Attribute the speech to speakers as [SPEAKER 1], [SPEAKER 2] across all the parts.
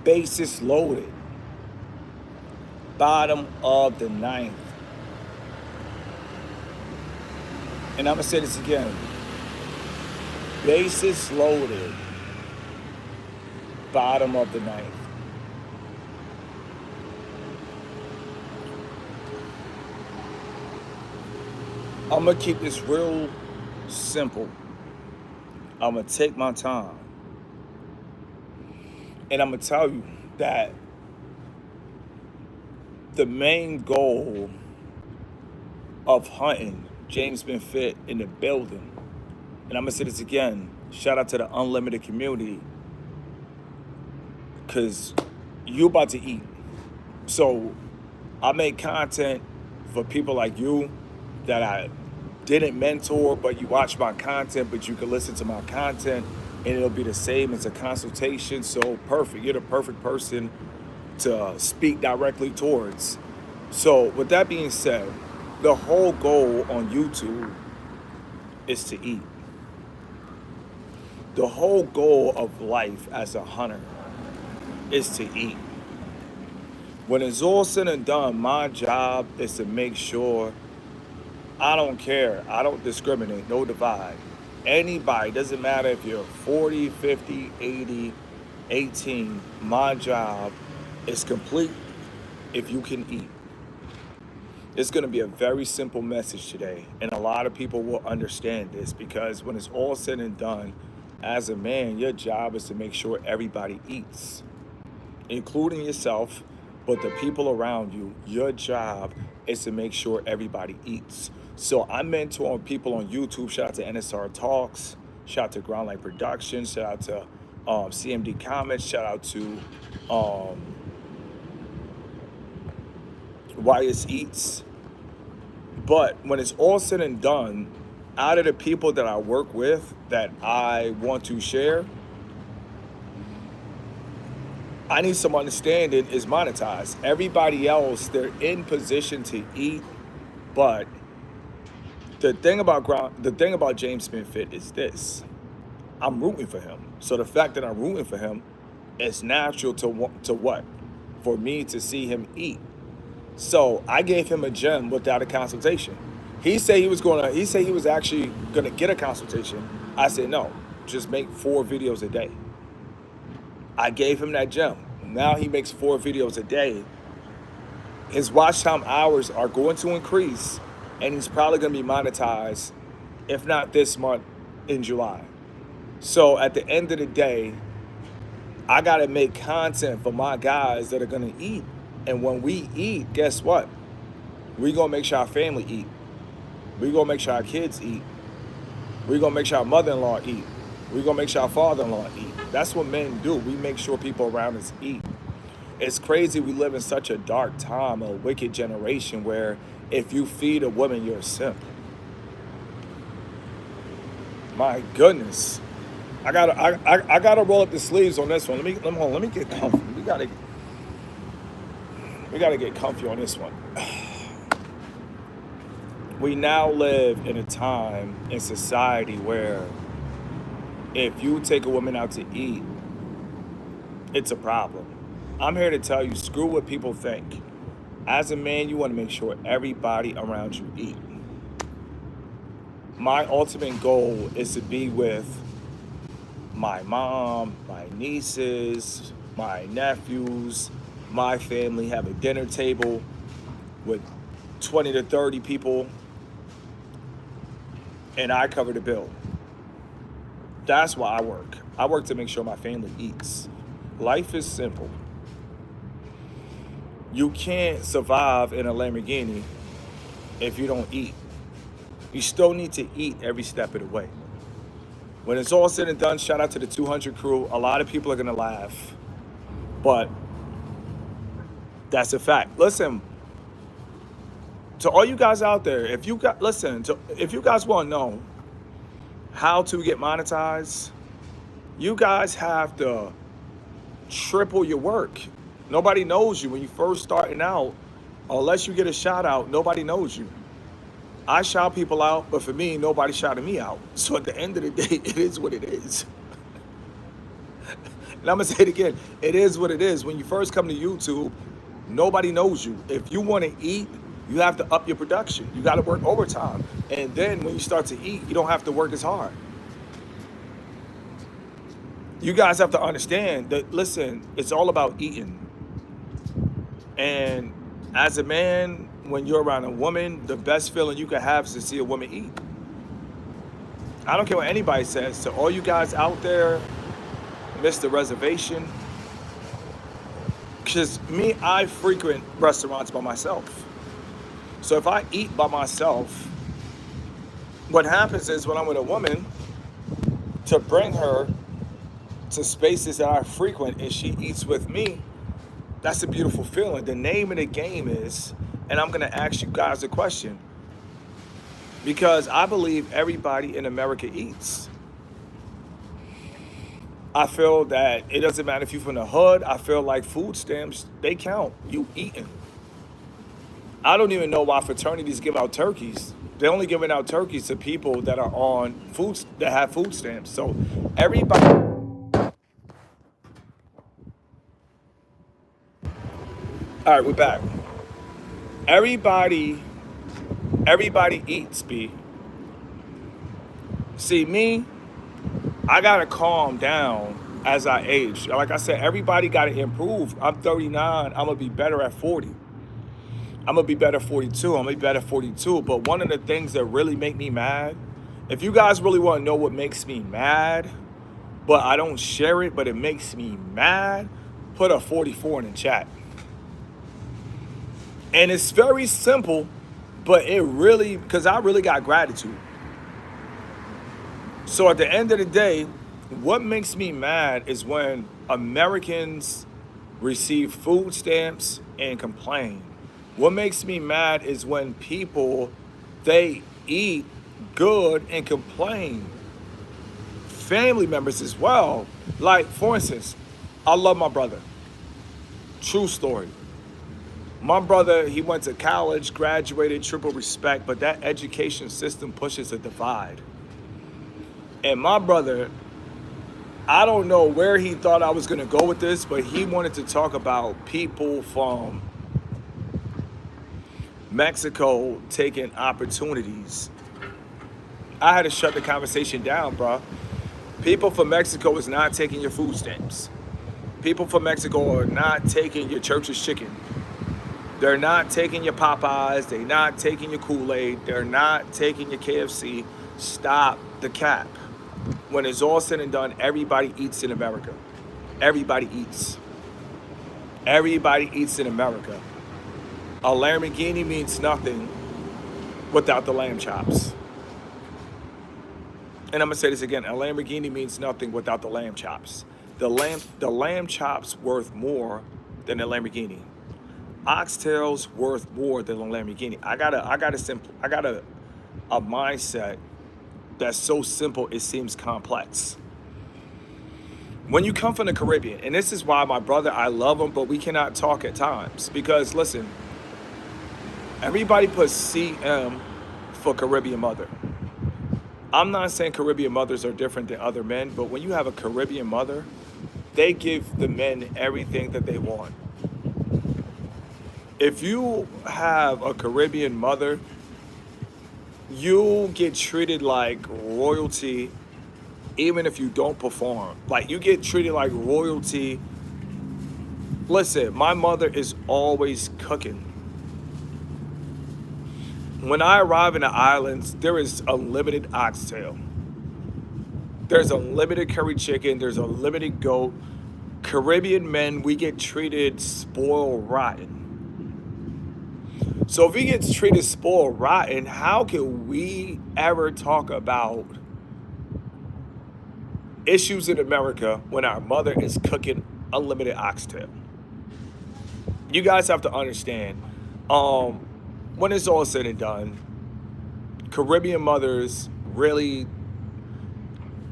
[SPEAKER 1] Bases loaded. Bottom of the ninth. And I'm going to say this again. Bases loaded. Bottom of the ninth. I'm going to keep this real simple. I'm going to take my time. And I'm going to tell you that the main goal of hunting, James been fit in the building. And I'm going to say this again. Shout out to the unlimited community. Because you about to eat. So I make content for people like you that I didn't mentor, but you watch my content, but you can listen to my content and it'll be the same as a consultation. So perfect. You're the perfect person to speak directly towards. So with that being said, the whole goal on YouTube is to eat. The whole goal of life as a hunter is to eat. When it's all said and done, my job is to make sure I don't care. I don't discriminate, no divide. Anybody, doesn't matter if you're 40, 50, 80, 18, my job is complete if you can eat. It's going to be a very simple message today, and a lot of people will understand this because when it's all said and done, as a man, your job is to make sure everybody eats, including yourself, but the people around you. Your job is to make sure everybody eats. So I'm mentoring people on YouTube. Shout out to NSR Talks. Shout out to Ground Light Productions. Shout out to CMD Comments. Shout out to YS Eats. But when it's all said and done, out of the people that I work with that I want to share, I need some understanding is monetized. Everybody else, they're in position to eat, but the thing about James Smith Fit is this: I'm rooting for him. So the fact that I'm rooting for him, it's natural to what? For me to see him eat. So I gave him a gem without a consultation. He said he was actually gonna get a consultation. I said no, just make 4 videos a day. I gave him that gem. Now he makes 4 videos a day. His watch time hours are going to increase, and he's probably going to be monetized, if not this month, in July. So at the end of the day, I got to make content for my guys that are going to eat. And when we eat, guess what? We're going to make sure our family eat. We're going to make sure our kids eat. We're going to make sure our mother-in-law eat. We're going to make sure our father-in-law eat. That's what men do. We make sure people around us eat. It's crazy we live in such a dark time, a wicked generation where if you feed a woman, you're a simp. My goodness. I gotta roll up the sleeves on this one. Let me get comfy. We gotta get comfy on this one. We now live in a time in society where if you take a woman out to eat, it's a problem. I'm here to tell you, screw what people think. As a man, you want to make sure everybody around you eat. My ultimate goal is to be with my mom, my nieces, my nephews, my family, have a dinner table with 20 to 30 people, and I cover the bill. That's why I work. I work to make sure my family eats. Life is simple. You can't survive in a Lamborghini if you don't eat. You still need to eat every step of the way. When it's all said and done, shout out to the 200 crew. A lot of people are gonna laugh, but that's a fact. Listen, to all you guys out there, if you guys want to know how to get monetized, you guys have to triple your work. Nobody knows you when you first starting out. Unless you get a shout out, nobody knows you. I shout people out, but for me, nobody shouted me out. So at the end of the day, it is what it is. And I'm gonna say it again. It is what it is. When you first come to YouTube, nobody knows you. If you want to eat, you have to up your production. You got to work overtime. And then when you start to eat, you don't have to work as hard. You guys have to understand that, listen, it's all about eating. And as a man, when you're around a woman, the best feeling you can have is to see a woman eat. I don't care what anybody says. So all you guys out there, missed the reservation. Because me, I frequent restaurants by myself. So if I eat by myself, what happens is when I'm with a woman, to bring her to spaces that I frequent and she eats with me, that's a beautiful feeling. The name of the game is, and I'm gonna ask you guys a question, because I believe everybody in America eats. I feel that it doesn't matter if you're from the hood. I feel like food stamps, they count. You eating. I don't even know why fraternities give out turkeys. They're only giving out turkeys to people that are on food, that have food stamps. So everybody. All right, we're back. Everybody eats, B. See, me, I gotta calm down as I age. Like I said, everybody gotta improve. I'm 39, I'm gonna be better at 40. I'm gonna be better at 42, I'm gonna be better at 42. But one of the things that really make me mad, if you guys really wanna know what makes me mad, but I don't share it, but it makes me mad, put a 44 in the chat. And it's very simple, but it really, because I really got gratitude. So at the end of the day, what makes me mad is when Americans receive food stamps and complain. What makes me mad is when people, they eat good and complain. Family members as well. Like, for instance, I love my brother. True story. My brother, he went to college, graduated, triple respect, but that education system pushes a divide. And my brother, I don't know where he thought I was gonna go with this, but he wanted to talk about people from Mexico taking opportunities. I had to shut the conversation down, bro. People from Mexico is not taking your food stamps. People from Mexico are not taking your church's chicken. They're not taking your Popeyes. They're not taking your Kool-Aid. They're not taking your KFC. Stop the cap. When it's all said and done, everybody eats in America. Everybody eats. Everybody eats in America. A Lamborghini means nothing without the lamb chops. And I'm gonna say this again, a Lamborghini means nothing without the lamb chops. The lamb chops worth more than a Lamborghini. Oxtails worth more than a Lamborghini. I got a mindset that's so simple it seems complex. When you come from the Caribbean, and this is why my brother, I love him, but we cannot talk at times. Because listen, everybody puts CM for Caribbean mother. I'm not saying Caribbean mothers are different than other men, but when you have a Caribbean mother, they give the men everything that they want. If you have a Caribbean mother, you get treated like royalty even if you don't perform. Like, you get treated like royalty. Listen, my mother is always cooking. When I arrive in the islands, there is unlimited oxtail. There's unlimited curry chicken. There's unlimited goat. Caribbean men, we get treated spoiled rotten. So if he gets treated spoiled rotten, how can we ever talk about issues in America when our mother is cooking unlimited oxtail? You guys have to understand, when it's all said and done, Caribbean mothers really,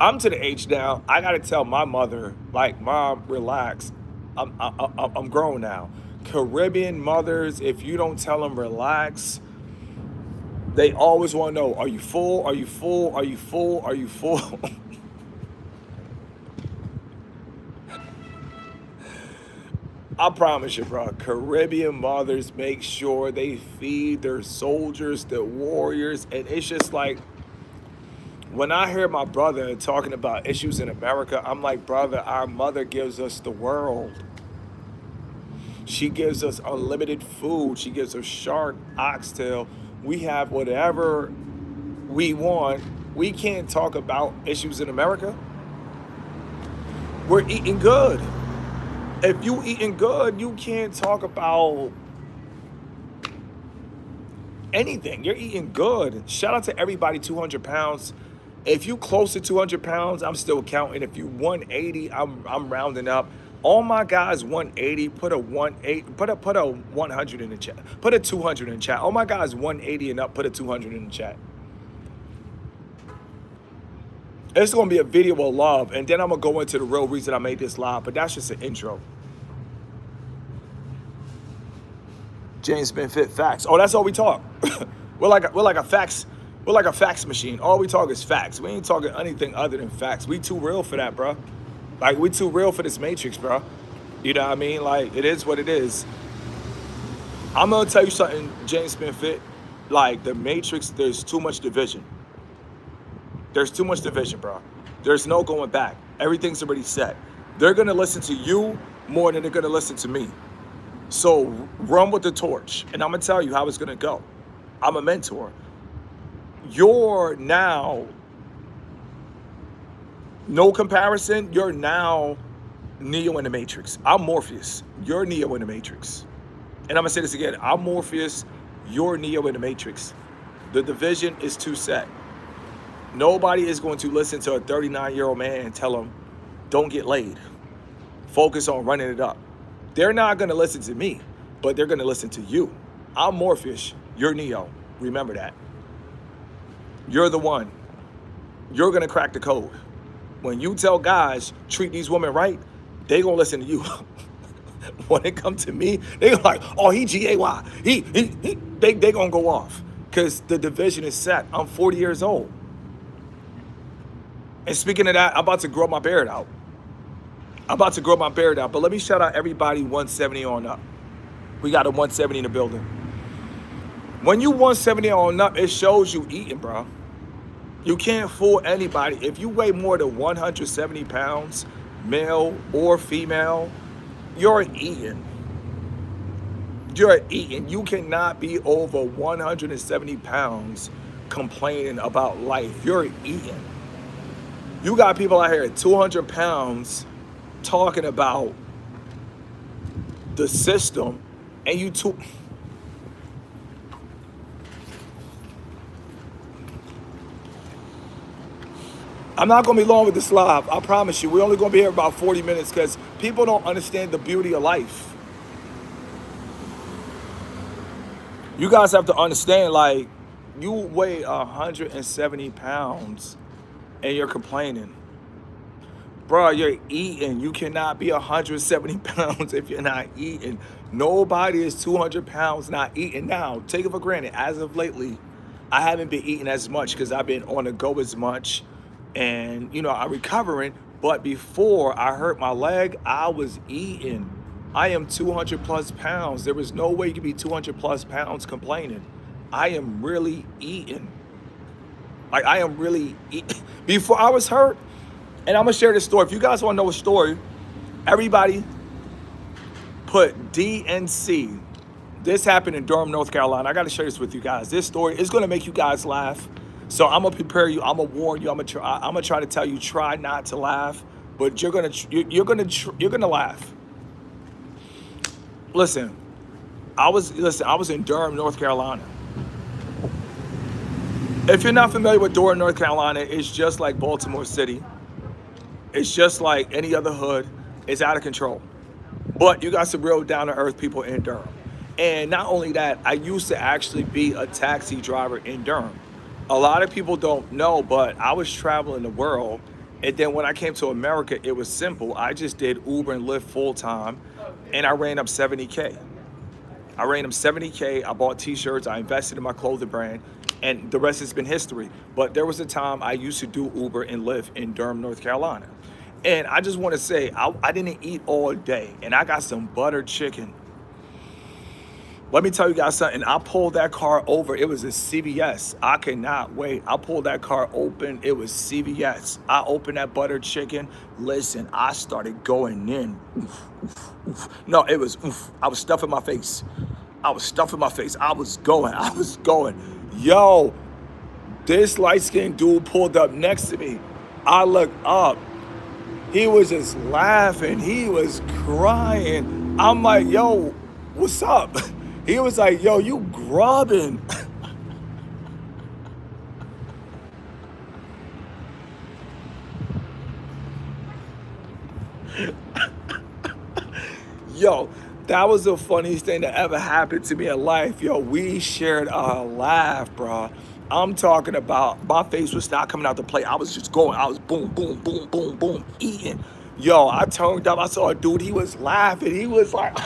[SPEAKER 1] I'm to the age now, I gotta tell my mother, like, Mom, relax. I'm grown now. Caribbean mothers, if you don't tell them relax, they always want to know, are you full? Are you full? Are you full? Are you full? I promise you, bro, Caribbean mothers make sure they feed their soldiers, their warriors. And it's just like, when I hear my brother talking about issues in America, I'm like, brother, our mother gives us the world. She gives us unlimited food. She gives us shark, oxtail. We have whatever we want. We can't talk about issues in America. We're eating good. If you eating good, you can't talk about anything. You're eating good. Shout out to everybody 200 pounds. If you close to 200 pounds, I'm still counting. If you 180, I'm rounding up. All my guys 180, put a 180, put a 100 in the chat. Put a 200 in the chat. All my guys 180 and up, put a 200 in the chat. It's gonna be a video of love, and then I'm gonna go into the real reason I made this live, but that's just an intro. James been fit facts. Oh, that's all we talk. we're like a fax machine. All we talk is facts. We ain't talking anything other than facts. We too real for that, bro. Like, we too real for this matrix, bro. You know what I mean? Like, it is what it is. I'm gonna tell you something, James been fit. Like, the matrix, there's too much division. There's too much division, bro. There's no going back. Everything's already set. They're gonna listen to you more than they're gonna listen to me. So run with the torch, and I'm gonna tell you how it's gonna go. I'm a mentor. You're now, no comparison, you're now Neo in the Matrix. I'm Morpheus, you're Neo in the Matrix. And I'm gonna say this again, I'm Morpheus, you're Neo in the Matrix. The division is too set. Nobody is going to listen to a 39-year-old man and tell him, don't get laid. Focus on running it up. They're not going to listen to me, but they're going to listen to you. I'm Morpheus. You're Neo. Remember that. You're the one. You're going to crack the code. When you tell guys, treat these women right, they going to listen to you. When it comes to me, they're like, oh, he G-A-Y. They going to go off because the division is set. I'm 40 years old. And speaking of that, I'm about to grow my beard out. But let me shout out everybody 170 on up. We got a 170 in the building. When you 170 on up, it shows you eating, bro. You can't fool anybody. If you weigh more than 170 pounds, male or female, you're eating. You're eating. You cannot be over 170 pounds complaining about life. You're eating. You got people out here at 200 pounds talking about the system, and you too. I'm not gonna be long with this live, I promise you. We're only gonna be here about 40 minutes because people don't understand the beauty of life. You guys have to understand, like, you weigh 170 pounds and you're complaining. Bro, you're eating. You cannot be 170 pounds if you're not eating. Nobody is 200 pounds not eating. Now, take it for granted, as of lately, I haven't been eating as much because I've been on the go as much. And, you know, I'm recovering. But before I hurt my leg, I was eating. I am 200 plus pounds. There was no way you could be 200 plus pounds complaining. I am really eating. Like, I am really eating. Before I was hurt, and I'm gonna share this story. If you guys wanna know a story, everybody put DNC. This happened in Durham, North Carolina. I gotta share this with you guys. This story is gonna make you guys laugh. So I'm gonna prepare you, I'm gonna warn you, I'm gonna try to tell you, try not to laugh, but you're gonna laugh. Listen, I was in Durham, North Carolina. If you're not familiar with Durham, North Carolina, it's just like Baltimore City. It's just like any other hood. It's out of control. But you got some real down-to-earth people in Durham. And not only that, I used to actually be a taxi driver in Durham. A lot of people don't know, but I was traveling the world. And then when I came to America, it was simple. I just did Uber and Lyft full-time, and I ran up 70K. I bought t-shirts, I invested in my clothing brand, and the rest has been history. But there was a time I used to do Uber and Lyft in Durham, North Carolina. And I just want to say, I didn't eat all day, and I got some buttered chicken. Let me tell you guys something. I pulled that car over. It was a CVS. I cannot wait. I pulled that car open. It was CVS. I opened that buttered chicken. Listen, I started going in. Oof, oof, oof. No, it was oof. I was stuffing my face. I was stuffing my face. I was going. I was going. Yo, this light-skinned dude pulled up next to me. I looked up. He was just laughing. He was crying. I'm like, yo, what's up? He was like, yo, you grubbing. Yo, that was the funniest thing that ever happened to me in life. Yo, we shared a laugh, bro. I'm talking about my face was not coming out the plate. I was just going. I was boom, boom, boom, boom, boom, eating. Yo, I turned up. I saw a dude. He was laughing. He was like,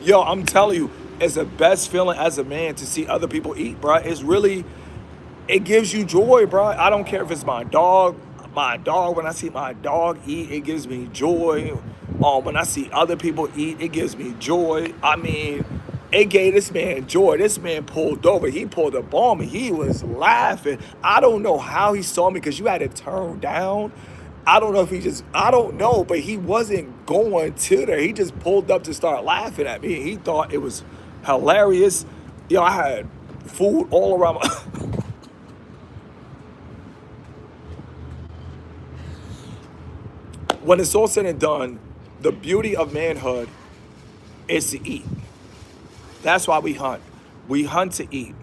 [SPEAKER 1] yo, I'm telling you, it's the best feeling as a man to see other people eat, bro. It's really, it gives you joy, bro. I don't care if it's my dog. My dog, when I see my dog eat, it gives me joy. When I see other people eat, it gives me joy. I mean, it gave this man joy. This man pulled over. He pulled up on me. He was laughing. I don't know how he saw me because you had to turn down. I don't know if he just, I don't know, but he wasn't going to there. He just pulled up to start laughing at me. He thought it was hilarious. Yo, I had food all around my... When it's all said and done, the beauty of manhood is to eat. That's why we hunt. We hunt to eat.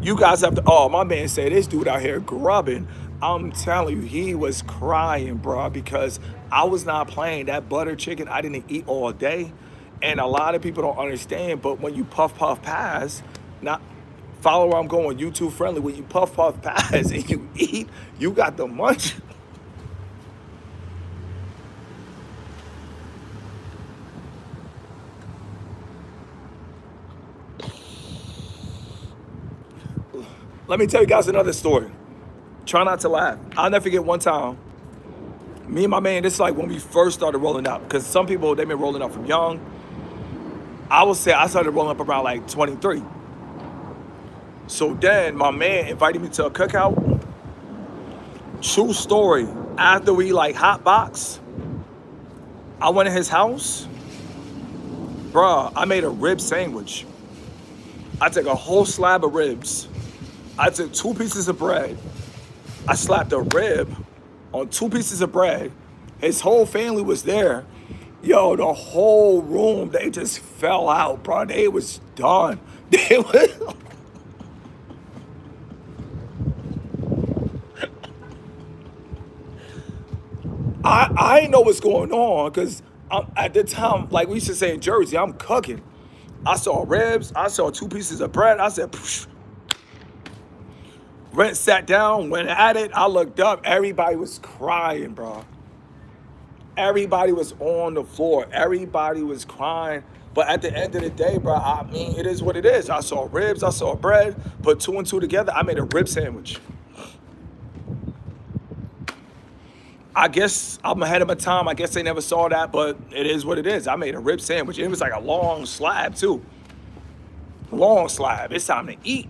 [SPEAKER 1] You guys have to, oh, my man said this dude out here grubbing. I'm telling you, he was crying, bro, because I was not playing. That butter chicken, I didn't eat all day. And a lot of people don't understand, but when you puff, puff, pass, not follow where I'm going, YouTube friendly, when you puff, puff, pass and you eat, you got the munch. Let me tell you guys another story. Try not to laugh. I'll never forget one time, me and my man, this is like when we first started rolling up, because some people, they've been rolling up from young. I would say I started rolling up around like 23. So then my man invited me to a cookout. True story. After we like hot box, I went to his house. Bruh, I made a rib sandwich. I took a whole slab of ribs. I took 2 pieces of bread. I slapped a rib on 2 pieces of bread. His whole family was there. Yo, the whole room, they just fell out, bro. They was done. They was... I didn't know what's going on because at the time, like we used to say in Jersey, I'm cooking. I saw ribs. I saw 2 pieces of bread. I said, psh. Went, sat down, went at it. I looked up. Everybody was crying, bro. Everybody was on the floor. Everybody was crying. But at the end of the day, bro, I mean, it is what it is. I saw ribs. I saw bread. Put 2 and 2 together. I made a rib sandwich. I guess I'm ahead of my time. I guess they never saw that, but it is what it is. I made a rib sandwich. It was like a long slab, too. Long slab. It's time to eat.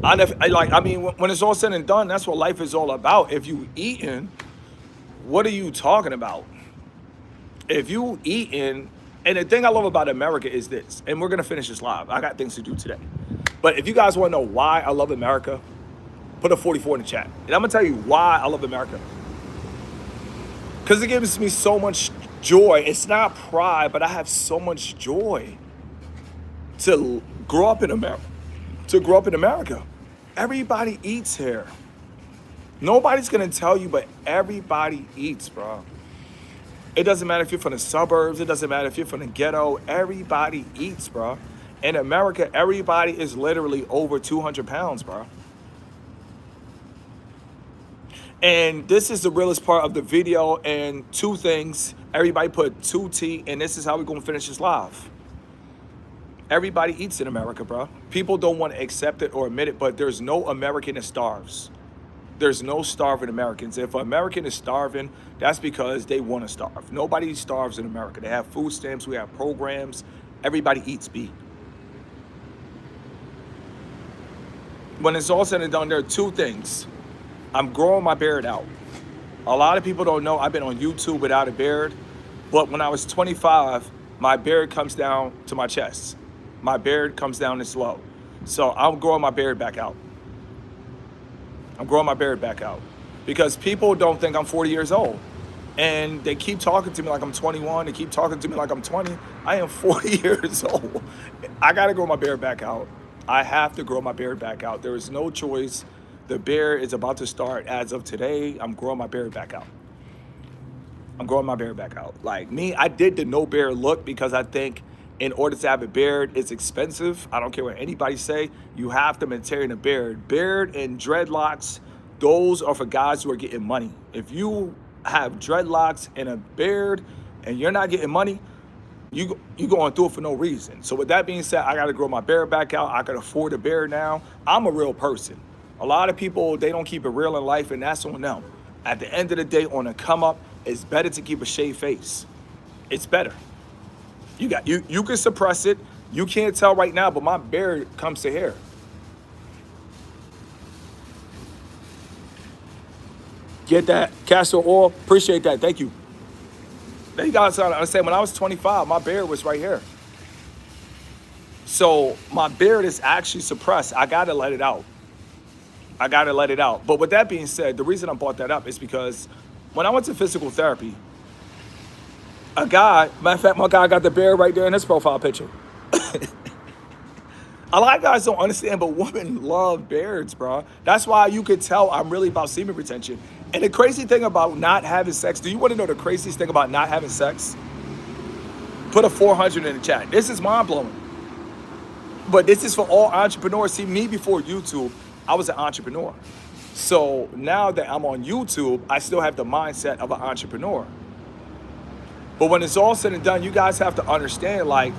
[SPEAKER 1] When it's all said and done, that's what life is all about. If you eating, what are you talking about? If you eating, and the thing I love about America is this, and we're gonna finish this live. I got things to do today. But if you guys wanna know why I love America, put a 44 in the chat. And I'm gonna tell you why I love America. Because it gives me so much joy. It's not pride, but I have so much joy to grow up in America. Everybody eats here. Nobody's gonna tell you, but everybody eats, bro. It doesn't matter if you're from the suburbs. It doesn't matter if you're from the ghetto. Everybody eats, bro. In America, everybody is literally over 200 pounds, bro. And this is the realest part of the video. And 2 things. Everybody put 2T, and this is how we're gonna finish this live. Everybody eats in America, bro. People don't want to accept it or admit it, but there's no American that starves. There's no starving Americans. If an American is starving, that's because they want to starve. Nobody starves in America. They have food stamps. We have programs. Everybody eats beef. When it's all said and done, there are two things. I'm growing my beard out. A lot of people don't know I've been on YouTube without a beard, but when I was 25, my beard comes down to my chest. My beard comes down this low. So I'm growing my beard back out. I'm growing my beard back out because people don't think I'm 40 years old. And they keep talking to me like I'm 21. They keep talking to me like I'm 20. I am 40 years old. I got to grow my beard back out. I have to grow my beard back out. There is no choice. The beard is about to start as of today. I'm growing my beard back out. I'm growing my beard back out. Like me, I did the no beard look because I think in order to have a beard, it's expensive. I don't care what anybody say. You have to maintain a beard. Beard and dreadlocks, those are for guys who are getting money. If you have dreadlocks and a beard and you're not getting money, you going through it for no reason. So with that being said, I got to grow my beard back out. I can afford a beard now. I'm a real person. A lot of people, they don't keep it real in life, and that's on them. At the end of the day, on a come up, it's better to keep a shaved face. It's better. You can suppress it. You can't tell right now, but my beard comes to here. Get that castor oil. Appreciate that. Thank you. Then you guys understand, when I was 25, my beard was right here. So my beard is actually suppressed. I got to let it out. I got to let it out. But with that being said, the reason I brought that up is because when I went to physical therapy, a guy, matter of fact, my guy got the beard right there in his profile picture. A lot of guys don't understand, but women love beards, bro. That's why you could tell I'm really about semen retention. And the crazy thing about not having sex, do you want to know the craziest thing about not having sex? Put a 400 in the chat. This is mind-blowing. But this is for all entrepreneurs. See, me before YouTube, I was an entrepreneur. So now that I'm on YouTube, I still have the mindset of an entrepreneur. But when it's all said and done, you guys have to understand, like,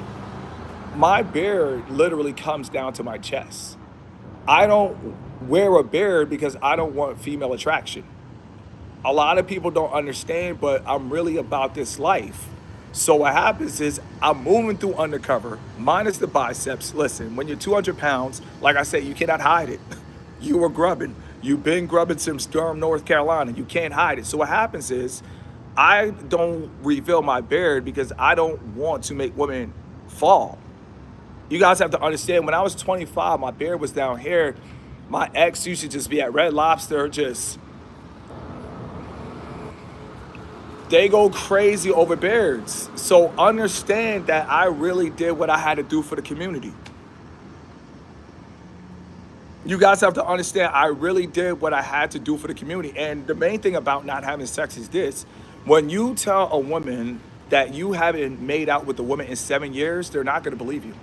[SPEAKER 1] my beard literally comes down to my chest. I don't wear a beard because I don't want female attraction. A lot of people don't understand, but I'm really about this life. So what happens is I'm moving through undercover, minus the biceps. Listen, when you're 200 pounds, like I said, you cannot hide it. You were grubbing. You've been grubbing since Durham, North Carolina. You can't hide it. So what happens is I don't reveal my beard because I don't want to make women fall. You guys have to understand, when I was 25, my beard was down here. My ex used to just be at Red Lobster, they go crazy over beards. So understand that I really did what I had to do for the community. You guys have to understand, I really did what I had to do for the community. And the main thing about not having sex is this. When you tell a woman that you haven't made out with a woman in 7 years, they're not going to believe you.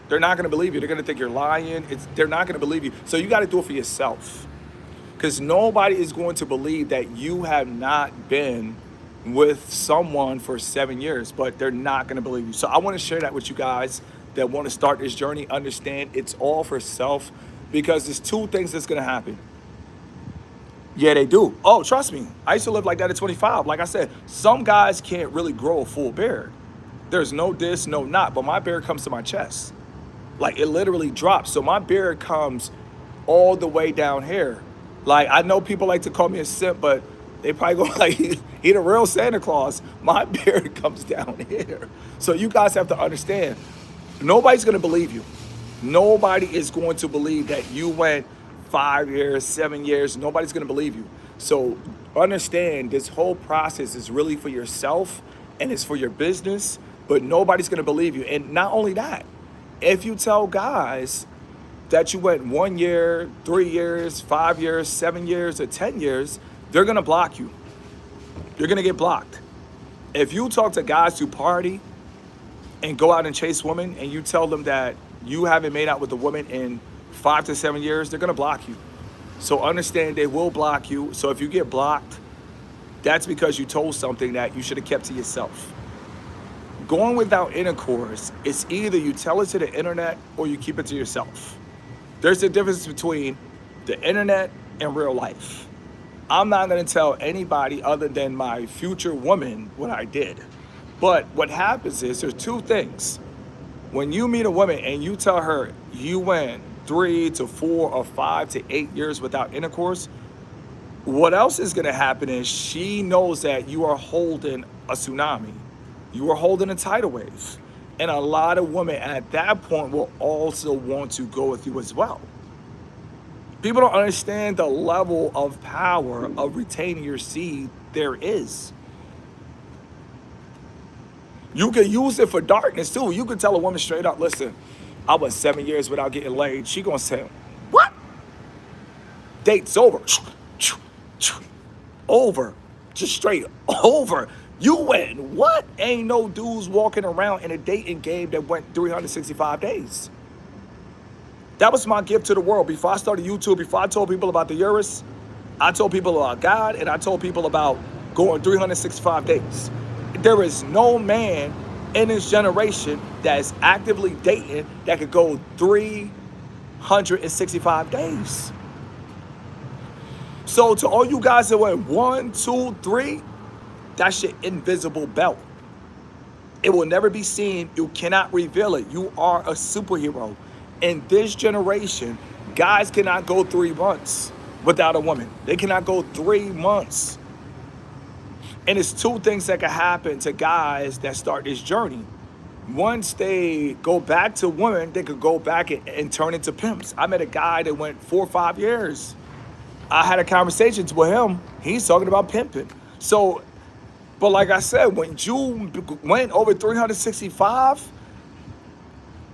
[SPEAKER 1] They're not going to believe you. They're going to think you're lying. They're not going to believe you. So you got to do it for yourself. Because nobody is going to believe that you have not been with someone for 7 years, but they're not going to believe you. So I want to share that with you guys that want to start this journey. Understand it's all for self, because there's two things that's going to happen. Yeah, they do. Oh, trust me. I used to live like that at 25. Like I said, some guys can't really grow a full beard. There's no this, no not, but my beard comes to my chest. Like, it literally drops. So my beard comes all the way down here. Like, I know people like to call me a simp, but they probably go like, he the real Santa Claus. My beard comes down here. So you guys have to understand, nobody's going to believe you. Nobody is going to believe that you went 5 years, 7 years. Nobody's going to believe you. So understand, this whole process is really for yourself and it's for your business, but nobody's going to believe you. And not only that, if you tell guys that you went 1 year, 3 years, 5 years, 7 years, or 10 years, they're going to block you. You're going to get blocked. If you talk to guys who party and go out and chase women and you tell them that you haven't made out with a woman in 5 to 7 years, they're going to block you. So understand, they will block you. So if you get blocked, that's because you told something that you should have kept to yourself. Going without intercourse, it's either you tell it to the internet or you keep it to yourself. There's a difference between the internet in real life. I'm not going to tell anybody other than my future woman what I did. But what happens is there's two things. When you meet a woman and you tell her you went 3 to 4 or 5 to 8 years without intercourse, what else is going to happen is she knows that you are holding a tsunami. You are holding a tidal wave. And a lot of women at that point will also want to go with you as well. People don't understand the level of power of retaining your seed there is. You can use it for darkness too. You can tell a woman straight up, listen, I went 7 years without getting laid. She gonna say, what? Date's over. Over. Just straight over. You went, what? Ain't no dudes walking around in a dating game that went 365 days. That was my gift to the world. Before I started YouTube, before I told people about the Urus, I told people about God, and I told people about going 365 days. There is no man in this generation that is actively dating that could go 365 days. So to all you guys that went 1, 2, 3, that's your invisible belt. It will never be seen. You cannot reveal it. You are a superhero. In this generation, guys cannot go 3 months without a woman. They cannot go 3 months. And it's two things that can happen to guys that start this journey. Once they go back to women, they could go back and turn into pimps. I met a guy that went 4 or 5 years. I had a conversation with him. He's talking about pimping. So, but like I said, when you went over 365,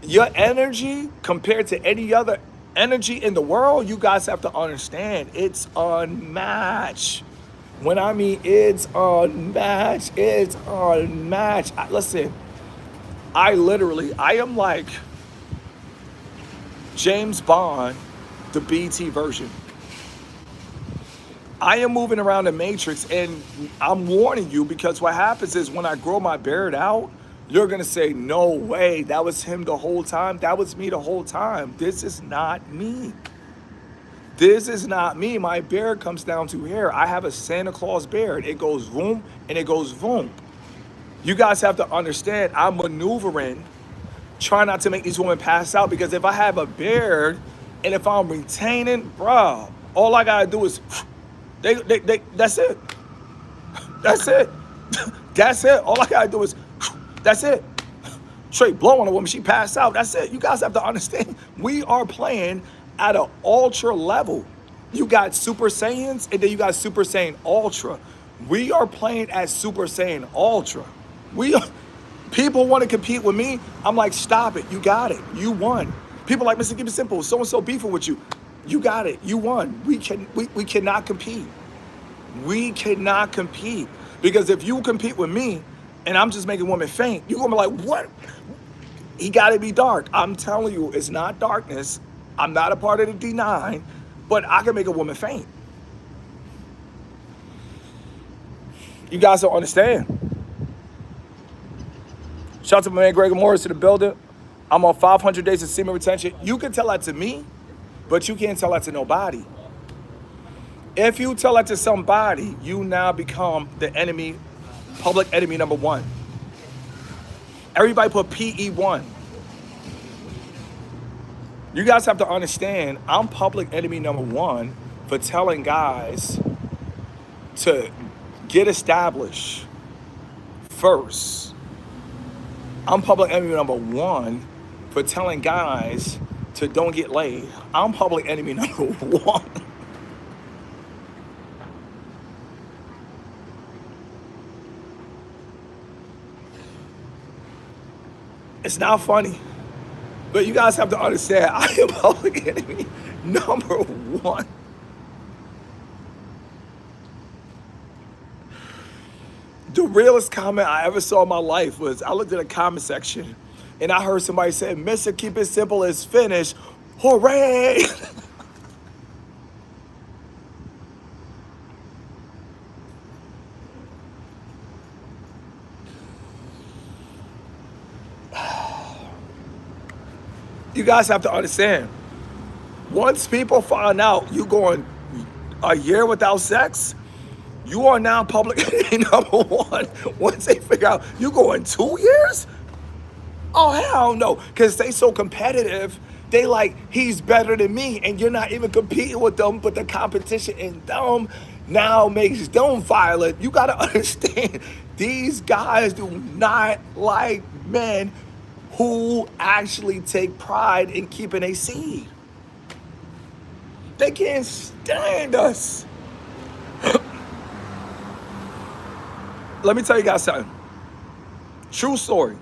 [SPEAKER 1] your energy compared to any other energy in the world, you guys have to understand, it's unmatched. When I mean it's unmatched, it's unmatched. Listen, I am like James Bond, the BT version. I am moving around the matrix, and I'm warning you, because what happens is when I grow my beard out, you're going to say, no way, that was him the whole time. That was me the whole time. This is not me. This is not me. My beard comes down to here. I have a Santa Claus beard. It goes vroom and it goes vroom. You guys have to understand, I'm maneuvering, trying not to make these women pass out, because if I have a beard and if I'm retaining, bruh, all I got to do is, that's it. That's it. That's it. All I got to do is, that's it. Straight blow on a woman, she passed out. That's it. You guys have to understand, we are playing at an ultra level. You got Super Saiyans, and then you got Super Saiyan Ultra. We are playing at Super Saiyan Ultra. People want to compete with me. I'm like, stop it. You got it. You won. People like, Mr. Keep It Simple, so-and-so beefing with you. You got it. You won. We cannot compete. We cannot compete. Because if you compete with me and I'm just making women faint, you're going to be like, what? He got to be dark. I'm telling you, it's not darkness. I'm not a part of the D9, but I can make a woman faint. You guys don't understand. Shout out to my man Gregor Morris to the building. I'm on 500 days of semen retention. You can tell that to me, but you can't tell that to nobody. If you tell that to somebody, you now become the enemy, public enemy number 1. Everybody put PE1. You guys have to understand, I'm public enemy number 1 for telling guys to get established first. I'm public enemy number 1 for telling guys to don't get laid. I'm public enemy number 1. It's not funny. But you guys have to understand, I am public enemy number 1. The realest comment I ever saw in my life was, I looked at the comment section and I heard somebody say, Mr. Keep It Simple is finished. Hooray! You guys have to understand, once people find out you going A year without sex, you are now public enemy number one. Once they figure out you going 2 years, oh hell no, because they so competitive. They like he's better than me, and you're not even competing with them. But the competition in them now makes them violent. You gotta understand, these guys do not like men who actually take pride in keeping a seed. They can't stand us. Let me tell you guys something. True story.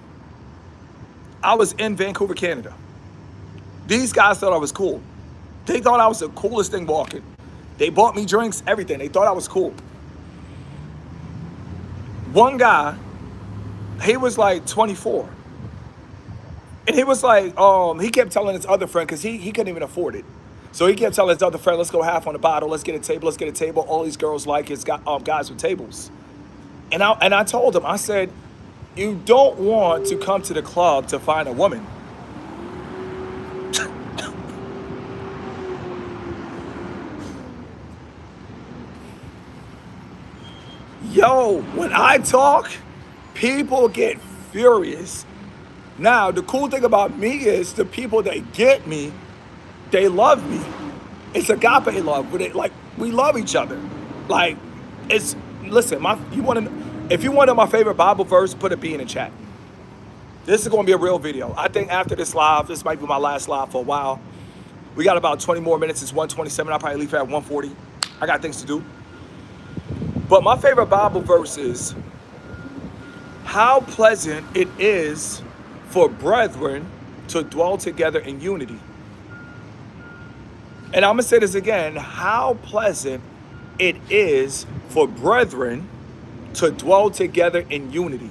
[SPEAKER 1] I was in Vancouver, Canada. These guys thought I was cool. They thought I was the coolest thing walking. They bought me drinks, everything. They thought I was cool. One guy, he was like 24. And he was like, he kept telling his other friend, because he couldn't even afford it. So he kept telling his other friend, let's go half on the bottle, let's get a table, let's get a table. All these girls like his guys with tables. And I told him, I said, you don't want to come to the club to find a woman. Yo, when I talk, people get furious. Now, the cool thing about me is the people that get me, they love me. It's agape love. We love each other. Like, it's, listen, if you want to know my favorite Bible verse, put a B in the chat. This is going to be a real video. I think after this live, this might be my last live for a while. We got about 20 more minutes. It's 1:27. I'll probably leave here at 1:40. I got things to do. But my favorite Bible verse is, how pleasant it is for brethren to dwell together in unity. And I'm going to say this again, how pleasant it is for brethren to dwell together in unity.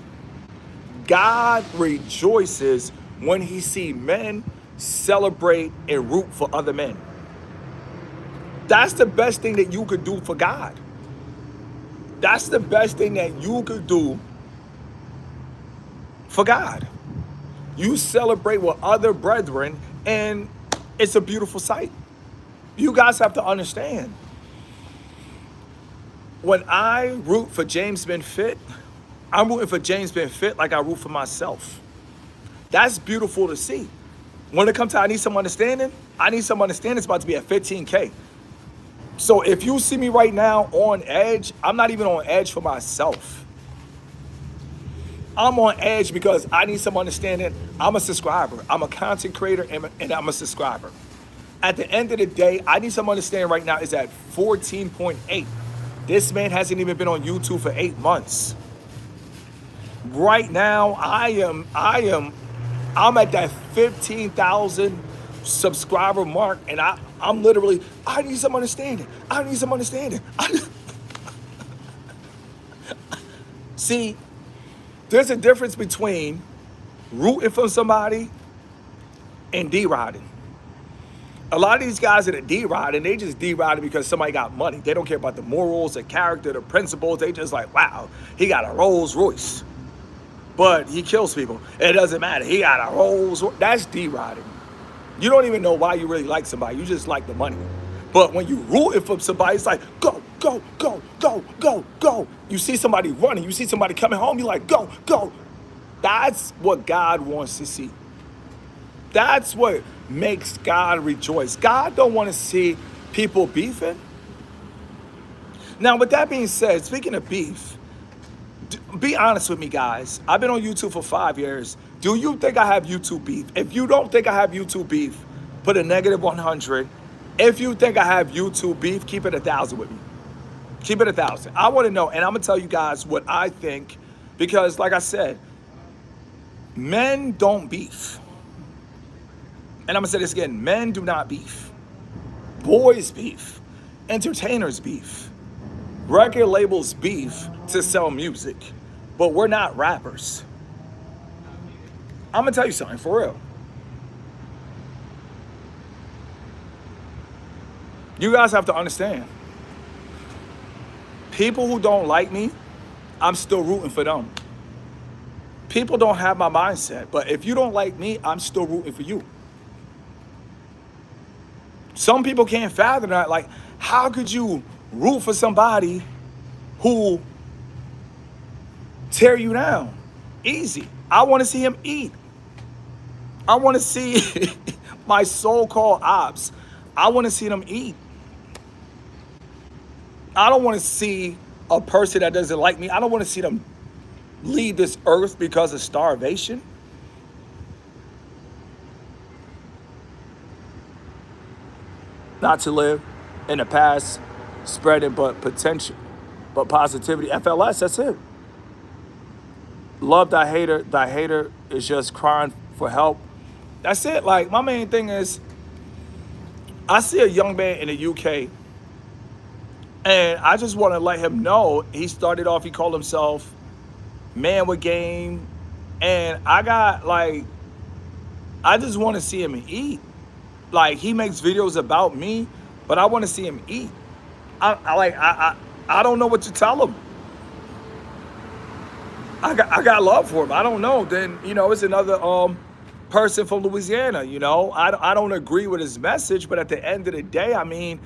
[SPEAKER 1] God rejoices when he sees men celebrate and root for other men. That's the best thing that you could do for God. That's the best thing that you could do for God. You celebrate with other brethren, and it's a beautiful sight. You guys have to understand. When I root for James Ben Fit, I'm rooting for James Ben Fit like I root for myself. That's beautiful to see. When it comes to I need some understanding, it's about to be at 15K. So if you see me right now on edge, I'm not even on edge for myself. I'm on edge because I need some understanding. I'm a subscriber. I'm a content creator and I'm a subscriber. At the end of the day, I need some understanding right now is at 14.8. This man hasn't even been on YouTube for 8 months. Right now, I'm at that 15,000 subscriber mark, and I'm literally, I need some understanding. See, there's a difference between rooting for somebody and D-riding. A lot of these guys that are D-riding, they just D-riding because somebody got money. They don't care about the morals, the character, the principles. They just like, wow, he got a Rolls Royce, but he kills people. It doesn't matter. He got a Rolls Royce. That's D-riding. You don't even know why you really like somebody. You just like the money. But when you rooting for somebody, it's like, go, go, go, go, go, go. You see somebody running. You see somebody coming home. You're like, go, go. That's what God wants to see. That's what makes God rejoice. God don't want to see people beefing. Now, with that being said, speaking of beef, be honest with me, guys. I've been on YouTube for 5 years. Do you think I have YouTube beef? If you don't think I have YouTube beef, put a -100. If you think I have YouTube beef, keep it 1,000 with me. Keep it 1,000. I want to know, and I'm going to tell you guys what I think, because like I said, men don't beef. And I'm going to say this again, men do not beef. Boys beef. Entertainers beef. Record labels beef to sell music. But we're not rappers. I'm going to tell you something, for real. You guys have to understand. People who don't like me, I'm still rooting for them. People don't have my mindset, but if you don't like me, I'm still rooting for you. Some people can't fathom that. Like, how could you root for somebody who tear you down. Easy. I want to see him eat. I want to see my so-called ops. I want to see them eat. I don't want to see a person that doesn't like me. I don't want to see them leave this earth because of starvation. Not to live in the past, spreading but potential, but positivity. FLS, that's it. Love thy hater is just crying for help. That's it. Like, my main thing is, I see a young man in the UK, and I just want to let him know, he started off, he called himself Man with Game, and I just want to see him eat. Like, he makes videos about me, but I want to see him eat. I don't know what to tell him. I got love for him. I don't know. Then, it's another person from Louisiana. I don't agree with his message, but at the end of the day, I mean,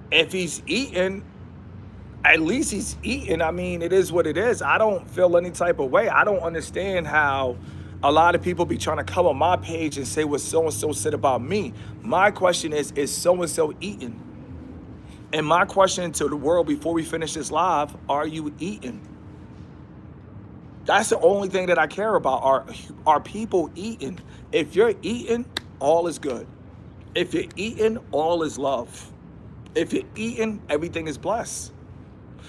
[SPEAKER 1] if he's eating, at least he's eating. I mean, it is what it is. I don't feel any type of way. I don't understand how a lot of people be trying to come on my page and say what so-and-so said about me. My question is so-and-so eating? And my question to the world before we finish this live, are you eating? That's the only thing that I care about. Are people eating? If you're eating, all is good. If you're eating, all is love. If you're eating, everything is blessed.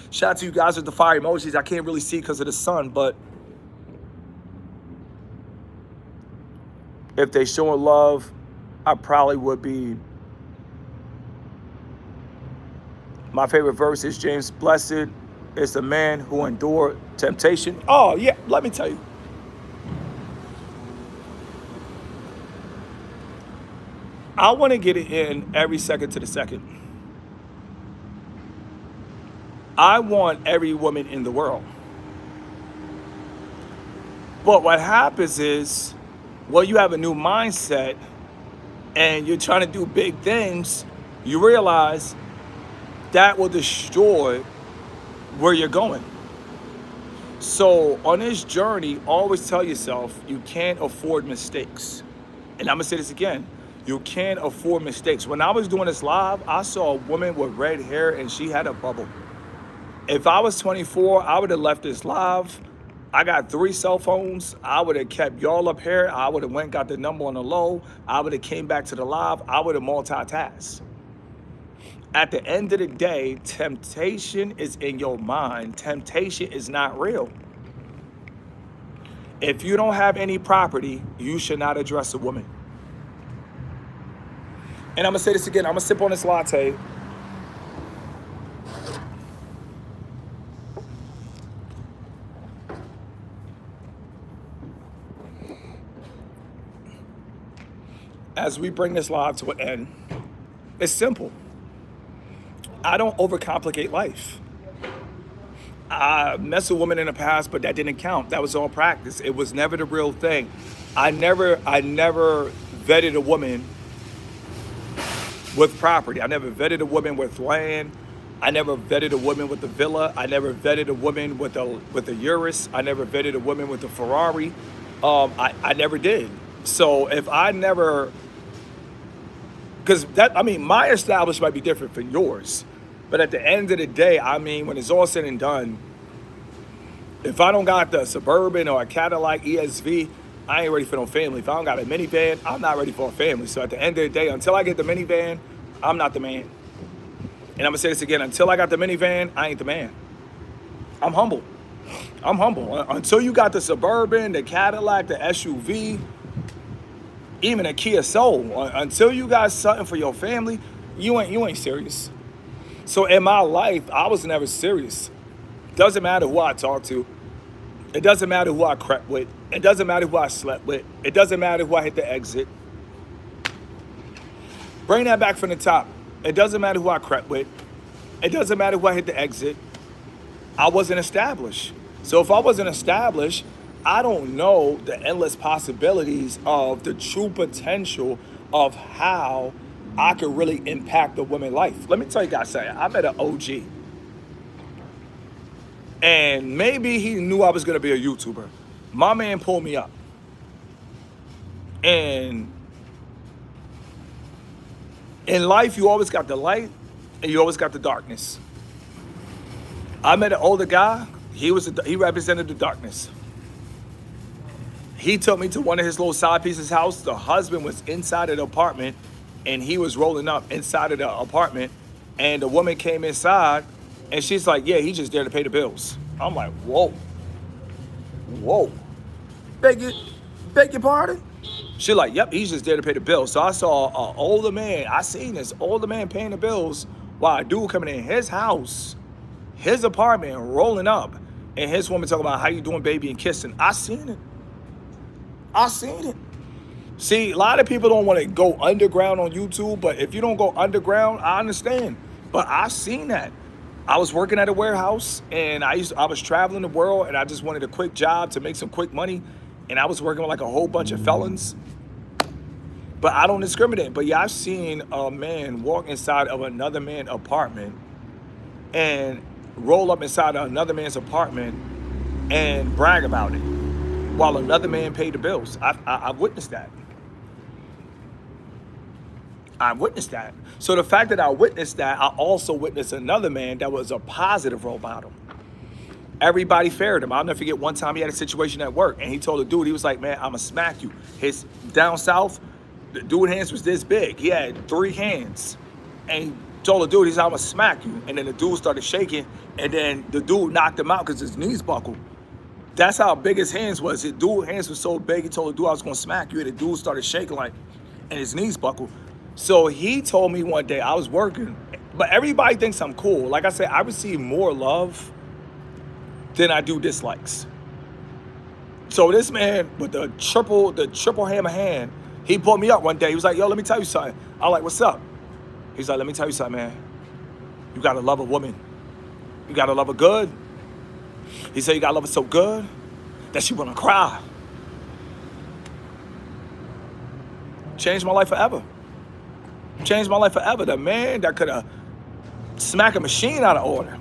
[SPEAKER 1] Shout out to you guys with the fire emojis. I can't really see because of the sun, but if they showing love, I probably would be. My favorite verse is James, blessed is the man who endured temptation. Oh, yeah, let me tell you. I want to get it in every second to the second. I want every woman in the world. But what happens is, well, you have a new mindset and you're trying to do big things, you realize that will destroy where you're going. So on this journey, always tell yourself you can't afford mistakes. And I'm gonna say this again, you can't afford mistakes. When I was doing this live, I saw a woman with red hair and she had a bubble. If I was 24, I would have left this live. I got 3 cell phones. I would have kept y'all up here. I would have went got the number on the low. I would have came back to the live. I would have multitasked. At the end of the day, temptation is in your mind. Temptation is not real. If you don't have any property, you should not address a woman. And I'm gonna say this again. I'm gonna sip on this latte. As we bring this live to an end, it's simple. I don't overcomplicate life. I messed with women in the past, but that didn't count. That was all practice. It was never the real thing. I never vetted a woman with property. I never vetted a woman with land. I never vetted a woman with a villa. I never vetted a woman with a Urus. I never vetted a woman with a Ferrari. I never did. So if I never, because my establishment might be different from yours. But at the end of the day, when it's all said and done, if I don't got the Suburban or a Cadillac ESV, I ain't ready for no family. If I don't got a minivan, I'm not ready for a family. So at the end of the day, until I get the minivan, I'm not the man. And I'm gonna say this again, until I got the minivan, I ain't the man. I'm humble. Until you got the Suburban, the Cadillac, the SUV, even a Kia Soul, until you got something for your family, you ain't serious. So in my life, I was never serious. Doesn't matter who I talk to. It doesn't matter who I crept with. It doesn't matter who I slept with. It doesn't matter who I hit the exit. Bring that back from the top. It doesn't matter who I crept with. It doesn't matter who I hit the exit. I wasn't established. So if I wasn't established, I don't know the endless possibilities of the true potential of how I could really impact a woman's life. Let me tell you guys something. I met an OG. And maybe he knew I was gonna be a YouTuber. My man pulled me up. And in life, you always got the light and you always got the darkness. I met an older guy. He represented the darkness. He took me to one of his little side pieces house. The husband was inside of the apartment and he was rolling up inside of the apartment. And the woman came inside and she's like, yeah, he's just there to pay the bills. I'm like, whoa, whoa. Beg your pardon? She like, yep, he's just there to pay the bills. So I saw an older man. I seen this older man paying the bills while a dude coming in his house, his apartment, rolling up. And his woman talking about how you doing, baby, and kissing. I seen it. See, a lot of people don't want to go underground on YouTube, but if you don't go underground, I understand. But I've seen that. I was working at a warehouse and I was traveling the world and I just wanted a quick job to make some quick money. And I was working with like a whole bunch of felons. But I don't discriminate. But yeah, I've seen a man walk inside of another man's apartment and roll up inside of another man's apartment and brag about it while another man paid the bills. I've witnessed that. I witnessed that. So the fact that I witnessed that, I also witnessed another man that was a positive role model. Everybody feared him. I'll never forget one time he had a situation at work and he told the dude, he was like, man, I'ma smack you. His down south, the dude's hands was this big. He had 3 hands. And he told the dude, he's like, I'ma smack you. And then the dude started shaking and then the dude knocked him out because his knees buckled. That's how big his hands was. His dude's hands was so big, he told the dude I was gonna smack you. And the dude started shaking like, and his knees buckled. So he told me one day, I was working, but everybody thinks I'm cool. Like I said, I receive more love than I do dislikes. So this man with the triple hammer hand, he pulled me up one day. He was like, yo, let me tell you something. I was like, what's up? He's like, let me tell you something, man. You gotta love a woman. You gotta love her good. He said you gotta love her so good that she wanna cry. Changed my life forever. Changed my life forever. The man that could have smacked a machine out of order,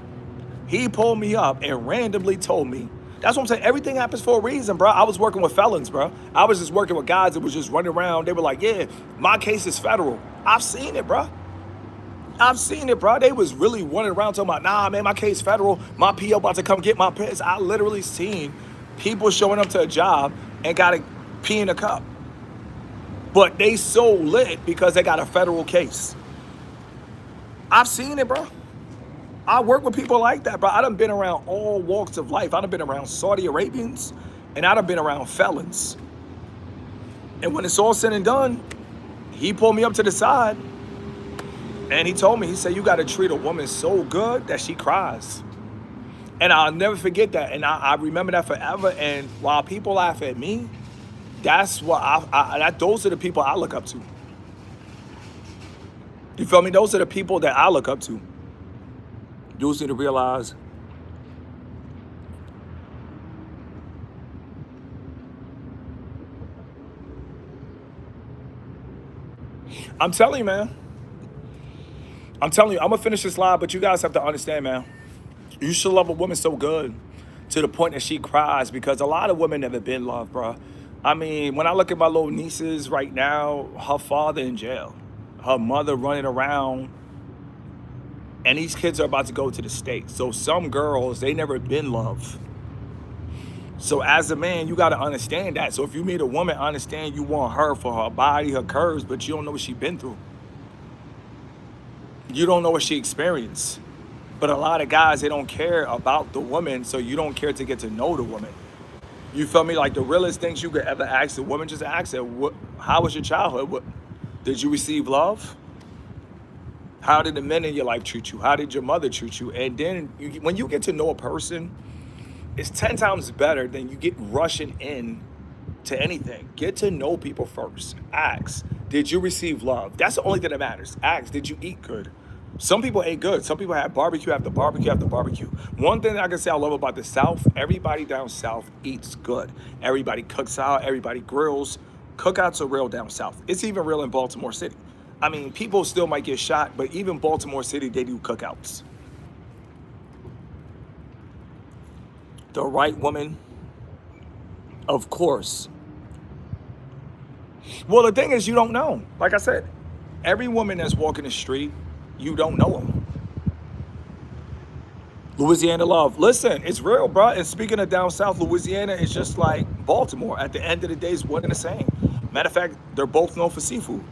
[SPEAKER 1] he pulled me up and randomly told me. That's what I'm saying. Everything happens for a reason, bro. I was working with felons, bro. I was just working with guys that was just running around. They were like, yeah, my case is federal. I've seen it, bro. They was really running around talking about, nah, man, my case federal. My PO about to come get my piss. I literally seen people showing up to a job and got to pee in a cup. But they so lit because they got a federal case. I've seen it, bro. I work with people like that, bro. I done been around all walks of life. I done been around Saudi Arabians and I done been around felons. And when it's all said and done, he pulled me up to the side and he told me, he said, you got to treat a woman so good that she cries. And I'll never forget that. And I remember that forever. And while people laugh at me, that's what those are the people I look up to. You feel me? Those are the people that I look up to. Dudes need to realize I'm telling you, man. I'm telling you, I'm gonna finish this live, but you guys have to understand, man. You should love a woman so good to the point that she cries, because a lot of women never been loved, bro. I mean, when I look at my little nieces right now, her father in jail, her mother running around, and these kids are about to go to the States. So some girls, they never been loved. So as a man, you got to understand that. So if you meet a woman, understand you want her for her body, her curves, but you don't know what she's been through. You don't know what she experienced. But a lot of guys, they don't care about the woman, so you don't care to get to know the woman. You feel me? Like the realest things you could ever ask a woman, just ask her, how was your childhood? Did you receive love? How did the men in your life treat you? How did your mother treat you? And then when you get to know a person, it's 10 times better than you get rushing in to anything. Get to know people first. Ask, did you receive love? That's the only thing that matters. Ask, did you eat good? Some people ate good. Some people had barbecue after barbecue after barbecue. One thing that I can say I love about the South, everybody down South eats good. Everybody cooks out, everybody grills. Cookouts are real down South. It's even real in Baltimore City. I mean, people still might get shot, but even Baltimore City, they do cookouts. The right woman, of course. Well, the thing is, you don't know. Like I said, every woman that's walking the street, you don't know them. Louisiana love. Listen, it's real, bro. And speaking of down south, Louisiana is just like Baltimore. At the end of the day, it's one and the same. Matter of fact, they're both known for seafood.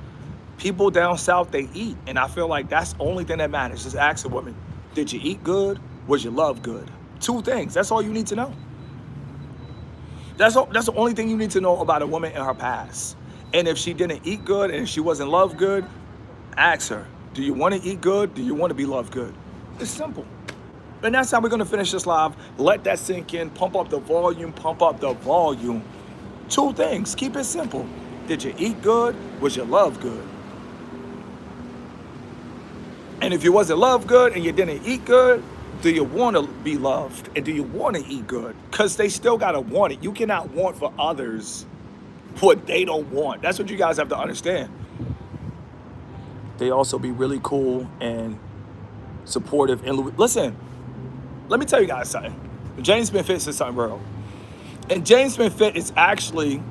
[SPEAKER 1] People down south, they eat. And I feel like that's the only thing that matters. Just ask a woman, did you eat good? Was your love good? Two things. That's all you need to know. That's the only thing you need to know about a woman in her past. And if she didn't eat good and if she wasn't loved good, ask her, do you want to eat good? Do you want to be loved good? It's simple. And that's how we're going to finish this live. Let that sink in. Pump up the volume. Pump up the volume. Two things. Keep it simple. Did you eat good? Was your love good? And if you wasn't loved good and you didn't eat good, do you want to be loved? And do you want to eat good? Because they still got to want it. You cannot want for others what they don't want. That's what you guys have to understand. They also be really cool and supportive. And listen, let me tell you guys something. James Smith Fit said something real. And James Smith Fit is actually,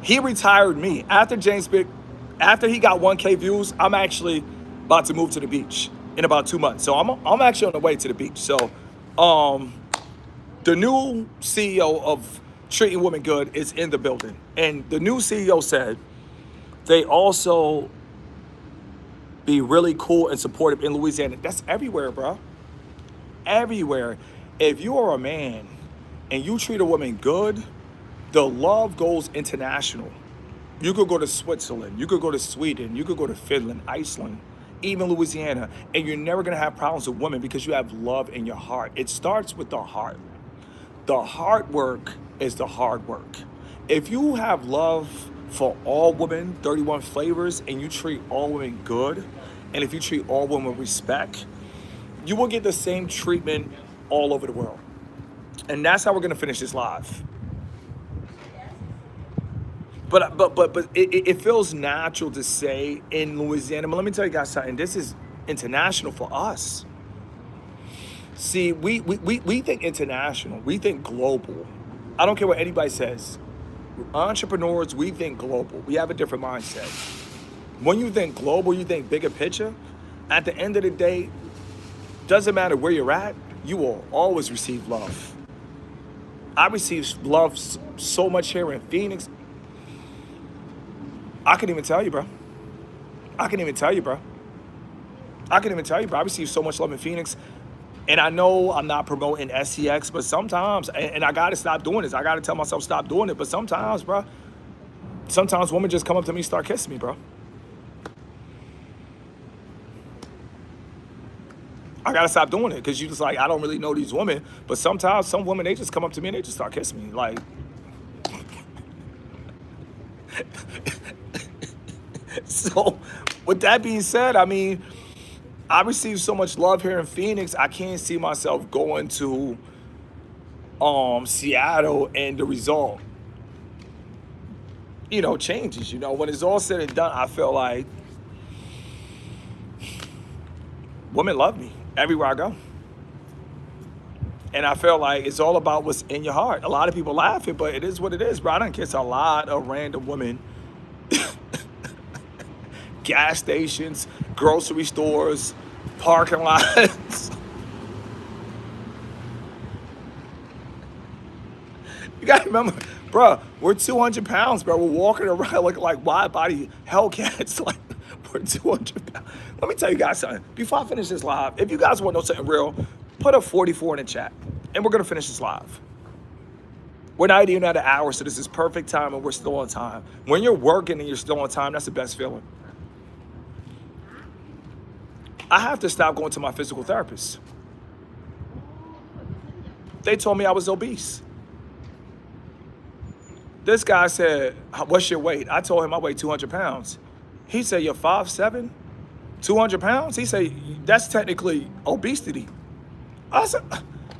[SPEAKER 1] he retired me. After James Smith, after he got 1K views, I'm actually about to move to the beach in about 2 months. So I'm actually on the way to the beach. So the new CEO of Treating Women Good is in the building. And the new CEO said they also be really cool and supportive in Louisiana. That's everywhere, bro. Everywhere. If you are a man and you treat a woman good, the love goes international. You could go to Switzerland, you could go to Sweden, you could go to Finland, Iceland, even Louisiana, and you're never gonna have problems with women because you have love in your heart. It starts with the heart. The hard work is the hard work. If you have love for all women, 31 flavors, and you treat all women good, and if you treat all women with respect, you will get the same treatment all over the world. And that's how we're gonna finish this live. But it feels natural to say in Louisiana. But let me tell you guys something. This is international for us. See, we think international. We think global. I don't care what anybody says. Entrepreneurs, we think global. We have a different mindset. When you think global, you think bigger picture. At the end of the day, doesn't matter where you're at, you will always receive love. I receive love so much here in Phoenix. I can't even tell you, bro. I can't even tell you, bro. I receive so much love in Phoenix. And I know I'm not promoting SCX, but sometimes, and I got to stop doing this. I got to tell myself stop doing it. But sometimes, bro, sometimes women just come up to me and start kissing me, bro. I got to stop doing it because you just like, I don't really know these women. But sometimes some women, they just come up to me and they just start kissing me. Like, so with that being said, I mean, I receive so much love here in Phoenix. I can't see myself going to Seattle and the result, changes. When it's all said and done, I feel like women love me everywhere I go. And I feel like it's all about what's in your heart. A lot of people laugh it, but it is what it is, bro. I done kiss a lot of random women. Gas stations, grocery stores, parking lots. You gotta remember, bro, we're 200 pounds, bro. We're walking around looking like wide body Hellcats. Like, we're 200 pounds. Let me tell you guys something. Before I finish this live, if you guys want to know something real, put a 44 in the chat, and we're gonna finish this live. We're not even at an hour, so this is perfect time, and we're still on time. When you're working and you're still on time, that's the best feeling. I have to stop going to my physical therapist. They told me I was obese. This guy said, what's your weight? I told him I weigh 200 pounds. He said, you're 5'7", 200 pounds? He said, that's technically obesity. I said,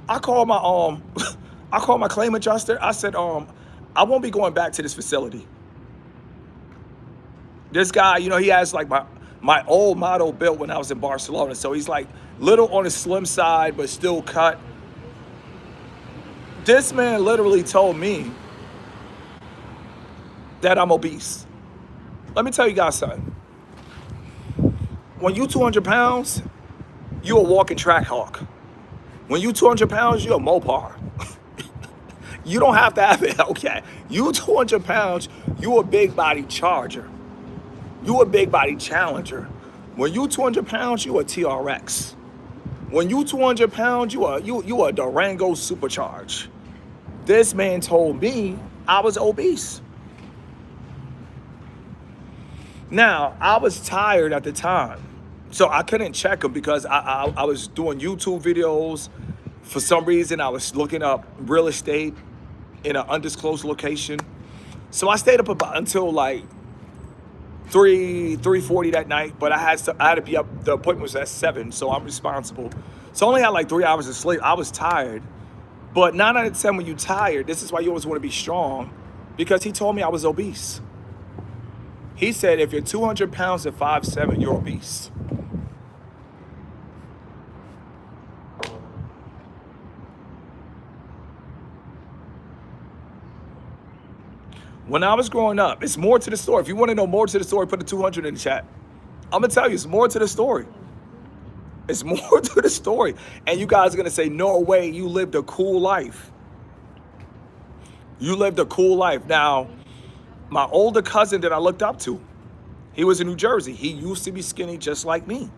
[SPEAKER 1] I called my claim adjuster. I said, I won't be going back to this facility. This guy, he has like my old model built when I was in Barcelona. So he's like little on the slim side, but still cut. This man literally told me that I'm obese. Let me tell you guys something. When you 200 pounds, you a walking track hawk. When you 200 pounds, you a Mopar. You don't have to have it, okay? You 200 pounds, you a big body charger. You a big body challenger. When you 200 pounds, you a TRX. When you 200 pounds, you a Durango supercharged. This man told me I was obese. Now, I was tired at the time, so I couldn't check him because I was doing YouTube videos. For some reason, I was looking up real estate in an undisclosed location. So I stayed up about until like 3:40 that night, but I had to be up. The appointment was at 7, so I'm responsible. So I only had like 3 hours of sleep. I was tired, but 9 out of 10 when you're tired, this is why you always want to be strong, because he told me I was obese. He said if you're 200 pounds at 5'7", you're obese. When I was growing up, it's more to the story. If you want to know more to the story, put the 200 in the chat. I'm going to tell you, it's more to the story. It's more to the story. And you guys are going to say, no way, you lived a cool life. You lived a cool life. Now, my older cousin that I looked up to, he was in New Jersey. He used to be skinny just like me.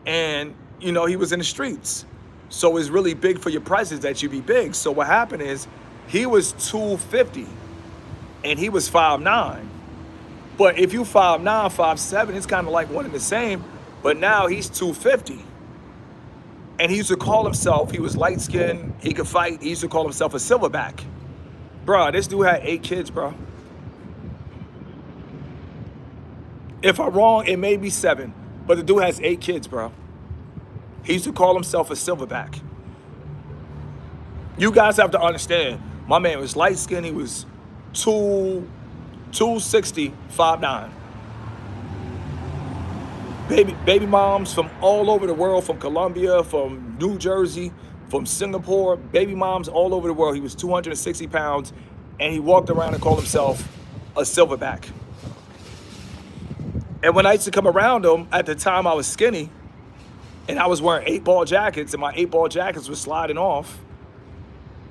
[SPEAKER 1] And, you know, he was in the streets. So it's really big for your presence that you be big. So what happened is he was 250 and he was 5'9". But if you 5'9", 5'7", it's kind of like one and the same. But now he's 250. And he used to call himself, he was light skinned, he could fight. He used to call himself a silverback. Bro, this dude had 8 kids, bro. If I'm wrong, it may be 7. But the dude has 8 kids, bro. He used to call himself a silverback. You guys have to understand, my man was light skinned. He was 260, 5'9". Baby moms from all over the world, from Colombia, from New Jersey, from Singapore, baby moms all over the world. He was 260 pounds, and he walked around and called himself a silverback. And when I used to come around him, at the time I was skinny, and I was wearing 8-ball jackets, and my 8-ball jackets were sliding off.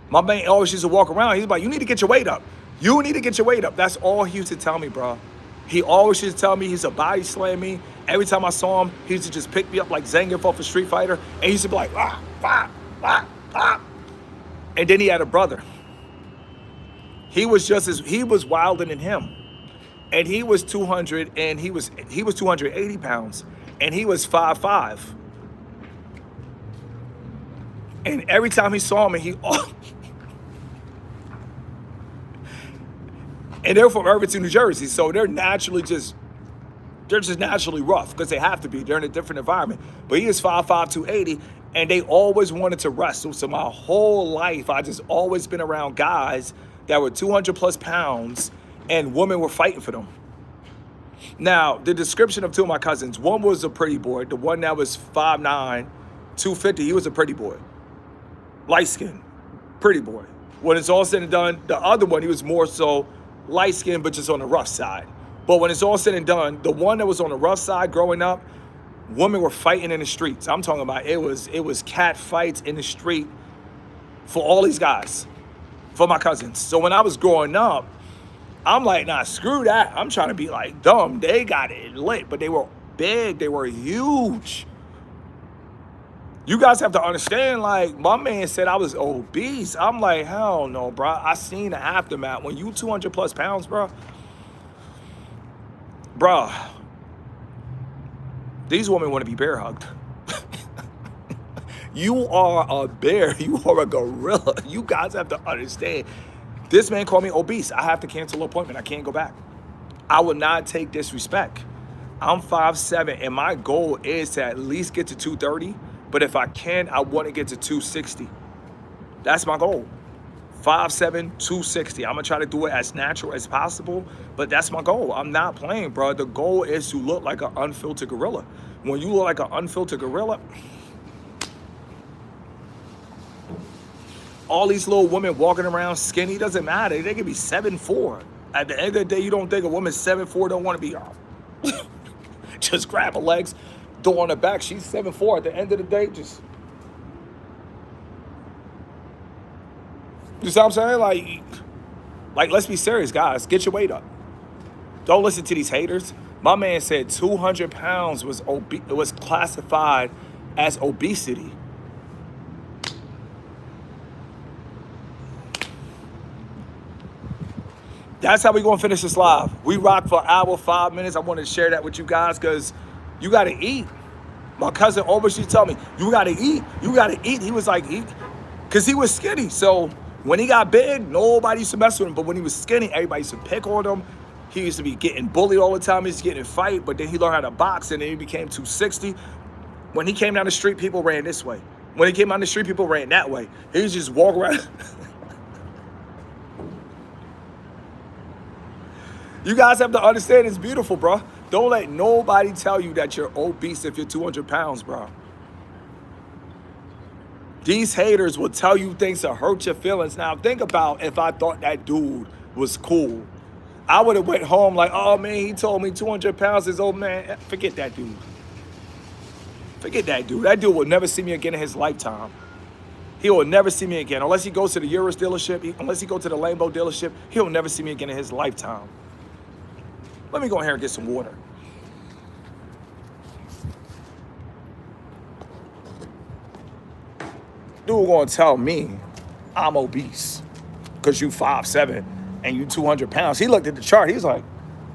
[SPEAKER 1] My man always used to walk around. He's like, you need to get your weight up. You need to get your weight up. That's all he used to tell me, bro. He always used to tell me, he used to body slam me. Every time I saw him, he used to just pick me up like Zangief off a Street Fighter. And he used to be like, ah, ah, ah, ah. And then he had a brother. He was wilder than him. And he was 200, and he was 280 pounds. And he was 5'5". And every time he saw me, and they're from Irvington, New Jersey, so they're just naturally rough because they have to be. They're in a different environment. But he is 5'5", 280, and they always wanted to wrestle. So my whole life, I just always been around guys that were 200 plus pounds, and women were fighting for them. Now, the description of 2 of my cousins, one was a pretty boy. The one that was 5'9", 250, he was a pretty boy. Light skin, pretty boy. When it's all said and done, the other one, he was more so light skin, but just on the rough side. But when it's all said and done, the one that was on the rough side growing up, women were fighting in the streets. I'm talking about it was cat fights in the street for all these guys, for my cousins. So when I was growing up, I'm like, nah, screw that. I'm trying to be like them. They got it lit, but they were big. They were huge. You guys have to understand, like, my man said I was obese. I'm like, hell no, bro. I seen the aftermath. When you 200 plus pounds, bro, these women want to be bear hugged. You are a bear. You are a gorilla. You guys have to understand. This man called me obese. I have to cancel an appointment. I can't go back. I will not take disrespect. I'm 5'7", and my goal is to at least get to 230. But if I can, I want to get to 260. That's my goal. 5'7", 260. I'm going to try to do it as natural as possible, but that's my goal. I'm not playing, bro. The goal is to look like an unfiltered gorilla. When you look like an unfiltered gorilla, all these little women walking around skinny, doesn't matter. They can be 7'4". At the end of the day, you don't think a woman 7'4" don't want to be just grab her legs, throw on her back. She's 7'4". At the end of the day, just, you see what I'm saying? Like, let's be serious, guys. Get your weight up. Don't listen to these haters. My man said 200 pounds was classified as obesity. That's how we gonna finish this live. We rock for an hour, 5 minutes. I wanted to share that with you guys because you gotta eat. My cousin always used to tell me, you gotta eat, you gotta eat. He was like, eat, because he was skinny. So when he got big, nobody used to mess with him. But when he was skinny, everybody used to pick on him. He used to be getting bullied all the time. He used to get in a fight, but then he learned how to box and then he became 260. When he came down the street, people ran this way. When he came down the street, people ran that way. He was just walk around. You guys have to understand it's beautiful, bro. Don't let nobody tell you that you're obese if you're 200 pounds, bro. These haters will tell you things to hurt your feelings. Now, think about if I thought that dude was cool. I would have went home like, oh, man, he told me 200 pounds is old, man. Forget that dude. Forget that dude. That dude will never see me again in his lifetime. He will never see me again. Unless he goes to the Urus dealership, unless he goes to the Lambo dealership, he'll never see me again in his lifetime. Let me go in here and get some water. Dude gonna tell me I'm obese because you 5'7" and you 200 pounds. He looked at the chart. He's like,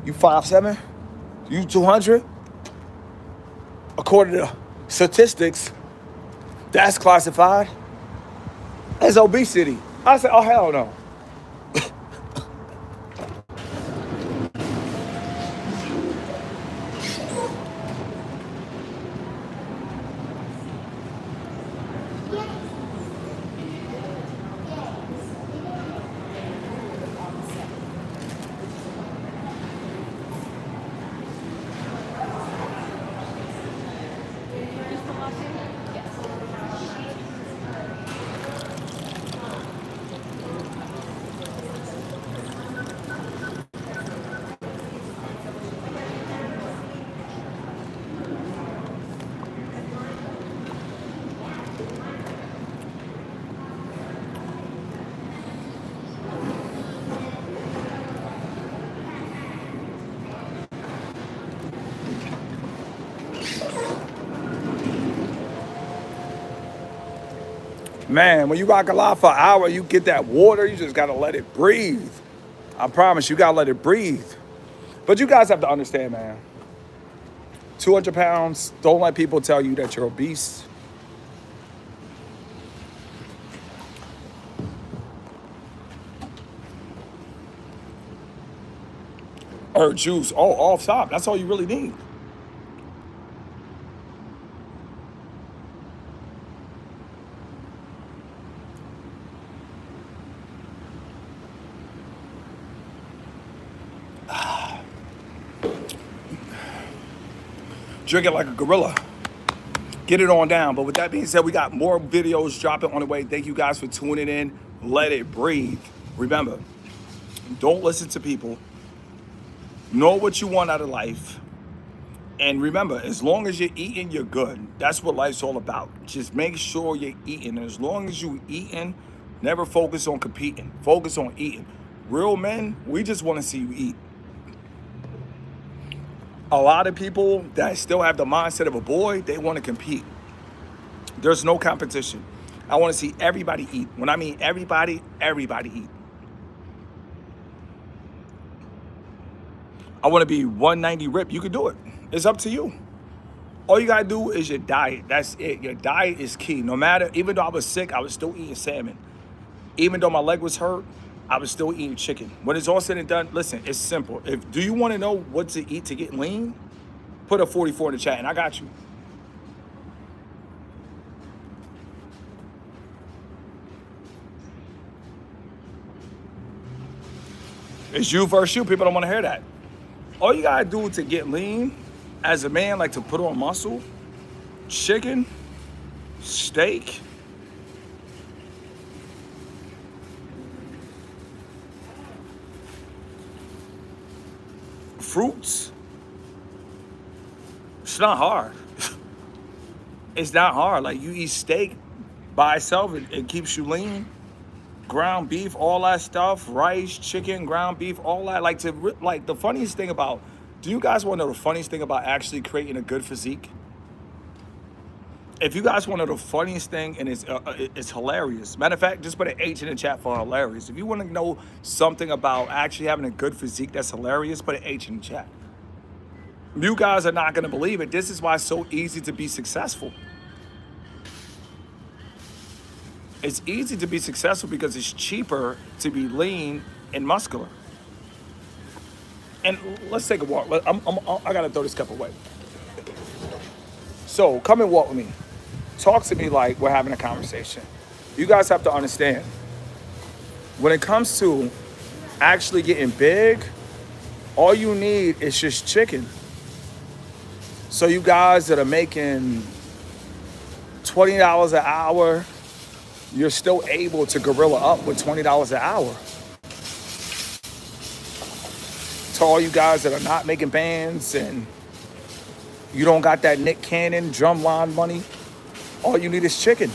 [SPEAKER 1] you 5'7"? You 200? According to statistics, that's classified as obesity. I said, oh, hell no. Man, when you rock a lot for an hour, you get that water, you just gotta let it breathe. I promise you gotta let it breathe. But you guys have to understand, man. 200 pounds, don't let people tell you that you're obese. Or juice, off top, that's all you really need. Drink it like a gorilla. Get it on down. But with that being said, we got more videos dropping on the way. Thank you guys for tuning in. Let it breathe. Remember, don't listen to people. Know what you want out of life. And remember, as long as you're eating, you're good. That's what life's all about. Just make sure you're eating. And as long as you're eating, never focus on competing. Focus on eating. Real men, we just want to see you eat. A lot of people that still have the mindset of a boy, they want to compete. There's no competition. I want to see everybody eat. When I mean everybody, everybody eat. I want to be 190 ripped. You can do it. It's up to you. All you got to do is your diet. That's it. Your diet is key. No matter, even though I was sick, I was still eating salmon. Even though my leg was hurt, I was still eating chicken. When it's all said and done, listen, it's simple. Do you want to know what to eat to get lean? Put a 44 in the chat and I got you. It's you versus you. People don't want to hear that. All you got to do to get lean as a man, like to put on muscle, chicken, steak, fruits. It's not hard. It's not hard. Like you eat steak by itself, it keeps you lean. Ground beef, all that stuff, rice, chicken, ground beef, all that. Like the funniest thing about, do you guys want to know the funniest thing about actually creating a good physique? If you guys want to know the funniest thing, and it's hilarious. Matter of fact, just put an H in the chat for hilarious. If you want to know something about actually having a good physique that's hilarious, put an H in the chat. You guys are not going to believe it. This is why it's so easy to be successful. It's easy to be successful because it's cheaper to be lean and muscular. And let's take a walk. I got to throw this cup away. So come and walk with me. Talk to me like we're having a conversation. You guys have to understand, when it comes to actually getting big, all you need is just chicken. So you guys that are making $20 an hour, you're still able to gorilla up with $20 an hour. To all you guys that are not making bands and you don't got that Nick Cannon drumline money, all you need is chicken.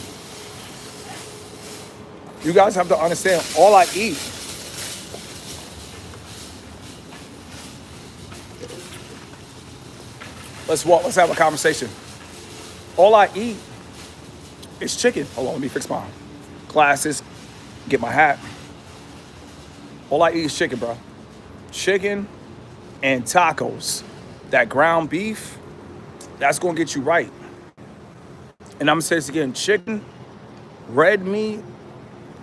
[SPEAKER 1] You guys have to understand, all I eat let's have a conversation. All I eat is chicken. Hold on, let me fix my glasses, get my hat. All I eat is chicken, bro. Chicken and tacos. That ground beef, that's gonna get you right. And I'm gonna say this again, chicken, red meat,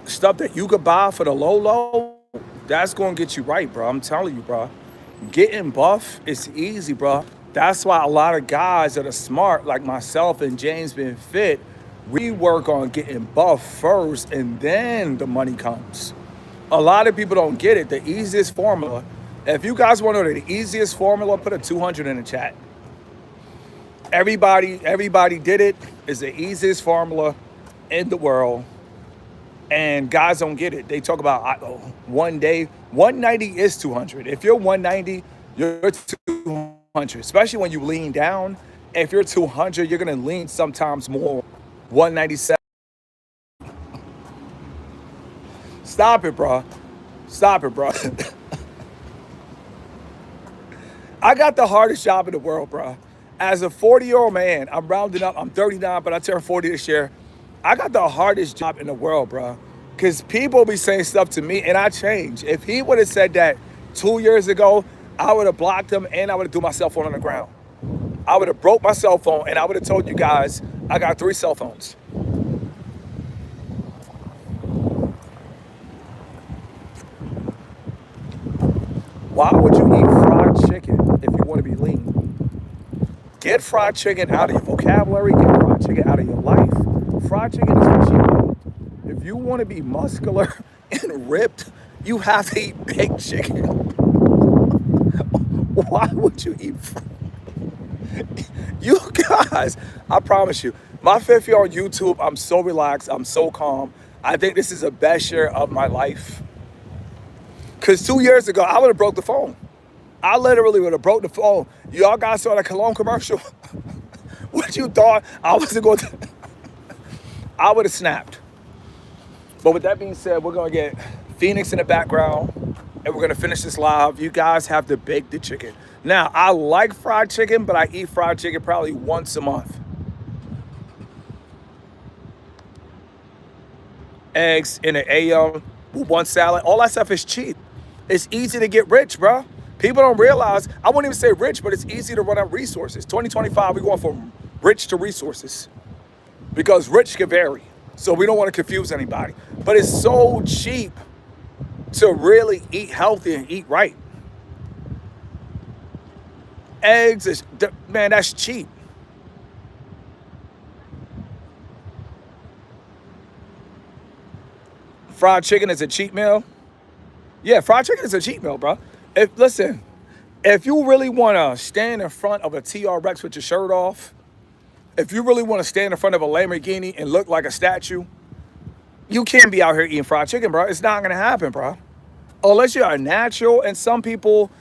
[SPEAKER 1] stuff that you could buy for the low, that's gonna get you right, bro. I'm telling you, bro. Getting buff is easy, bro. That's why a lot of guys that are smart, like myself and James Been Fit, we work on getting buff first and then the money comes. A lot of people don't get it. The easiest formula, if you guys want to know the easiest formula, put a 200 in the chat. Everybody did it. It's the easiest formula in the world. And guys don't get it. They talk about one day, 190 is 200. If you're 190, you're 200. Especially when you lean down. If you're 200, you're going to lean sometimes more. 197. Stop it, bro. Stop it, bro. I got the hardest job in the world, bro. As a 40-year-old man, I'm rounding up. I'm 39, but I turned 40 this year. I got the hardest job in the world, bro. Because people be saying stuff to me, and I change. If he would have said that 2 years ago, I would have blocked him, and I would have threw my cell phone on the ground. I would have broke my cell phone, and I would have told you guys I got 3 cell phones. Why would you eat fried chicken if you want to be lean? Get fried chicken out of your vocabulary. Get fried chicken out of your life. Fried chicken is for cheap. If you want to be muscular and ripped, you have to eat baked chicken. Why would you eat You guys, I promise you, my 5th year on YouTube, I'm so relaxed. I'm so calm. I think this is the best year of my life. Because 2 years ago, I would have broke the phone. I literally would have broke the phone. Y'all guys saw that cologne commercial? What you thought I wasn't going to... I would have snapped. But with that being said, we're going to get Phoenix in the background, and we're going to finish this live. You guys have to bake the chicken. Now, I like fried chicken, but I eat fried chicken probably once a month. Eggs in an AM, one salad, all that stuff is cheap. It's easy to get rich, bro. People don't realize, I wouldn't even say rich, but it's easy to run out resources. 2025, we're going from rich to resources because rich can vary. So we don't want to confuse anybody. But it's so cheap to really eat healthy and eat right. Eggs, man, that's cheap. Fried chicken is a cheat meal. Yeah, fried chicken is a cheat meal, bro. Listen, if you really want to stand in front of a TRX with your shirt off, if you really want to stand in front of a Lamborghini and look like a statue, you can't be out here eating fried chicken, bro. It's not going to happen, bro. Unless you're a natural, and some people,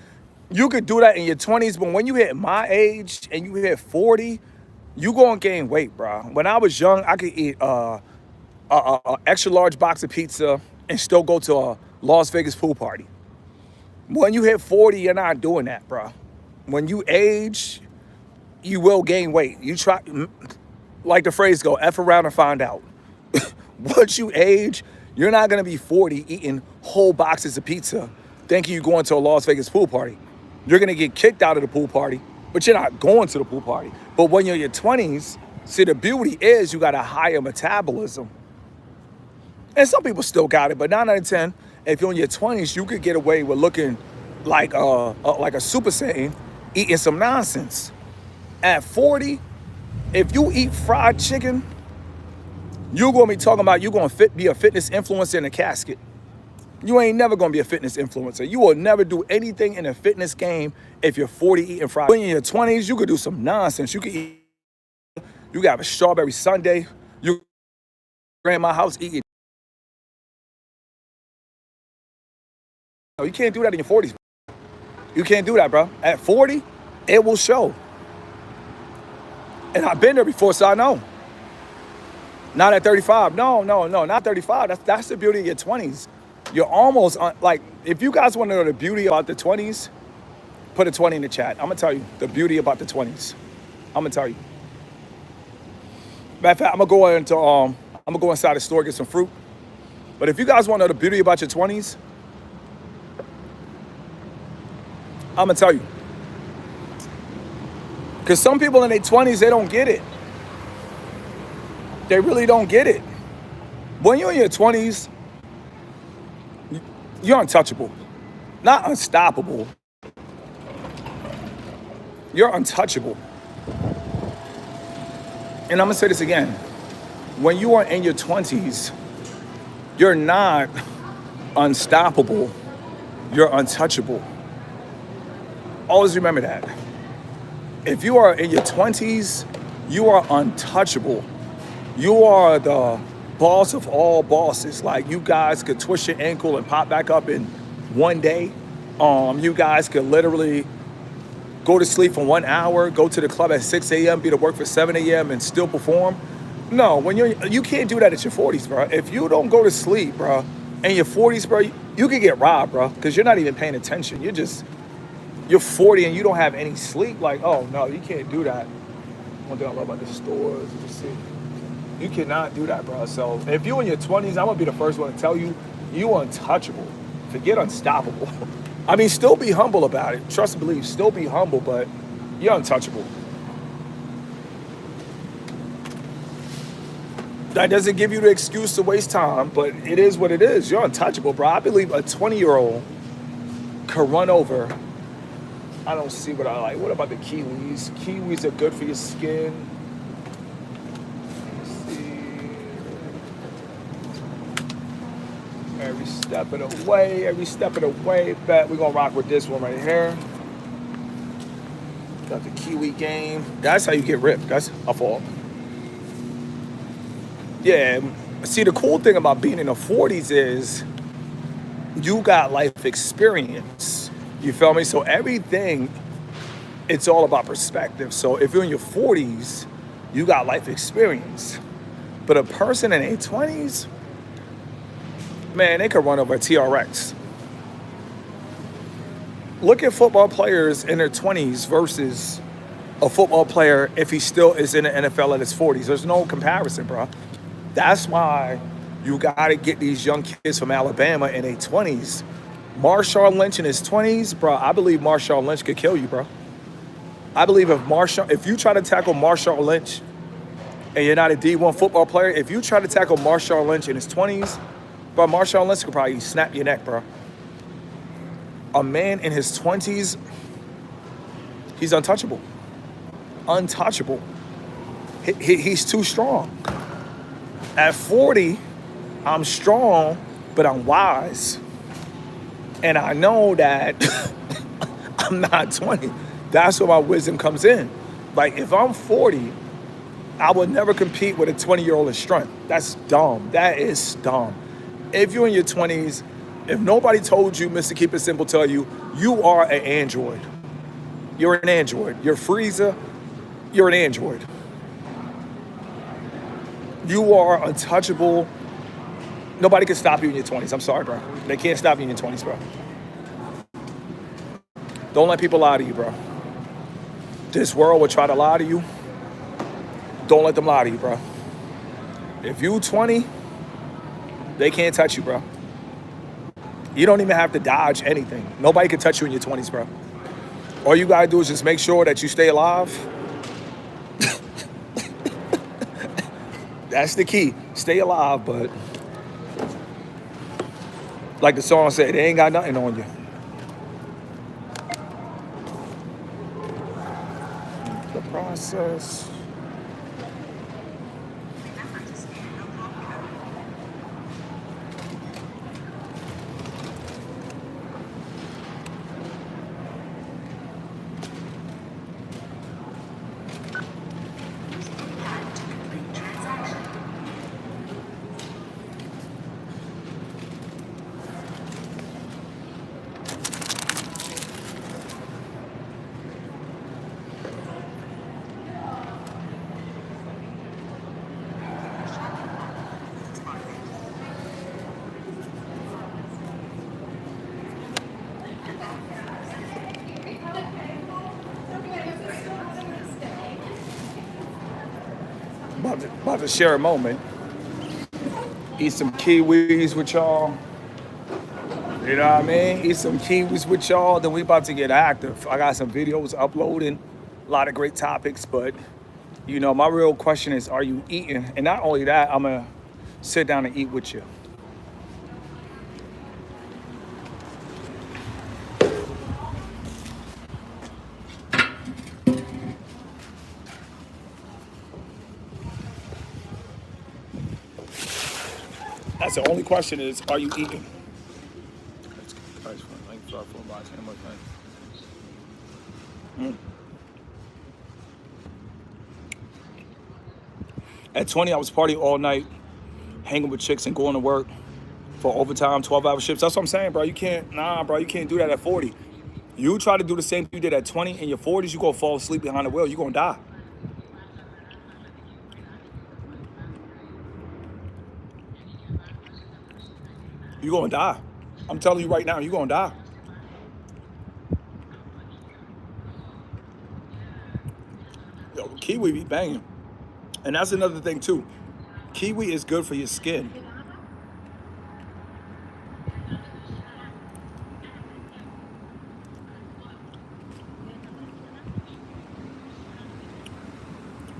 [SPEAKER 1] You could do that in your 20s, but when you hit my age and you hit 40, you gonna gain weight, bro. When I was young, I could eat a extra large box of pizza and still go to a Las Vegas pool party. When you hit 40, you're not doing that, bro. When you age, you will gain weight. You try, like the phrase go, F around and find out. Once you age, you're not gonna be 40 eating whole boxes of pizza thinking you're going to a Las Vegas pool party. You're gonna get kicked out of the pool party, but you're not going to the pool party. But when you're in your 20s, see, the beauty is you got a higher metabolism. And some people still got it, but 9 out of 10, if you're in your 20s, you could get away with looking like a Super Saiyan, eating some nonsense. At 40, if you eat fried chicken, you're gonna be talking about you're gonna be a fitness influencer in a casket. You ain't never gonna be a fitness influencer. You will never do anything in a fitness game if you're 40 eating fried. When you're in your 20s, you could do some nonsense. You could eat, you could have a strawberry sundae. You grandma house eating. No, you can't do that in your 40s. You can't do that, bro. At 40, it will show. And I've been there before, so I know. Not at 35. No, not 35. That's the beauty of your 20s. You're almost like, if you guys want to know the beauty about the 20s, put a 20 in the chat. I'm gonna tell you the beauty about the 20s. I'm gonna tell you. Matter of fact, I'm gonna go inside the store, get some fruit. But if you guys want to know the beauty about your 20s, I'm gonna tell you. Because some people in their 20s, they don't get it. They really don't get it. When you're in your 20s, you're untouchable. Not unstoppable. You're untouchable. And I'm gonna say this again. When you are in your 20s, you're not unstoppable. You're untouchable. Always remember that. If you are in your 20s, you are untouchable. You are the boss of all bosses. Like, you guys could twist your ankle and pop back up in one day. You guys could literally go to sleep for 1 hour, go to the club at 6 a.m., be to work for 7 a.m. and still perform. No, when you can't do that at your 40s, bro. If you don't go to sleep, bro, in your 40s, bro, you could get robbed, bro, because you're not even paying attention. You're 40 and you don't have any sleep. Like, oh no, you can't do that. One thing I love about the stores, you cannot do that, bro. So if you're in your 20s, I'm gonna be the first one to tell you, you untouchable. Forget unstoppable. I mean, still be humble about it. Trust and believe, still be humble, but you're untouchable. That doesn't give you the excuse to waste time, but it is what it is. You're untouchable, bro. I believe a 20-year-old could run over. I don't see what I like. What about the kiwis? Kiwis are good for your skin. Let's see. Every step of the way. Bet we're gonna rock with this one right here. Got the kiwi game. That's how you get ripped. That's a fault. Yeah. See, the cool thing about being in the 40s is you got life experience. You feel me? So everything, it's all about perspective. So if you're in your 40s, you got life experience. But a person in their 20s, man, they could run over a TRX. Look at football players in their 20s versus a football player if he still is in the NFL in his 40s. There's no comparison, bro. That's why you got to get these young kids from Alabama in their 20s. Marshawn Lynch in his 20s, bro, I believe Marshawn Lynch could kill you, bro. I believe if you try to tackle Marshawn Lynch and you're not a D1 football player, if you try to tackle Marshawn Lynch in his 20s, bro, Marshawn Lynch could probably snap your neck, bro. A man in his 20s, he's untouchable. Untouchable. He's too strong. At 40, I'm strong, but I'm wise. And I know that I'm not 20. That's where my wisdom comes in. Like, if I'm 40, I would never compete with a 20-year-old in strength. That's dumb. That is dumb. If you're in your 20s, If nobody told you, Mr. Keep It Simple tell you, you are an android. You're an android. You're Freezer. You're an android. You are untouchable. Nobody can stop you in your 20s. I'm sorry, bro. They can't stop you in your 20s, bro. Don't let people lie to you, bro. This world will try to lie to you. Don't let them lie to you, bro. If you 20, they can't touch you, bro. You don't even have to dodge anything. Nobody can touch you in your 20s, bro. All you gotta do is just make sure that you stay alive. That's the key. Stay alive, but like the song said, they ain't got nothing on you. The process. About to share a moment. Eat some kiwis with y'all. You know what I mean? Eat some kiwis with y'all. Then we about to get active. I got some videos uploading. A lot of great topics. But, you know, my real question is, are you eating? And not only that, I'm going to sit down and eat with you. That's the only question is, are you eating? At 20, I was partying all night, hanging with chicks and going to work for overtime, 12-hour shifts. That's what I'm saying, bro. You can't do that at 40. You try to do the same thing you did at 20. In your 40s, you gonna fall asleep behind the wheel. You're gonna die. You're gonna die. I'm telling you right now, you're gonna die. Yo, kiwi be banging. And that's another thing too. Kiwi is good for your skin.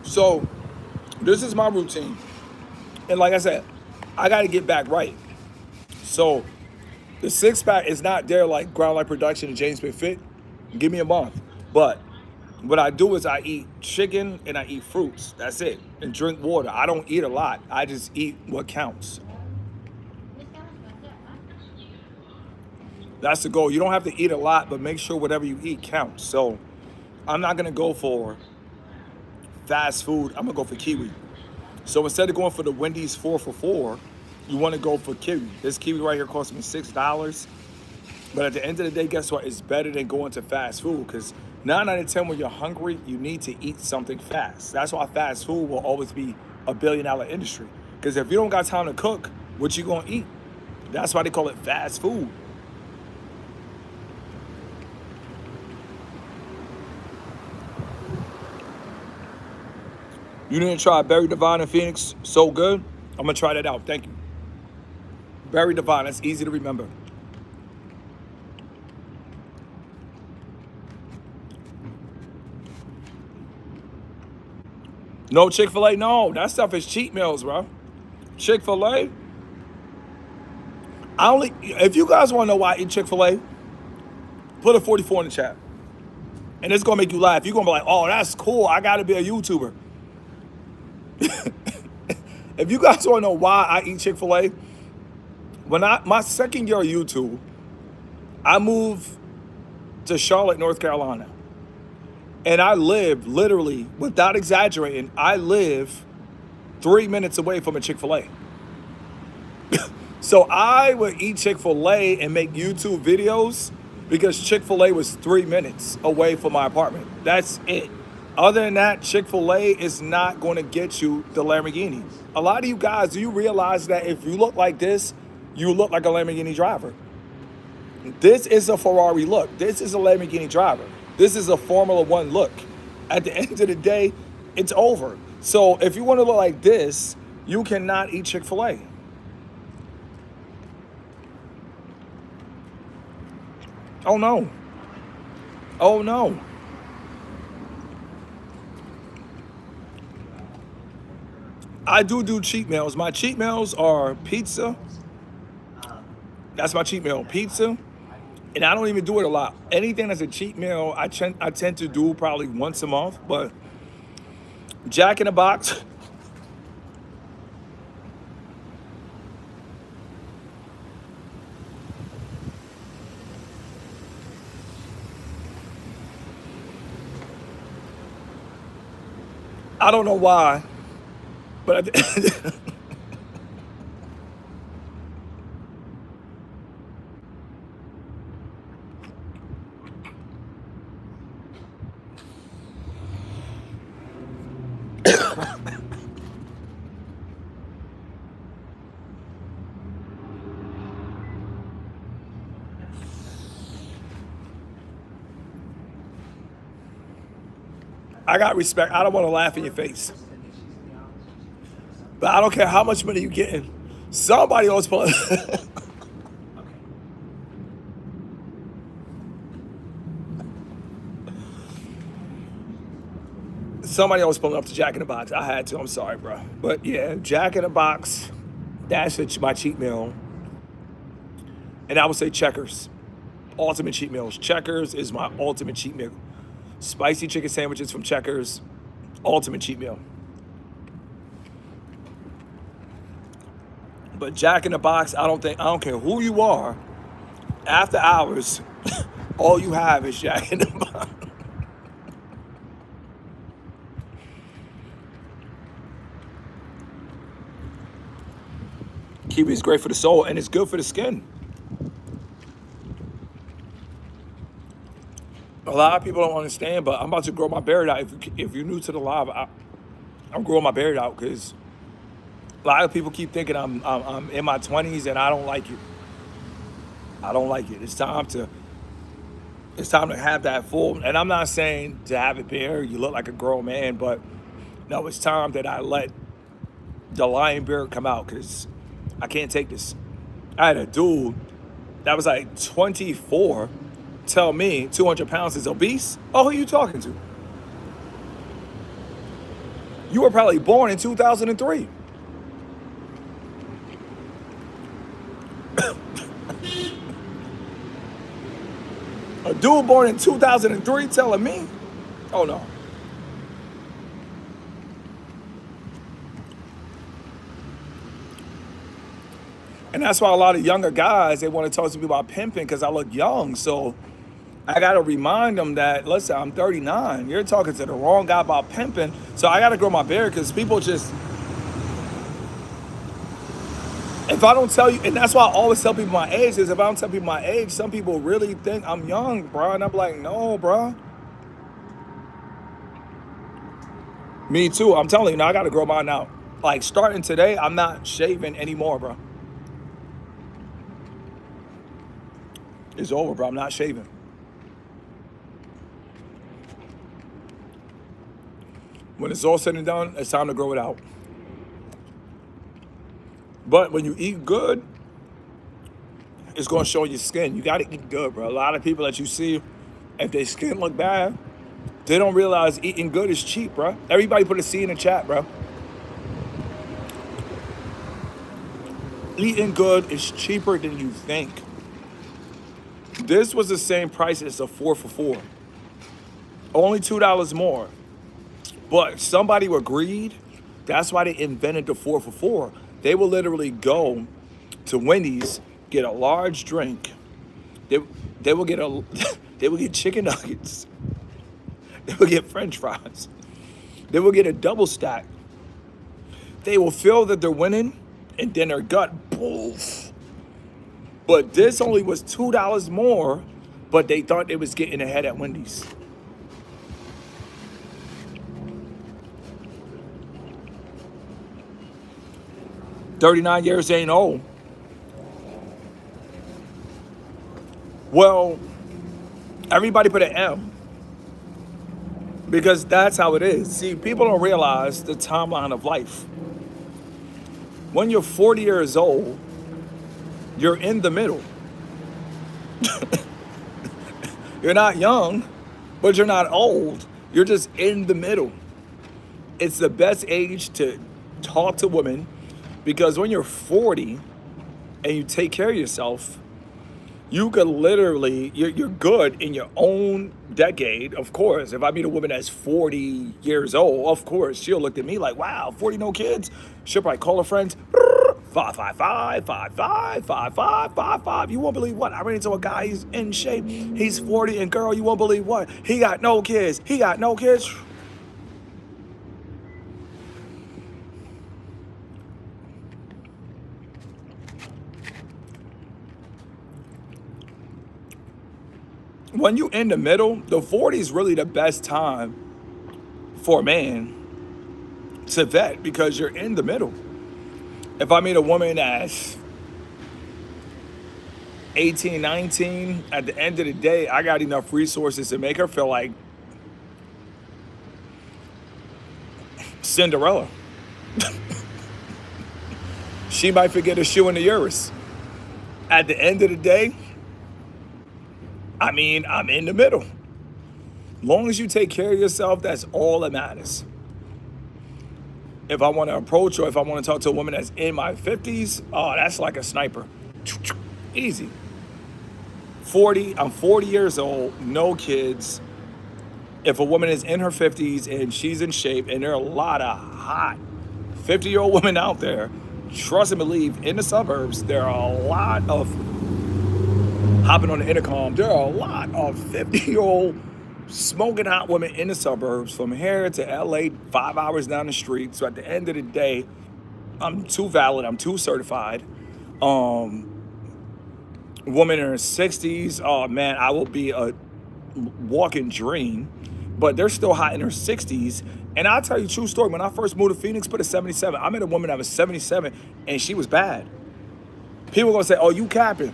[SPEAKER 1] So this is my routine. And like I said, I gotta get back right. So the six pack is not there like Ground Light Production and James Been Fit. Give me a month. But what I do is I eat chicken and I eat fruits. That's it. And drink water. I don't eat a lot. I just eat what counts. That's the goal. You don't have to eat a lot, but make sure whatever you eat counts. So I'm not gonna go for fast food. I'm gonna go for kiwi. So instead of going for the Wendy's 4 for $4, you wanna go for kiwi. This kiwi right here cost me $6. But at the end of the day, guess what? It's better than going to fast food, because 9 out of 10 when you're hungry, you need to eat something fast. That's why fast food will always be a billion-dollar industry. Because if you don't got time to cook, what you gonna eat? That's why they call it fast food. You didn't try Berry Divine in Phoenix? So good. I'm gonna try that out. Thank you. Berry Divine, that's easy to remember. No Chick-fil-A? No, that stuff is cheat meals, bro. Chick-fil-A? If you guys want to know why I eat Chick-fil-A, put a 44 in the chat. And it's going to make you laugh. You're going to be like, oh, that's cool. I got to be a YouTuber. If you guys want to know why I eat Chick-fil-A, my second year of YouTube, I moved to Charlotte, North Carolina. And I live, literally, without exaggerating, I live 3 minutes away from a Chick-fil-A. So I would eat Chick-fil-A and make YouTube videos because Chick-fil-A was 3 minutes away from my apartment. That's it. Other than that, Chick-fil-A is not going to get you the Lamborghini. A lot of you guys, do you realize that if you look like this, you look like a Lamborghini driver? This is a Ferrari look. This is a Lamborghini driver. This is a Formula One look. At the end of the day, it's over. So if you want to look like this, you cannot eat Chick-fil-A. Oh no. Oh no. I do cheat meals. My cheat meals are pizza. That's my cheat meal, pizza. And I don't even do it a lot. Anything that's a cheat meal, I tend to do probably once a month. But Jack in the Box, I don't know why, but I got respect. I don't want to laugh in your face, but I don't care how much money you getting. Somebody else pulling. Somebody else pulling up to Jack in the Box. I had to. I'm sorry, bro. But yeah, Jack in the Box. That's my cheat meal. And I would say Checkers. Ultimate cheat meals. Checkers is my ultimate cheat meal. Spicy chicken sandwiches from Checkers. Ultimate cheat meal. But Jack in the Box, I don't care who you are. After hours, all you have is Jack in the Box. Kiwi is great for the soul and it's good for the skin. A lot of people don't understand, but I'm about to grow my beard out. If you're new to the live, I'm growing my beard out because a lot of people keep thinking I'm in my 20s and I don't like it. I don't like it. It's time to have that full. And I'm not saying to have a beard, you look like a grown man, but no, it's time that I let the lion beard come out because I can't take this. I had a dude that was like 24 tell me 200 pounds is obese. Oh, who are you talking to? You were probably born in 2003. A dude born in 2003 telling me? Oh no. And that's why a lot of younger guys, they want to talk to me about pimping because I look young. So I got to remind them that, listen, I'm 39. You're talking to the wrong guy about pimping. So I got to grow my beard because people just, if I don't tell you, and that's why I always tell people my age, is if I don't tell people my age, some people really think I'm young, bro. And I'm like, no, bro. Me too. I'm telling you, now I got to grow mine out. Like starting today, I'm not shaving anymore, bro. It's over, bro. I'm not shaving. When it's all said and done, it's time to grow it out. But when you eat good, it's going to show your skin. You got to eat good, bro. A lot of people that you see, if their skin look bad, they don't realize eating good is cheap, bro. Everybody put a C in the chat, bro. Eating good is cheaper than you think. This was the same price as a 4 for $4. Only $2 more. But somebody with greed, that's why they invented the 4 for $4. They will literally go to Wendy's, get a large drink. They will get chicken nuggets. They will get French fries. They will get a double stack. They will feel that they're winning, and then their gut, poof, But this only was $2 more, but they thought they was getting ahead at Wendy's. "39 years ain't old." Well, everybody put an M because that's how it is. See, people don't realize the timeline of life. When you're 40 years old, you're in the middle. You're not young, but you're not old. You're just in the middle. It's the best age to talk to women because when you're 40 and you take care of yourself, you could literally, you're good in your own decade. Of course, if I meet a woman that's 40 years old, of course, she'll look at me like, wow, 40, no kids. She'll probably call her friends, 555, 55, 55, 55. You won't believe what? I ran into a guy, he's in shape. He's 40, and girl, you won't believe what? He got no kids. He got no kids. When you in the middle, the 40 is really the best time for a man to vet because you're in the middle. If I meet a woman that's 18, 19, at the end of the day, I got enough resources to make her feel like Cinderella. She might forget a shoe in the Urus. At the end of the day, I mean, I'm in the middle. Long as you take care of yourself, that's all that matters. If I want to approach or if I want to talk to a woman that's in my 50s, oh, that's like a sniper. Easy. 40, I'm 40 years old, no kids. If a woman is in her 50s and she's in shape, and there are a lot of hot 50-year-old women out there, trust and believe, in the suburbs, there are a lot of, hopping on the intercom, there are a lot of 50-year-old smoking hot women in the suburbs from here to LA, 5 hours down the street. So at the end of the day, I'm too valid, I'm too certified. Woman in her 60s, oh man, I will be a walking dream, but they're still hot in her 60s. And I'll tell you a true story. When I first moved to Phoenix, put a 77. I met a woman that was 77 and she was bad. People are gonna say, oh, you capping.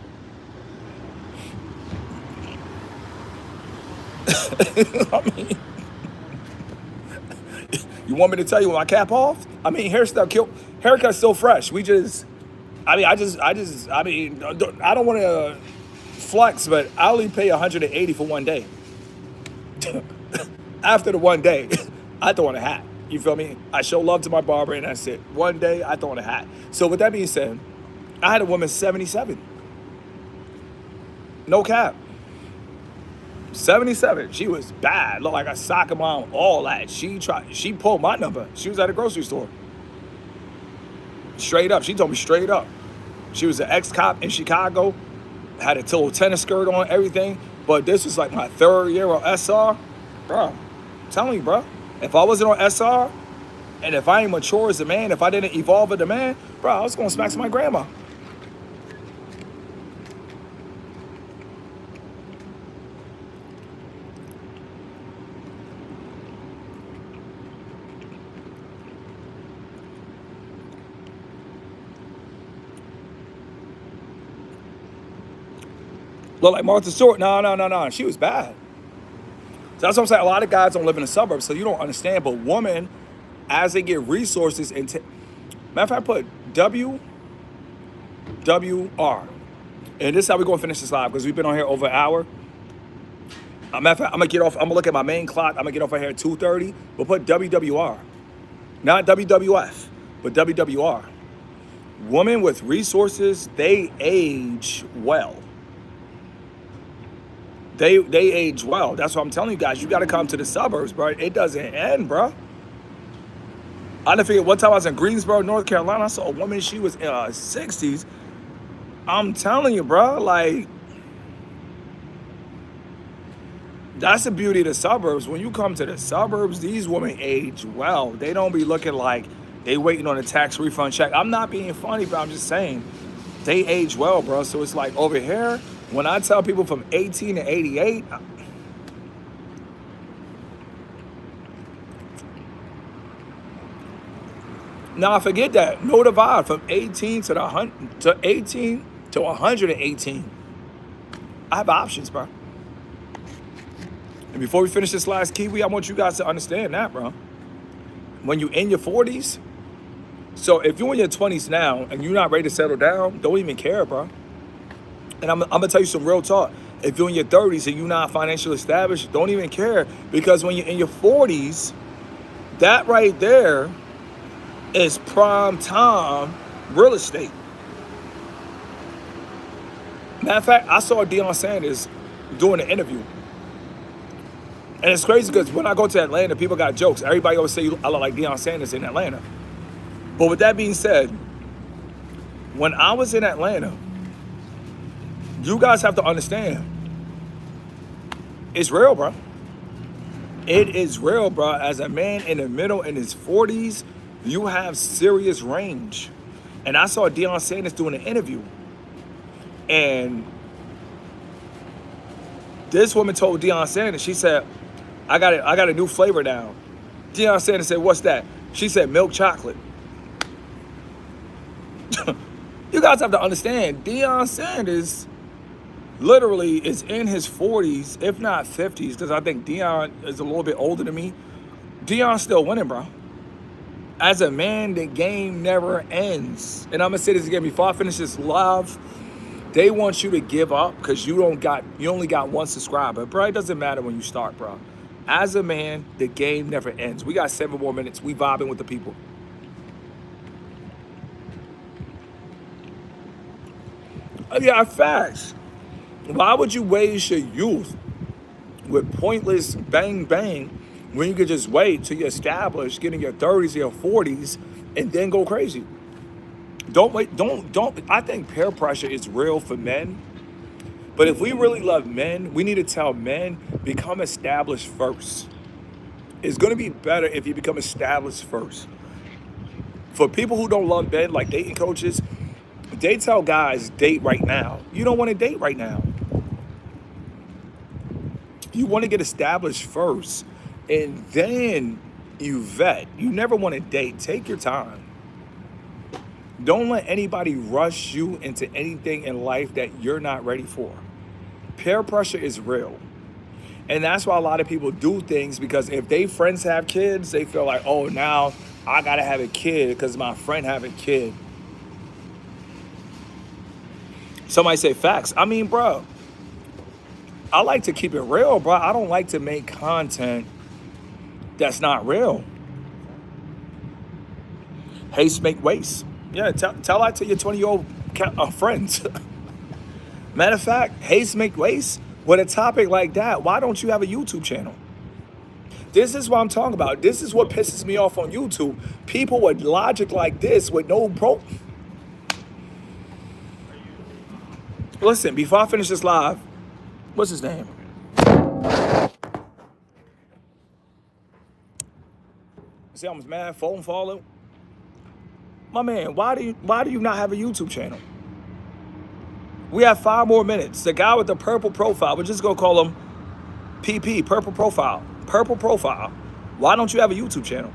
[SPEAKER 1] I mean, you want me to tell you when my cap off? I mean, haircut's still fresh. I don't want to flex, but I only pay $180 for one day. After the one day, I throw in a hat. You feel me? I show love to my barber and that's it. One day, I throw in a hat. So with that being said, I had a woman 77. No cap. 77. She was bad. Looked like a soccer mom, all that. She pulled my number. She was at a grocery store. Straight up. She told me straight up. She was an ex-cop in Chicago. Had a little tennis skirt on, everything. But this was like my 3rd year on SR. Bro, I'm telling you, bro. If I wasn't on SR, and if I ain't mature as a man, if I didn't evolve as a man, bro, I was going to smack my grandma. Look like Martha Stewart. No. She was bad. So that's what I'm saying. A lot of guys don't live in the suburbs, so you don't understand. But women, as they get resources, matter of fact, put WWR. And this is how we're going to finish this live because we've been on here over an hour. Matter of fact, I'm going to get off. I'm going to look at my main clock. I'm going to get off of here at 2:30. But put WWR. Not WWF, but WWR. Women with resources, they age well. They age well. That's what I'm telling you guys. You got to come to the suburbs, bro. It doesn't end, bro. I done figured one time I was in Greensboro, North Carolina. I saw a woman. She was in her 60s. I'm telling you, bro. Like, that's the beauty of the suburbs. When you come to the suburbs, these women age well. They don't be looking like they waiting on a tax refund check. I'm not being funny, but I'm just saying. they age well, bro. So it's like over here, when I tell people from 18 to 88, now I forget that. No divide from 18 to 18 to 118. I have options, bro. And before we finish this last Kiwi, I want you guys to understand that, bro. When you're in your 40s, so if you're in your 20s now and you're not ready to settle down, don't even care, bro. And I'm gonna tell you some real talk. If you're in your 30s and you're not financially established, don't even care. Because when you're in your 40s, that right there is prime time real estate. Matter of fact, I saw Deion Sanders doing an interview. And it's crazy because when I go to Atlanta, people got jokes. Everybody always say I look like Deion Sanders in Atlanta. But with that being said, when I was in Atlanta, you guys have to understand, it's real, bro. It is real, bro. As a man in the middle in his 40s, you have serious range. And I saw Deion Sanders doing an interview. And this woman told Deion Sanders, she said, I got a new flavor now. Deion Sanders said, what's that? She said, milk chocolate. You guys have to understand, Deion Sanders literally is in his 40s, if not 50s, because I think Deion is a little bit older than me. Deion's still winning, bro. As a man, the game never ends. And I'm gonna say this again before I finish this live. They want you to give up because you only got one subscriber. Bro, it doesn't matter when you start, bro. As a man, the game never ends. We got 7 more minutes. We vibing with the people. Yeah, facts. Why would you waste your youth with pointless bang bang when you could just wait till you're established, get in your 30s, your 40s, and then go crazy? Don't wait. Don't. I think peer pressure is real for men. But if we really love men, we need to tell men, become established first. It's going to be better if you become established first. For people who don't love men, like dating coaches, they tell guys, date right now. You don't want to date right now. You want to get established first, and then you vet. You never want to date. Take your time. Don't let anybody rush you into anything in life that you're not ready for. Peer pressure is real. And that's why a lot of people do things, because if they friends have kids, they feel like, oh, now I got to have a kid because my friend have a kid. Somebody say facts. I mean, bro, I like to keep it real, bro. I don't like to make content that's not real. Haste make waste. Yeah, tell that to your 20-year-old friends. Matter of fact, haste make waste. With a topic like that, why don't you have a YouTube channel? This is what I'm talking about. This is what pisses me off on YouTube. People with logic like this with no pro. Listen, before I finish this live, what's his name? See, I was mad, phone falling. My man, why do you not have a YouTube channel? We have 5 more minutes. The guy with the purple profile, we're just gonna call him PP, purple profile. Purple profile. Why don't you have a YouTube channel?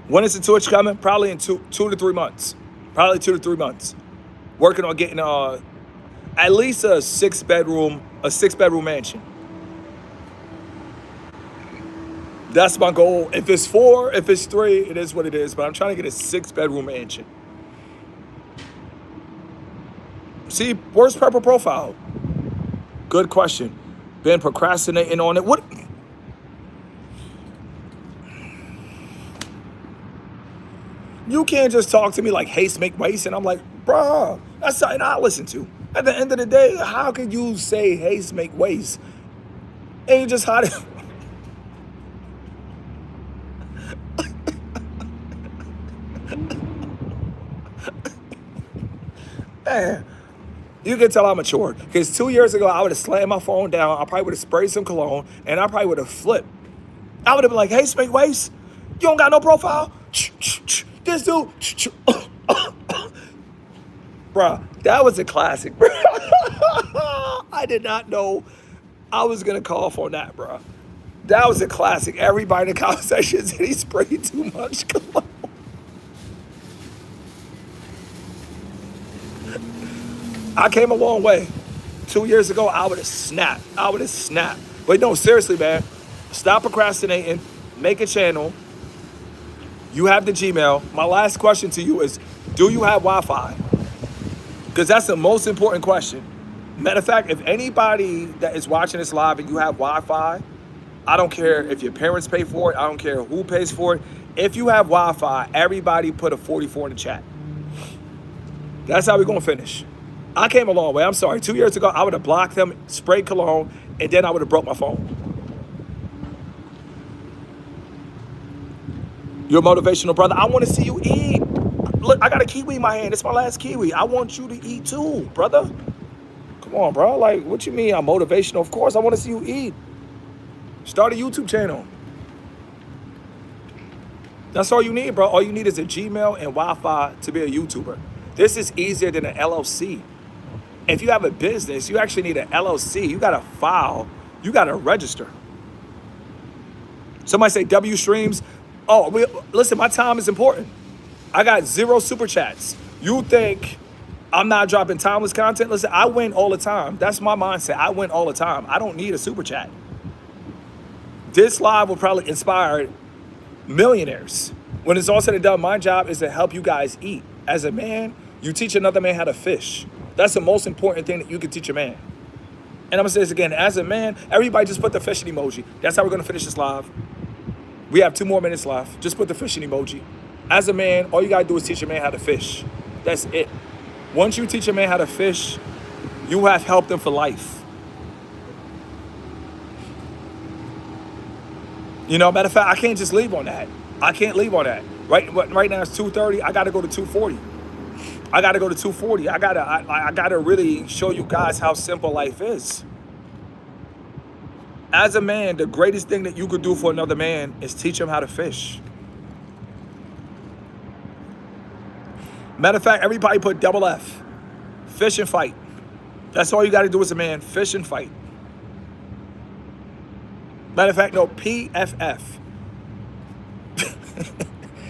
[SPEAKER 1] When is the Twitch coming? Probably in 2 to 3 months. Probably 2 to 3 months. Working on getting at least a 6-bedroom mansion. That's my goal. If it's 4, if it's 3, it is what it is. But I'm trying to get a 6-bedroom mansion. See, where's purple profile? Good question. Been procrastinating on it. What? You can't just talk to me like haste make waste, and I'm like, bruh, that's something I listen to. At the end of the day, how could you say haste make waste? And you just hide it. Man, you can tell I'm mature. Because 2 years ago, I would have slammed my phone down. I probably would have sprayed some cologne, and I probably would have flipped. I would have been like, hey, Smake Waste, you don't got no profile? this dude. Bruh, that was a classic, bro. I did not know I was gonna cough on that, bro. That was a classic. Everybody in the conversation said he sprayed too much cologne. I came a long way. 2 years ago, I would have snapped. But no, seriously, man. Stop procrastinating. Make a channel. You have the Gmail. My last question to you is, do you have Wi-Fi? Because that's the most important question. Matter of fact, if anybody that is watching this live and you have Wi-Fi, I don't care if your parents pay for it. I don't care who pays for it. If you have Wi-Fi, everybody put a 44 in the chat. That's how we're going to finish. I came a long way. I'm sorry. 2 years ago, I would have blocked them, sprayed cologne, and then I would have broke my phone. You're a motivational brother. I want to see you eat. Look, I got a kiwi in my hand. It's my last kiwi. I want you to eat too, brother. Come on, bro. Like, what you mean I'm motivational? Of course, I want to see you eat. Start a YouTube channel. That's all you need, bro. All you need is a Gmail and Wi-Fi to be a YouTuber. This is easier than an LLC. If you have a business, you actually need an LLC. You got to file. You got to register. Somebody say W streams. Oh, listen, my time is important. I got 0 super chats. You think I'm not dropping timeless content? Listen, I win all the time. That's my mindset. I win all the time. I don't need a super chat. This live will probably inspire millionaires. When it's all said and done, my job is to help you guys eat. As a man, you teach another man how to fish. That's the most important thing that you can teach a man. And I'm gonna say this again, as a man, everybody just put the fishing emoji. That's how we're gonna finish this live. We have 2 more minutes left. Just put the fishing emoji. As a man, all you gotta do is teach a man how to fish. That's it. Once you teach a man how to fish, you have helped them for life. You know, matter of fact, I can't just leave on that. I can't leave on that. Right now it's 2:30. I gotta go to 2:40. I gotta go to 2:40. I gotta really show you guys how simple life is. As a man, the greatest thing that you could do for another man is teach him how to fish. Matter of fact, everybody put double F. Fish and fight. That's all you gotta do as a man, fish and fight. Matter of fact, no, PFF.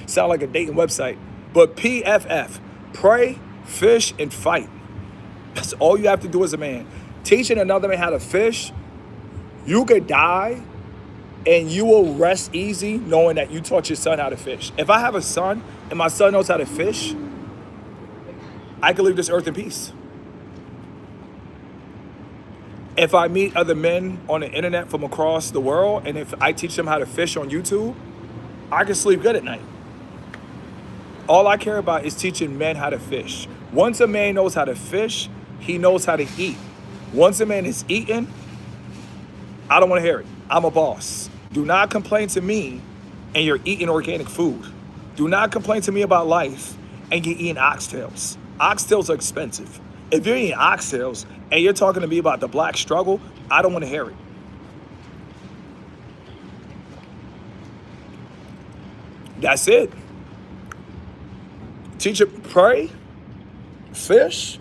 [SPEAKER 1] Sound like a dating website. But PFF, pray, fish, and fight. That's all you have to do as a man. Teaching another man how to fish, you could die and you will rest easy knowing that you taught your son how to fish. If I have a son and my son knows how to fish, I can leave this earth in peace. If I meet other men on the internet from across the world and if I teach them how to fish on YouTube, I can sleep good at night. All I care about is teaching men how to fish. Once a man knows how to fish, he knows how to eat. Once a man is eating, I don't want to hear it. I'm a boss. Do not complain to me and you're eating organic food. Do not complain to me about life and you're eating oxtails. Oxtails are expensive. If you're eating oxtails and you're talking to me about the black struggle, I don't want to hear it. That's it. Teach it, pray, fish,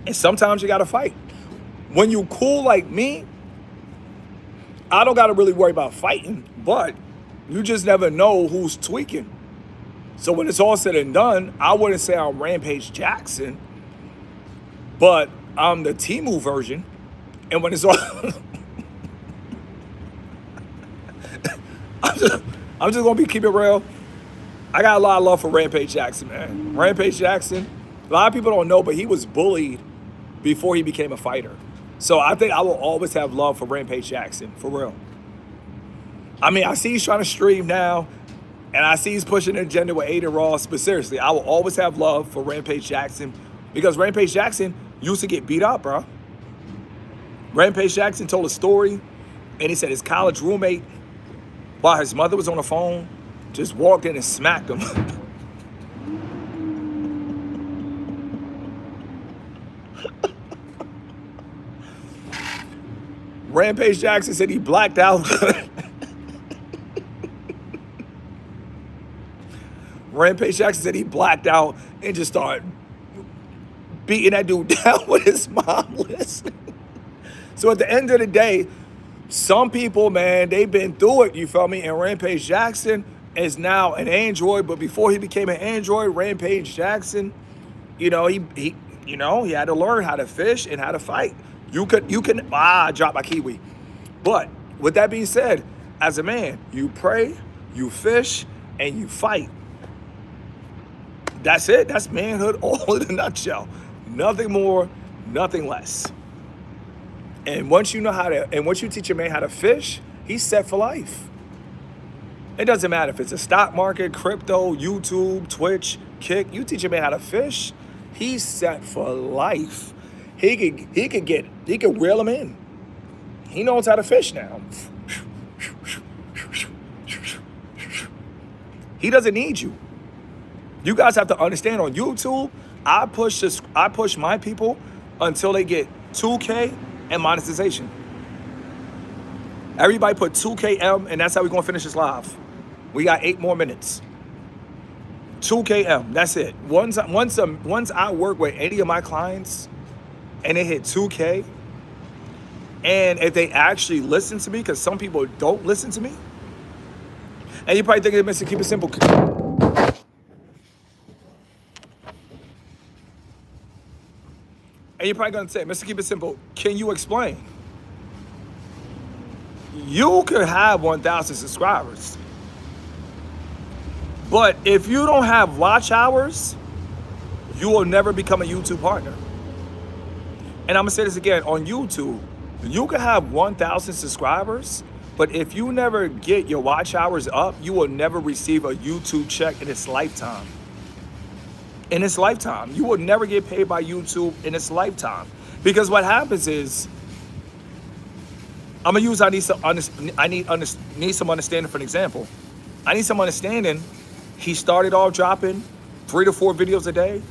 [SPEAKER 1] and sometimes you gotta fight. When you cool like me, I don't gotta really worry about fighting, but you just never know who's tweaking. So when it's all said and done, I wouldn't say I'm Rampage Jackson, but I'm the Temu version. And when it's all, I'm just gonna keep it real. I got a lot of love for Rampage Jackson, man. Rampage Jackson, a lot of people don't know, but he was bullied before he became a fighter. So I think I will always have love for Rampage Jackson, for real. I mean, I see he's trying to stream now, and I see he's pushing an agenda with Aiden Ross, but seriously, I will always have love for Rampage Jackson because Rampage Jackson used to get beat up, bro. Rampage Jackson told a story, and he said his college roommate, while his mother was on the phone, just walked in and smacked him. Rampage Jackson said he blacked out. Rampage Jackson said he blacked out and just started beating that dude down with his mom listening. So at the end of the day, some people, man, they've been through it, you feel me? And Rampage Jackson is now an android, but before he became an android, Rampage Jackson, he had to learn how to fish and how to fight. I dropped my kiwi. But with that being said, as a man, you pray, you fish, and you fight. That's it. That's manhood all in a nutshell. Nothing more, nothing less. And once you teach a man how to fish, he's set for life. It doesn't matter if it's a stock market, crypto, YouTube, Twitch, Kick. You teach a man how to fish, he's set for life. He could reel him in. He knows how to fish now. He doesn't need you. You guys have to understand, on YouTube, I push my people until they get 2K and monetization. Everybody put 2KM, and that's how we're gonna finish this live. We got 8 more minutes. 2KM, that's it. Once I work with any of my clients and they hit 2K, and if they actually listen to me, because some people don't listen to me, and you're probably thinking, Mr. Keep It Simple. And you're probably gonna say, Mr. Keep It Simple, can you explain? You could have 1,000 subscribers, but if you don't have watch hours, you will never become a YouTube partner. And I'm gonna say this again, on YouTube, you can have 1,000 subscribers, but if you never get your watch hours up, you will never receive a YouTube check in its lifetime. In its lifetime. You will never get paid by YouTube in its lifetime. Because what happens is, I need some understanding for an example. I need some understanding. He started off dropping 3 to 4 videos a day.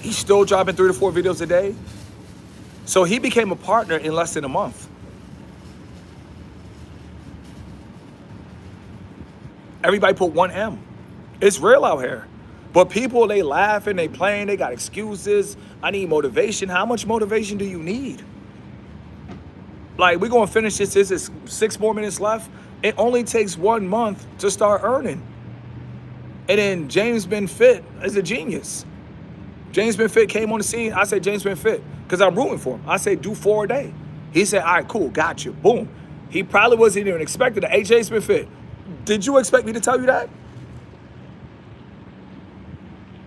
[SPEAKER 1] He's still dropping 3 to 4 videos a day. So he became a partner in less than a month. Everybody put 1M. It's real out here. But people, they laughing, they playing, they got excuses. I need motivation. How much motivation do you need? Like, we're going to finish this. This is 6 more minutes left. It only takes 1 month to start earning. And then James Been Fit is a genius. James Been Fit came on the scene. I said, James Been Fit, because I'm rooting for him. I said, do 4 a day. He said, all right, cool, got you. Boom. He probably wasn't even expecting that. Hey, James Been Fit, did you expect me to tell you that?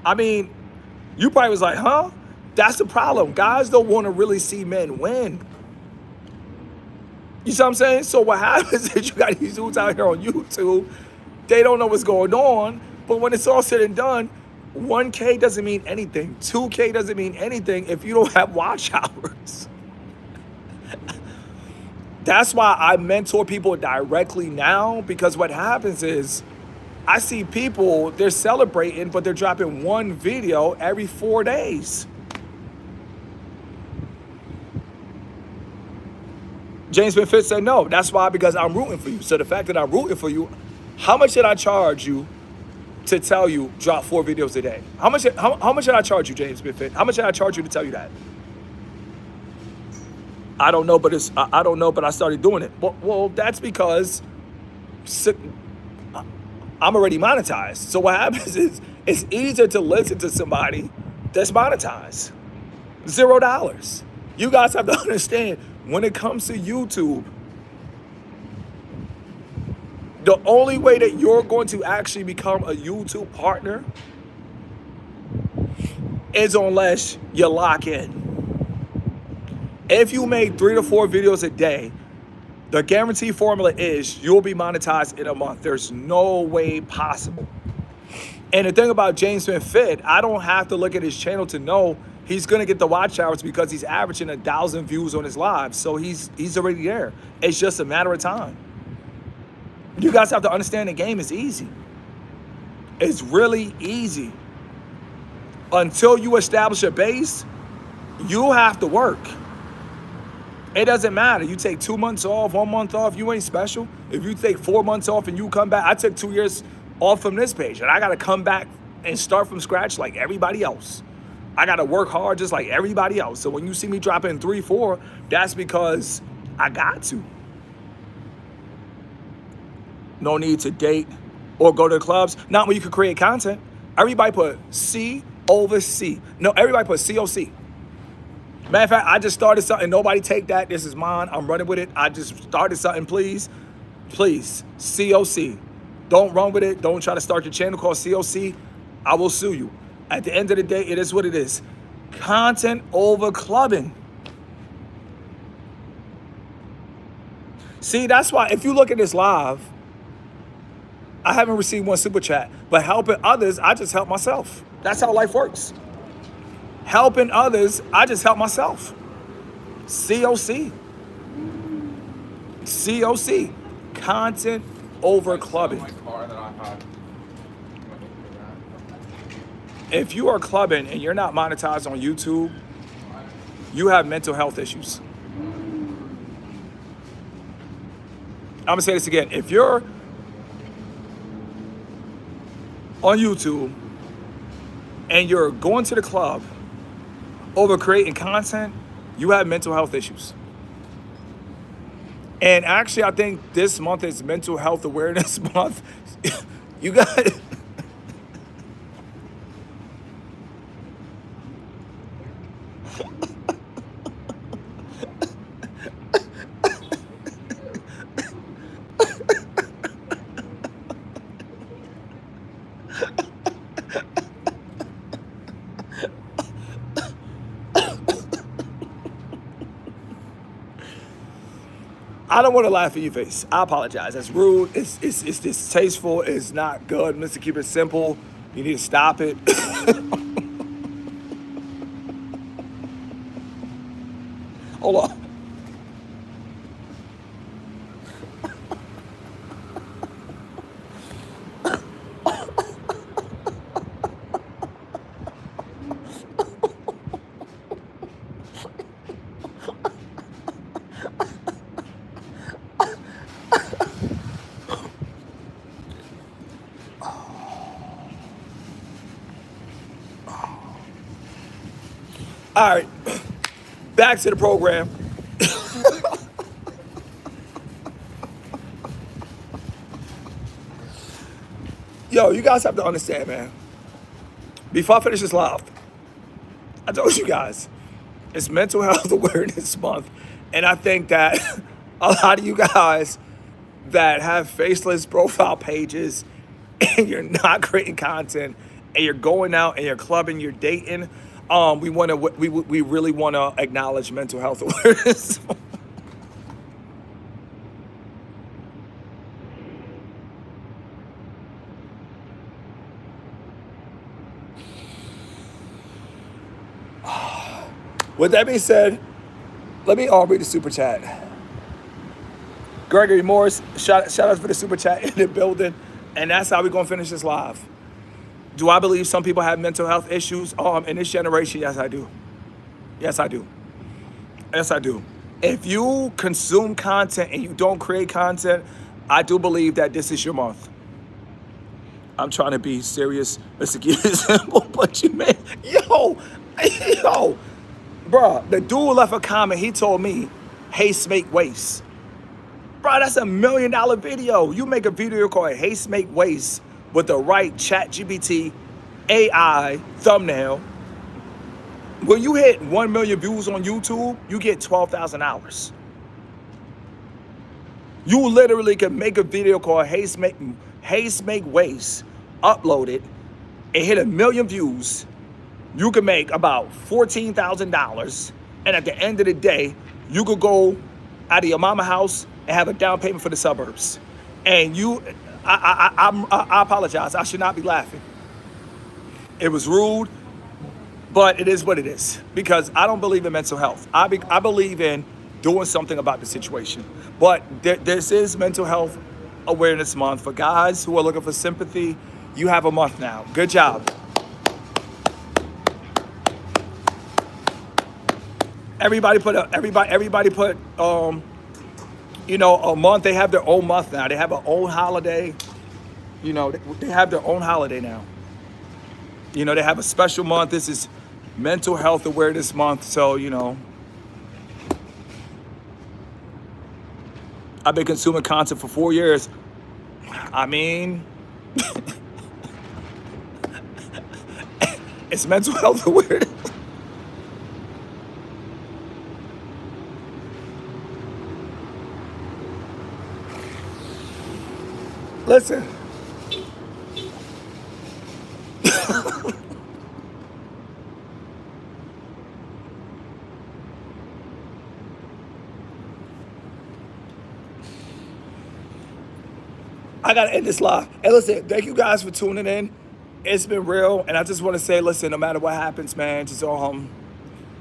[SPEAKER 1] I mean, you probably was like, huh? That's the problem. Guys don't want to really see men win. You see what I'm saying? So what happens is you got these dudes out here on YouTube. They don't know what's going on. But when it's all said and done, 1K doesn't mean anything. 2K doesn't mean anything if you don't have watch hours. That's why I mentor people directly now, because what happens is I see people, they're celebrating, but they're dropping 1 video every 4 days. James Been Fit said no. That's why, because I'm rooting for you. So the fact that I'm rooting for you, how much did I charge you to tell you drop 4 videos a day? How much did I charge you, James Been Fit? How much did I charge you to tell you that? I don't know, but I don't know, but I started doing it. Well, that's because I'm already monetized. So what happens is it's easier to listen to somebody that's monetized. $0. You guys have to understand, when it comes to YouTube, the only way that you're going to actually become a YouTube partner is unless you lock in. If you make 3 to 4 videos a day, the guarantee formula is you'll be monetized in a month. There's no way possible. And the thing about James Been Fit, I don't have to look at his channel to know he's going to get the watch hours, because he's averaging 1,000 views on his live. So he's already there. It's just a matter of time. You guys have to understand the game is easy. It's really easy. Until you establish a base, you have to work. It doesn't matter. You take 2 months off, 1 month off, you ain't special. If you take 4 months off and you come back, I took 2 years off from this page, and I got to come back and start from scratch like everybody else. I got to work hard just like everybody else. So when you see me dropping 3, 4, that's because I got to. No need to date or go to the clubs. Not when you can create content. Everybody put C over C. No, everybody put COC. Matter of fact, I just started something. Nobody take that. This is mine. I'm running with it. I just started something. Please, COC. Don't run with it. Don't try to start your channel called COC. I will sue you. At the end of the day, it is what it is. Content over clubbing. See, that's why if you look at this live, I haven't received one super chat, but helping others, I just help myself. That's how life works. Helping others, I just help myself. COC. COC. Content over clubbing. If you are clubbing and you're not monetized on YouTube, you have mental health issues. I'm gonna say this again. If you're on YouTube and you're going to the club over creating content, you have mental health issues. And actually, I think this month is Mental Health Awareness Month. You got I don't want to laugh in your face. I apologize. That's rude. It's distasteful. It's not good. Mr. Keep it simple. You need to stop it. Hold on. All right, back to the program. Yo, you guys have to understand, man. Before I finish this live, I told you guys, it's Mental Health Awareness Month. And I think that a lot of you guys that have faceless profile pages and you're not creating content and you're going out and you're clubbing, you're dating, we really want to acknowledge Mental Health Awareness. With that being said, let me read the super chat. Gregory Morris, shout out for the super chat in the building. And that's how we're going to finish this live. Do I believe some people have mental health issues? In this generation, yes, I do. Yes, I do. Yes, I do. If you consume content and you don't create content, I do believe that this is your month. I'm trying to be serious. Let's keep it simple, but you man, yo, bruh, the dude left a comment. He told me, haste make waste. Bruh, that's $1 million video. You make a video called Haste Make Waste with the right ChatGPT AI thumbnail. When you hit 1 million views on YouTube, you get 12,000 hours. You literally can make a video called Haste Make Waste, upload it, and hit 1 million views. You can make about $14,000, and at the end of the day, you could go out of your mama house and have a down payment for the suburbs. And I apologize. I should not be laughing. It was rude, but it is what it is. Because I don't believe in mental health. I believe in doing something about the situation. But this is Mental Health Awareness Month. For guys who are looking for sympathy, you have a month now. Good job. Everybody put a month. They have their own month now. They have an own holiday. You know, they have their own holiday now. You know, they have a special month. This is Mental Health Awareness Month. So, you know, I've been consuming content for 4 years. I mean, it's mental health awareness. Listen, I gotta end this live. And listen, thank you guys for tuning in. It's been real, and I just want to say, listen, no matter what happens, man, just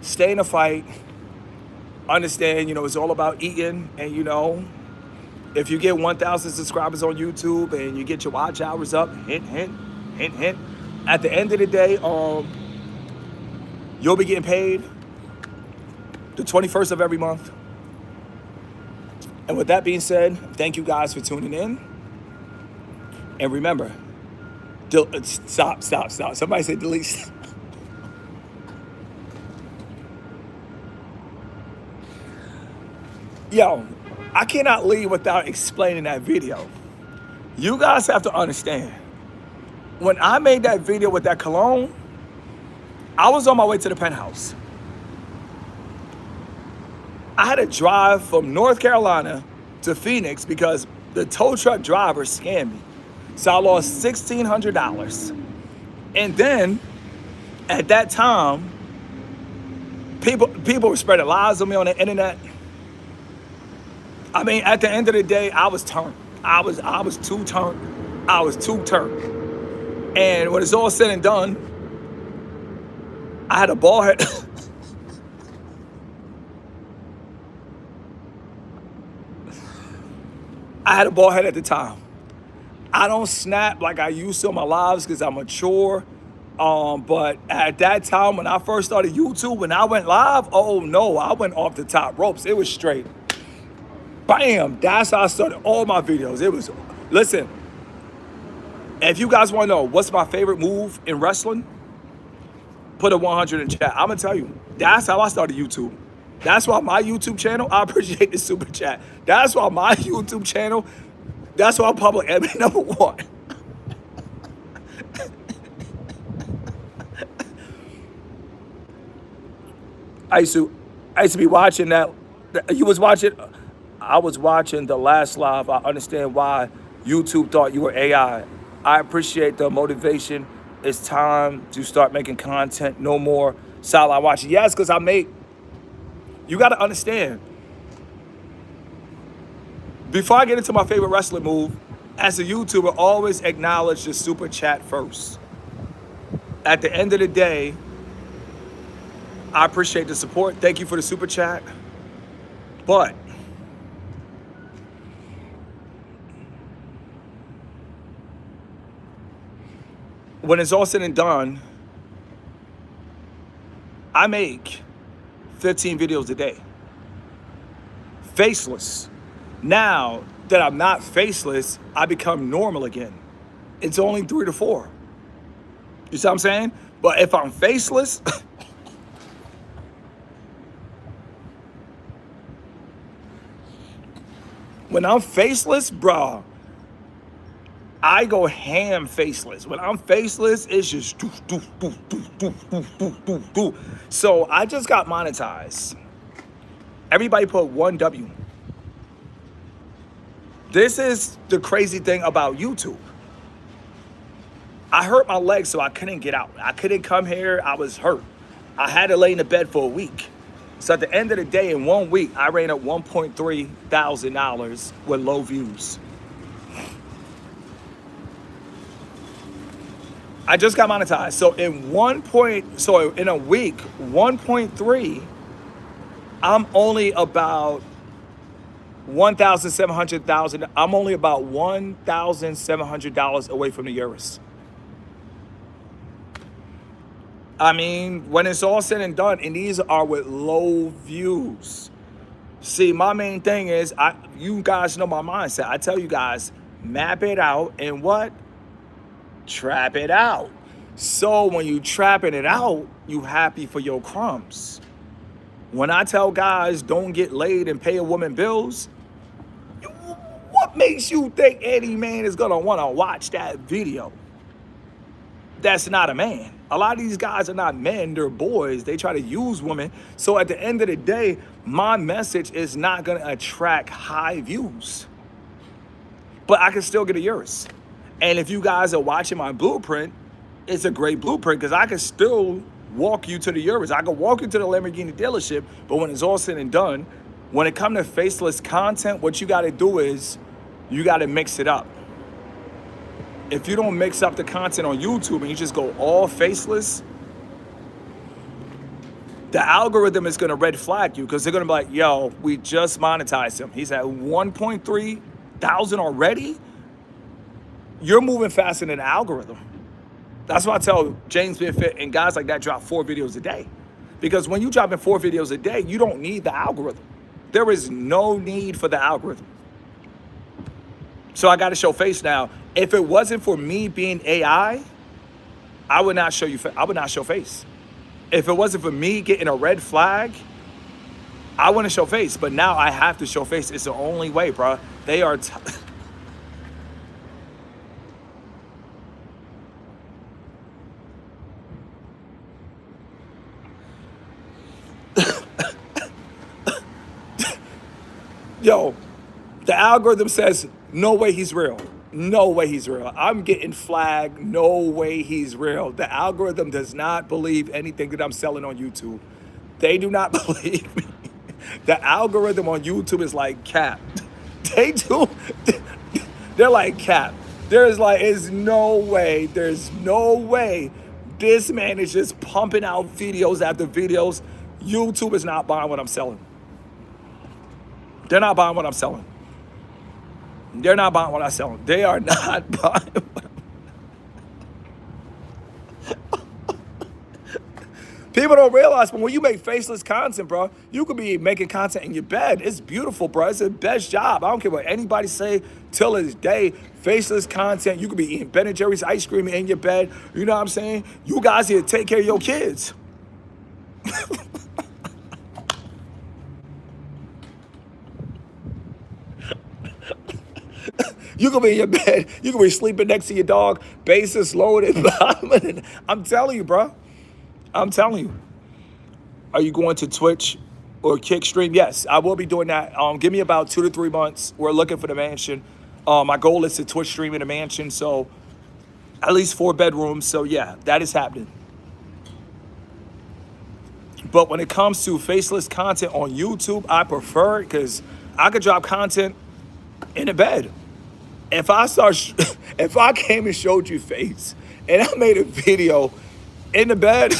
[SPEAKER 1] stay in the fight. Understand, you know, it's all about eating, and you know, if you get 1,000 subscribers on YouTube and you get your watch hours up, hint, hint, hint, hint. At the end of the day, you'll be getting paid the 21st of every month. And with that being said, thank you guys for tuning in. And remember, stop. Somebody said delete. Yo, I cannot leave without explaining that video. You guys have to understand. When I made that video with that cologne, I was on my way to the penthouse. I had to drive from North Carolina to Phoenix because the tow truck driver scammed me. So I lost $1,600. And then, at that time, people were spreading lies on me on the internet. I mean, at the end of the day, I was turned. I was too turned. I was too turned. And when it's all said and done, I had a bald head. I had a bald head at the time. I don't snap like I used to in my lives because I'm mature. But at that time, when I first started YouTube, when I went live, oh no, I went off the top ropes. It was straight. Bam! That's how I started all my videos. It was, listen, if you guys want to know what's my favorite move in wrestling, put a 100 in chat. I'm going to tell you, that's how I started YouTube. That's why my YouTube channel, I appreciate the super chat. That's why my YouTube channel, that's why I'm public enemy number one. I used to be watching that. You was watching, I was watching the last live. I understand why YouTube thought you were AI. I appreciate the motivation. It's time to start making content. No more silent watching. Yes, because you got to understand. Before I get into my favorite wrestling move, as a YouTuber, always acknowledge the super chat first. At the end of the day, I appreciate the support. Thank you for the super chat. But when it's all said and done, I make 15 videos a day. Faceless. Now that I'm not faceless, I become normal again. It's only 3 to 4. You see what I'm saying? But if I'm faceless, when I'm faceless, bro, I go ham faceless. When I'm faceless, it's just do. So I just got monetized. Everybody put 1W. This is the crazy thing about YouTube. I hurt my leg, so I couldn't get out. I couldn't come here. I was hurt. I had to lay in the bed for a week. So at the end of the day, in 1 week, I ran up $1.3 thousand with low views. I just got monetized. So in a week, 1.3, I'm only about $1,700,000. I'm only about $1,700 away from the Urus. I mean, when it's all said and done, and these are with low views. See, my main thing is, you guys know my mindset. I tell you guys, map it out and what? Trap it out. So when you trapping it out, you happy for your crumbs. When I tell guys don't get laid and pay a woman bills, what makes you think any man is gonna wanna watch that video? That's not a man. A lot of these guys are not men, they're boys. They try to use women. So at the end of the day, my message is not gonna attract high views. But I can still get a yours. And if you guys are watching my blueprint, it's a great blueprint because I can still walk you to the Euros. I can walk you to the Lamborghini dealership, but when it's all said and done, when it comes to faceless content, what you got to do is you got to mix it up. If you don't mix up the content on YouTube and you just go all faceless, the algorithm is going to red flag you because they're going to be like, yo, we just monetized him. He's at 1.3 thousand already. You're moving faster than the algorithm. That's why I tell James Being Fit and guys like that drop 4 videos a day. Because when you drop in 4 videos a day, you don't need the algorithm. There is no need for the algorithm. So I got to show face now. If it wasn't for me being AI, I would not show you. I would not show face. If it wasn't for me getting a red flag, I wouldn't show face. But now I have to show face. It's the only way, bro. They are. Yo, the algorithm says, no way he's real. No way he's real. I'm getting flagged. No way he's real. The algorithm does not believe anything that I'm selling on YouTube. They do not believe me. The algorithm on YouTube is like cap. They do. They're like cap. There's no way. There's no way this man is just pumping out videos after videos. YouTube is not buying what I'm selling. They're not buying what I'm selling. They're not buying what I'm selling. They are not buying what People don't realize, but when you make faceless content, bro, you could be making content in your bed. It's beautiful, bro. It's the best job. I don't care what anybody say till this day. Faceless content, you could be eating Ben & Jerry's ice cream in your bed. You know what I'm saying? You guys here to take care of your kids. You could be in your bed. You could be sleeping next to your dog, bases loaded. I'm telling you, bro. I'm telling you. Are you going to Twitch or Kickstream? Yes, I will be doing that. Give me about 2 to 3 months. We're looking for the mansion. My goal is to Twitch stream in the mansion, so at least 4 bedrooms. So yeah, that is happening. But when it comes to faceless content on YouTube, I prefer it because I could drop content in the bed. If I came and showed you face and I made a video in the bed,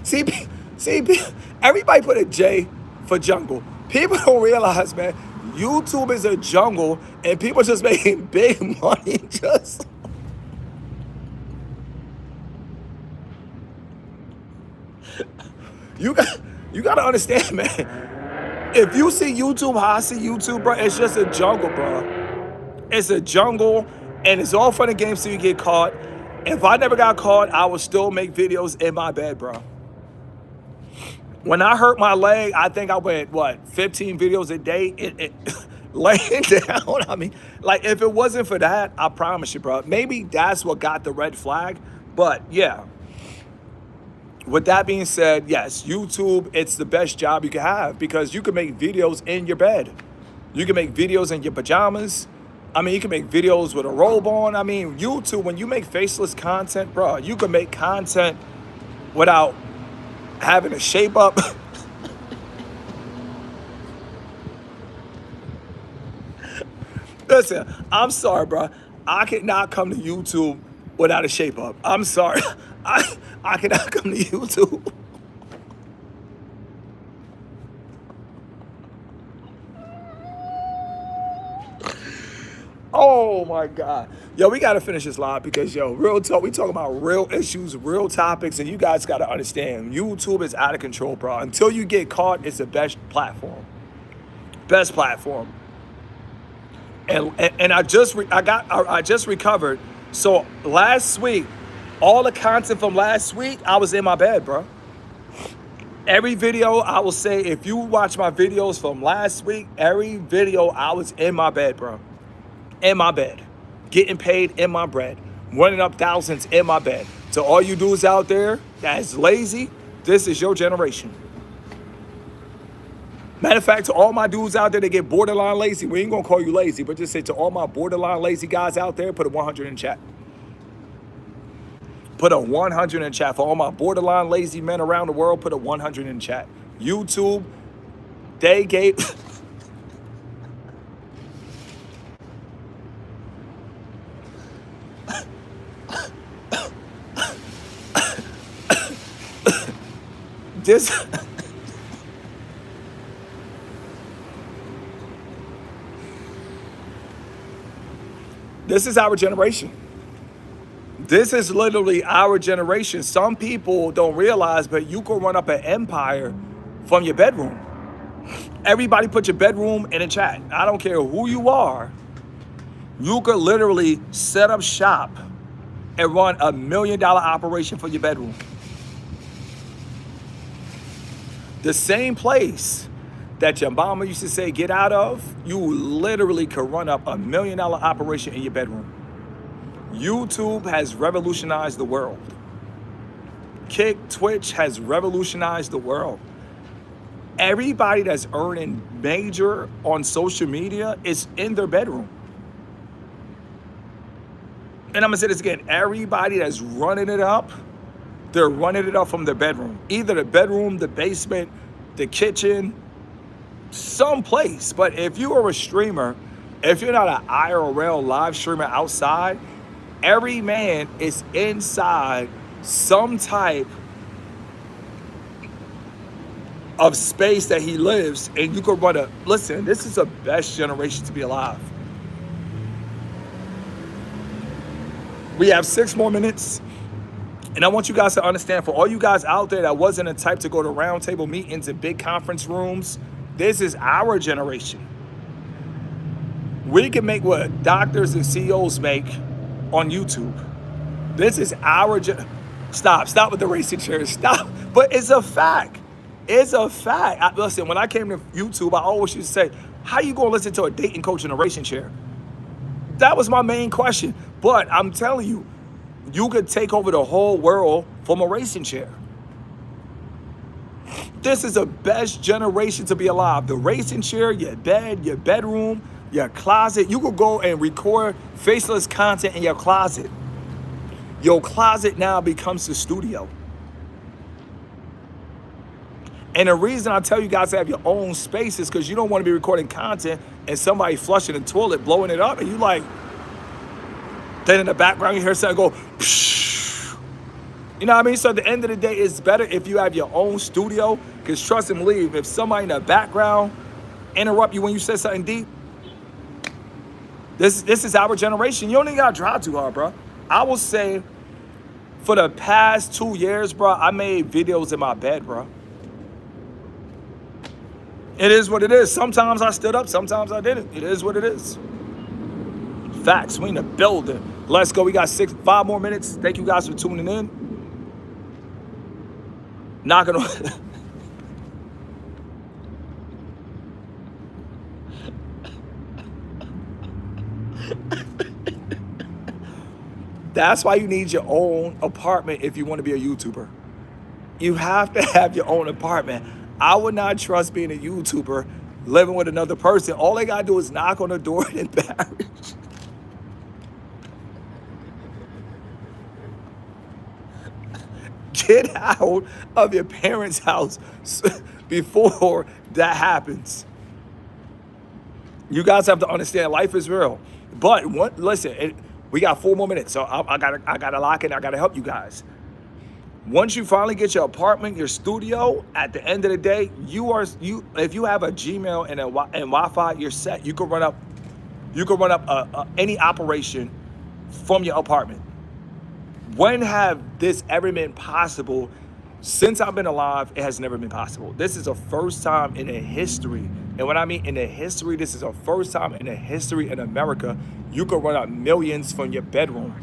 [SPEAKER 1] see, everybody put a J for jungle. People don't realize, man, YouTube is a jungle and people just making big money just. You got to understand, man. If you see YouTube, how I see YouTube, bro, it's just a jungle, bro. It's a jungle and it's all fun and games till you get caught. If I never got caught, I would still make videos in my bed, bro. When I hurt my leg, I think I went, 15 videos a day, laying down. I mean, like, if it wasn't for that, I promise you, bro, maybe that's what got the red flag. But, yeah. With that being said, yes, YouTube, it's the best job you can have because you can make videos in your bed. You can make videos in your pajamas. I mean, you can make videos with a robe on. I mean, YouTube, when you make faceless content, bro, you can make content without having a shape up. Listen, I'm sorry, bro. I cannot come to YouTube without a shape up. I'm sorry. I cannot come to YouTube. Oh my God. Yo, we gotta finish this live because yo, real talk, we talking about real issues, real topics, and you guys gotta understand YouTube is out of control, bro. Until you get caught, it's the best platform. Best platform. And I just recovered. So last week, all the content from last week, I was in my bed, bro. Every video, I will say, if you watch my videos from last week, every video I was in my bed, bro. In my bed. Getting paid in my bed. Running up thousands in my bed. To all you dudes out there that's lazy, this is your generation. Matter of fact, to all my dudes out there that get borderline lazy, we ain't gonna call you lazy, but just say to all my borderline lazy guys out there, put a 100 in chat. Put a 100 in chat. For all my borderline lazy men around the world, put a 100 in chat. YouTube, they gave... this... This is our generation. This is literally our generation. Some people don't realize, but you can run up an empire from your bedroom. Everybody put your bedroom in a chat. I don't care who you are. You could literally set up shop and run $1 million operation for your bedroom. The same place that your mama used to say get out of, you literally could run up $1 million operation in your bedroom. YouTube has revolutionized the world. Kick, Twitch has revolutionized the world. Everybody that's earning major on social media is in their bedroom. And I'm gonna say this again, everybody that's running it up, they're running it up from their bedroom. Either the bedroom, the basement, the kitchen, someplace. But if you are a streamer, if you're not an IRL live streamer outside, every man is inside some type of space that he lives, and you could run a... Listen, this is the best generation to be alive. We have 6 more minutes, and I want you guys to understand, for all you guys out there that wasn't the type to go to roundtable meetings and big conference rooms, this is our generation. We can make what doctors and CEOs make on YouTube. This is our Stop with the racing chairs. Stop. But it's a fact. It's a fact. Listen, when I came to YouTube, I always used to say, how you gonna listen to a dating coach in a racing chair? That was my main question. But I'm telling you, you could take over the whole world from a racing chair. This is the best generation to be alive. The racing chair, your bed, your bedroom, your closet. You could go and record faceless content in your closet. Your closet now becomes the studio. And the reason I tell you guys to have your own space is because you don't want to be recording content and somebody flushing the toilet, blowing it up, and you like, then in the background you hear something go, psh. You know what I mean? So at the end of the day, it's better if you have your own studio, because trust and believe, if somebody in the background interrupt you when you say something deep, this is our generation. You don't even gotta try too hard, bro. I will say, for the past 2 years, bro, I made videos in my bed, bro. It is what it is. Sometimes I stood up, sometimes I didn't. It is what it is. Facts, we in the building. Let's go, we got 5 more minutes. Thank you guys for tuning in. Not gonna... That's why you need your own apartment if you want to be a YouTuber. You have to have your own apartment. I would not trust being a YouTuber living with another person. All they gotta do is knock on the door and embarrass. Get out of your parents' house before that happens. You guys have to understand life is real. But listen, we got 4 more minutes, so I gotta lock in. I gotta help you guys. Once you finally get your apartment, your studio, at the end of the day, if you have a Gmail and Wi-Fi, you're set. You can run up You can run up any operation from your apartment. When have this ever been possible? Since I've been alive, it has never been possible. This is the first time in the history, and when I mean in the history, this is the first time in the history in America you can run up millions from your bedroom.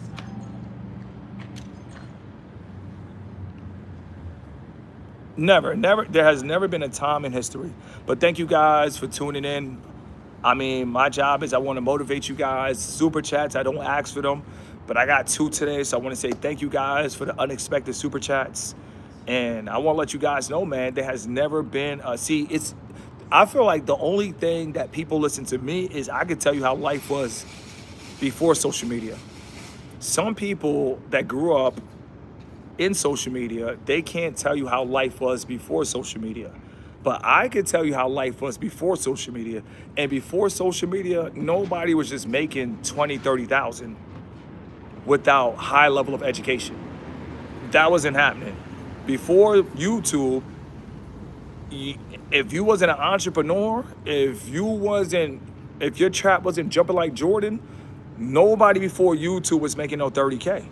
[SPEAKER 1] Never. There has never been a time in history. But thank you guys for tuning in. I mean, my job is I want to motivate you guys. Super chats, I don't ask for them, but I got 2 today, so I want to say thank you guys for the unexpected super chats. And I want to let you guys know, man, there has never been I feel like the only thing that people listen to me is I could tell you how life was before social media. Some people that grew up in social media, they can't tell you how life was before social media. But I could tell you how life was before social media. And before social media, nobody was just making 20, 30,000 without high level of education. That wasn't happening. Before YouTube, if you wasn't an entrepreneur, if your trap wasn't jumping like Jordan, nobody before YouTube was making no 30K.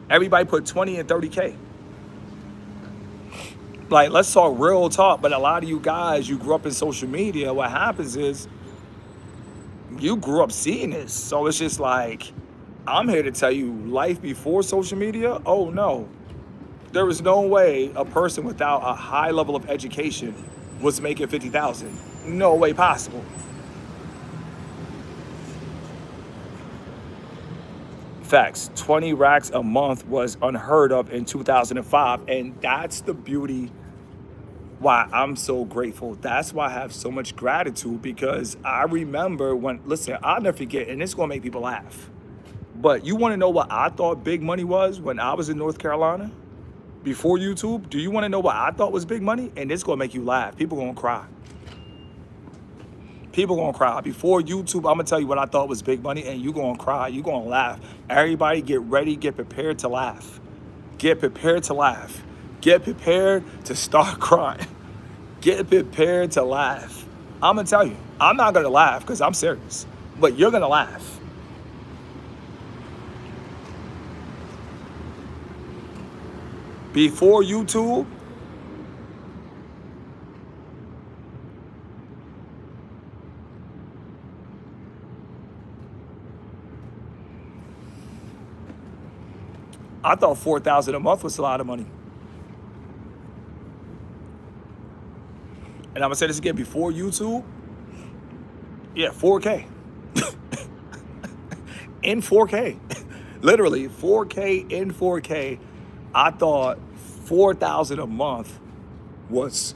[SPEAKER 1] Everybody put 20 and 30K. Like, let's talk real talk. But a lot of you guys, you grew up in social media. What happens is you grew up seeing this. So it's just like, I'm here to tell you, life before social media, oh no. There was no way a person without a high level of education was making 50,000. No way possible. Facts. 20 racks a month was unheard of in 2005. And that's the beauty why I'm so grateful. That's why I have so much gratitude, because I remember listen, I'll never forget, and it's gonna make people laugh. But you wanna know what I thought big money was when I was in North Carolina? Before YouTube, do you wanna know what I thought was big money? And it's gonna make you laugh. People gonna cry. People gonna cry. Before YouTube, I'm gonna tell you what I thought was big money, and you gonna cry, you gonna laugh. Everybody get ready, get prepared to laugh. Get prepared to laugh. Get prepared to start crying. Get prepared to laugh. I'm gonna tell you, I'm not gonna laugh because I'm serious, but you're gonna laugh. Before YouTube, I thought 4,000 a month was a lot of money. And I'm gonna say this again, before YouTube, yeah, 4K. In 4K. Literally, 4K in 4K. I thought 4,000 a month was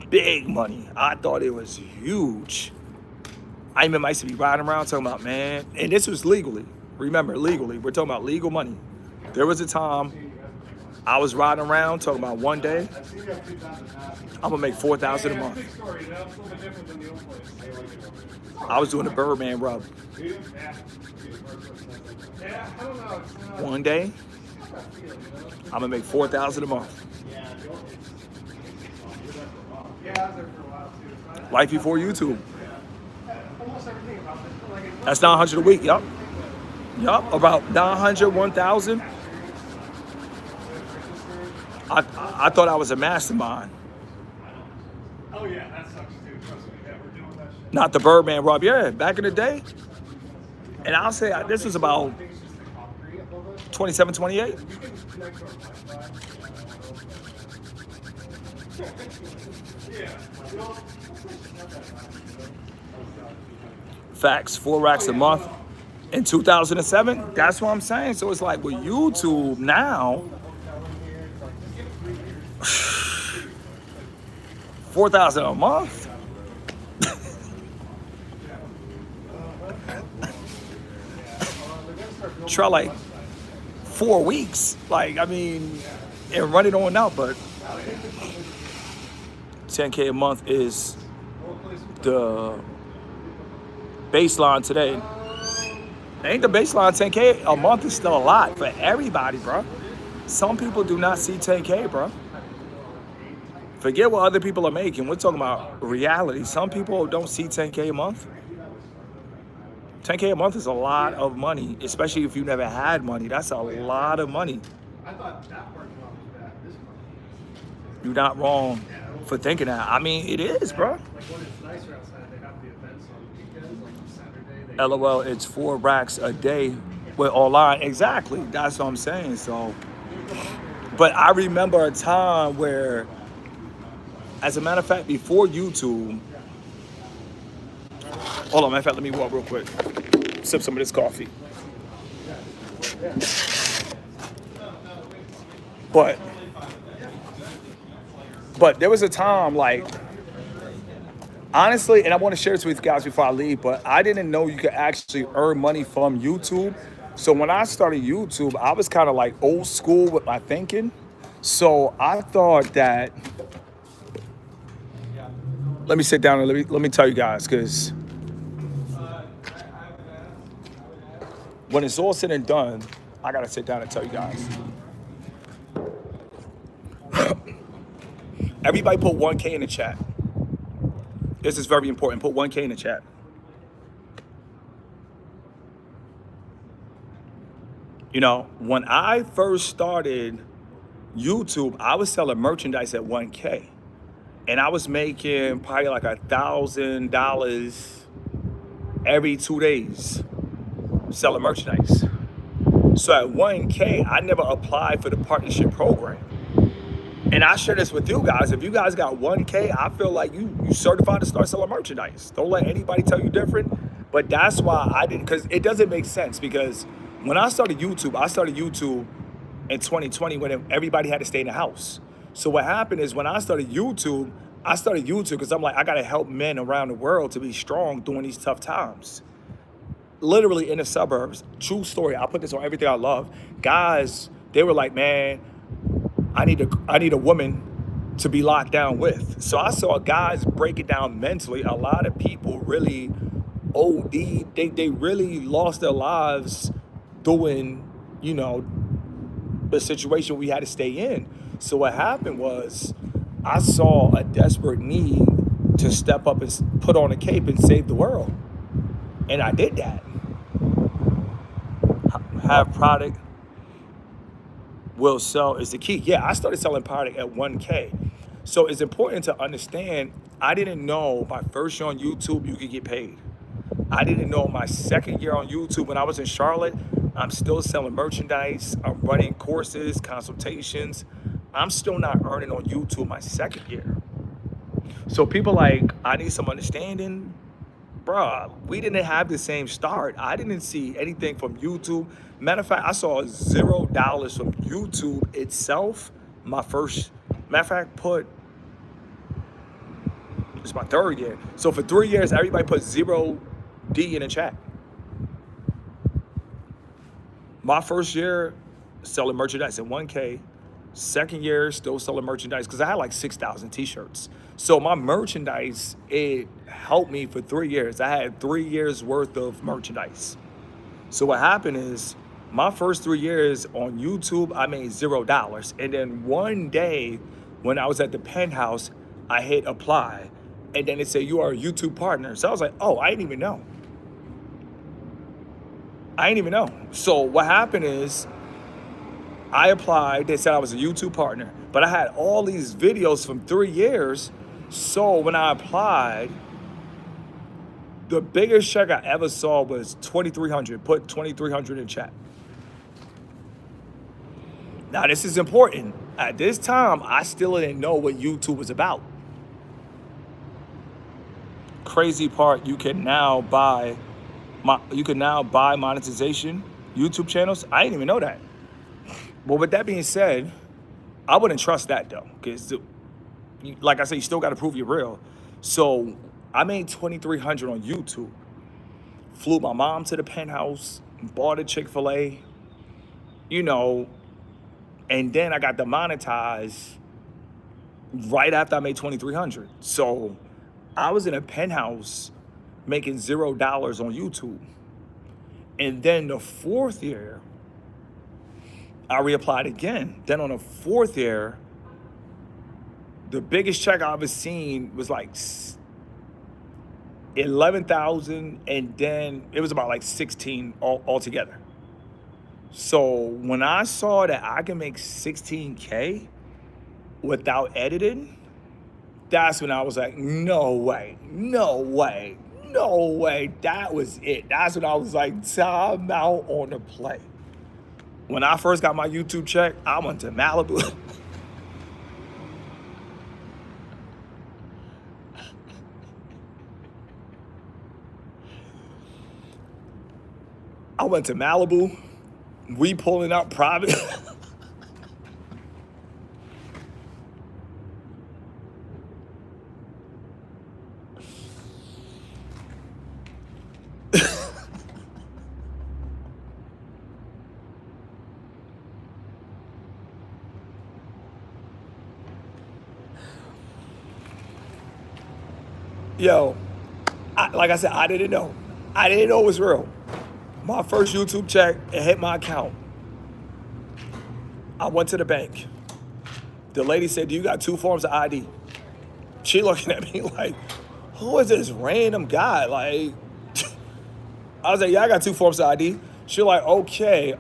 [SPEAKER 1] big money. I thought it was huge. I even used to be riding around talking about, man, and this was legally. Remember, legally, we're talking about legal money. There was a time I was riding around talking about one day, I'm gonna make 4,000 a month. I was doing the Birdman rub. One day, I'm gonna make 4,000 a month. Life before YouTube. That's 900 a week, yup. Yup, about 900, 1,000. I thought I was a mastermind. Oh yeah, that sucks too. Trust me. Yeah, we're doing that shit. Not the Birdman rub, yeah, back in the day. And I'll say this was about 27, 28. Facts, 4 racks a month. In 2007, that's what I'm saying. So it's like with YouTube now, 4,000 a month. Try like 4 weeks. Like, I mean, and run it on out, but 10K a month is the baseline today. Ain't the baseline 10K a month is still a lot for everybody, bro. Some people do not see 10K, bro. Forget what other people are making. We're talking about reality. Some people don't see 10K a month. 10K a month is a lot of money, especially if you never had money. That's a lot of money.
[SPEAKER 2] I thought that parking lot was bad. This one.
[SPEAKER 1] You're not wrong for thinking that. I mean, it is, bro.
[SPEAKER 2] Like when it's nicer outside, they have the events on weekends, like Saturday.
[SPEAKER 1] LOL, it's 4 racks a day with online. Exactly. That's what I'm saying. So, but I remember a time where, as a matter of fact, before YouTube, hold on, matter of fact, let me walk real quick. Sip some of this coffee. But there was a time, like, honestly, and I want to share this with you guys before I leave, but I didn't know you could actually earn money from YouTube. So when I started YouTube, I was kind of like old school with my thinking. So I thought that, let me sit down and let me tell you guys, because when it's all said and done, I gotta sit down and tell you guys. Everybody put 1K in the chat. This is very important. Put 1K in the chat. You know, when I first started YouTube, I was selling merchandise at 1K. And I was making probably like $1,000 every 2 days selling merchandise. So at 1K, I never applied for the partnership program. And I share this with you guys. If you guys got 1K, I feel like you certified to start selling merchandise. Don't let anybody tell you different. But that's why I didn't, because it doesn't make sense. Because when I started YouTube in 2020 when everybody had to stay in the house. So what happened is when I started YouTube because I'm like, I got to help men around the world to be strong during these tough times. Literally in the suburbs. True story. I put this on everything I love. Guys, they were like, man, I need a woman to be locked down with. So I saw guys break it down mentally. A lot of people really OD. They really lost their lives doing, you know, the situation we had to stay in. So what happened was I saw a desperate need to step up and put on a cape and save the world. And I did that. Have product will sell is the key. Yeah, I started selling product at 1K. So it's important to understand, I didn't know my first year on YouTube you could get paid. I didn't know my second year on YouTube when I was in Charlotte, I'm still selling merchandise, I'm running courses, consultations. I'm still not earning on YouTube my second year. So people like, I need some understanding. Bruh, we didn't have the same start. I didn't see anything from YouTube. Matter of fact, I saw $0 from YouTube itself. Matter of fact, it's my third year. So for 3 years, everybody put 0D in the chat. My first year, selling merchandise at 1K. Second year, still selling merchandise because I had like 6,000 t-shirts. So my merchandise, it helped me for 3 years. I had 3 years worth of merchandise. So what happened is my first 3 years on YouTube, I made $0. And then one day when I was at the penthouse, I hit apply. And then it said, you are a YouTube partner. So I was like, oh, I didn't even know. So what happened is I applied, they said I was a YouTube partner, but I had all these videos from 3 years. So when I applied, the biggest check I ever saw was $2,300. Put $2,300 in chat. Now this is important. At this time, I still didn't know what YouTube was about. Crazy part, you can now buy monetization YouTube channels. I didn't even know that. But with that being said, I wouldn't trust that though, because like I said, you still got to prove you're real. So I made $2,300 on YouTube. Flew my mom to the penthouse, bought a Chick-fil-A, you know, and then I got demonetized right after I made $2,300. So I was in a penthouse making $0 on YouTube. And then the fourth year, I reapplied again. Then on the fourth year, the biggest check I ever seen was like 11,000, and then it was about like 16 altogether. So when I saw that I can make 16K without editing, that's when I was like, no way, no way, no way. That was it. That's when I was like, time out on the play. When I first got my YouTube check, I went to Malibu. I went to Malibu. We pulling up private. Yo, like I said, I didn't know. I didn't know it was real. My first YouTube check, it hit my account. I went to the bank. The lady said, "Do you got two forms of ID?" She looking at me like, "Who is this random guy?" Like, I was like, "Yeah, I got two forms of ID." She like, "Okay."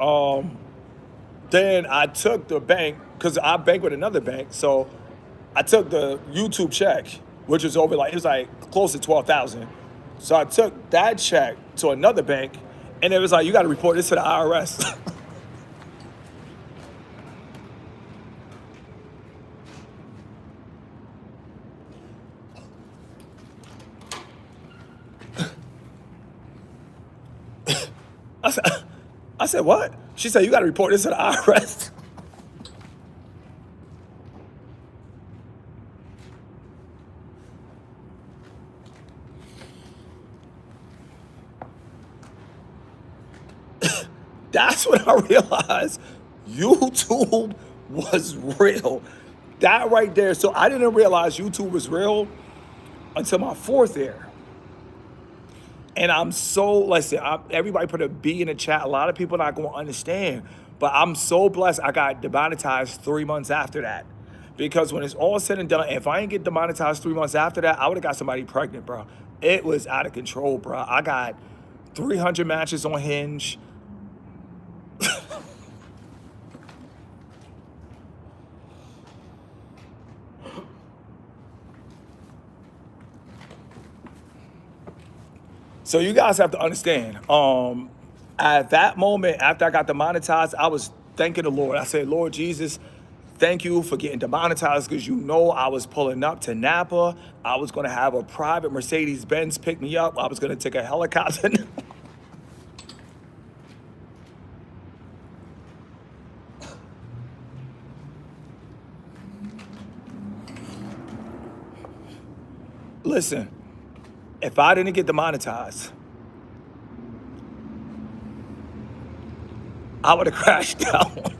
[SPEAKER 1] Then I took the bank because I bank with another bank, so I took the YouTube check, which was over like it was like close to 12,000. So I took that check to another bank, and it was like, "You got to report this to the IRS." I said, I said, "What?" She said, "You got to report this to the IRS." That's when I realized YouTube was real. That right there. So I didn't realize YouTube was real until my fourth year. And I'm so, listen, everybody put a B in the chat. A lot of people not going to understand. But I'm so blessed I got demonetized 3 months after that. Because when it's all said and done, if I ain't get demonetized 3 months after that, I would have got somebody pregnant, bro. It was out of control, bro. I got 300 matches on Hinge. So you guys have to understand. At that moment, after I got demonetized, I was thanking the Lord. I said, "Lord Jesus, thank you for getting demonetized because you know I was pulling up to Napa. I was going to have a private Mercedes Benz pick me up. I was going to take a helicopter." Listen, if I didn't get demonetized, I would have crashed out.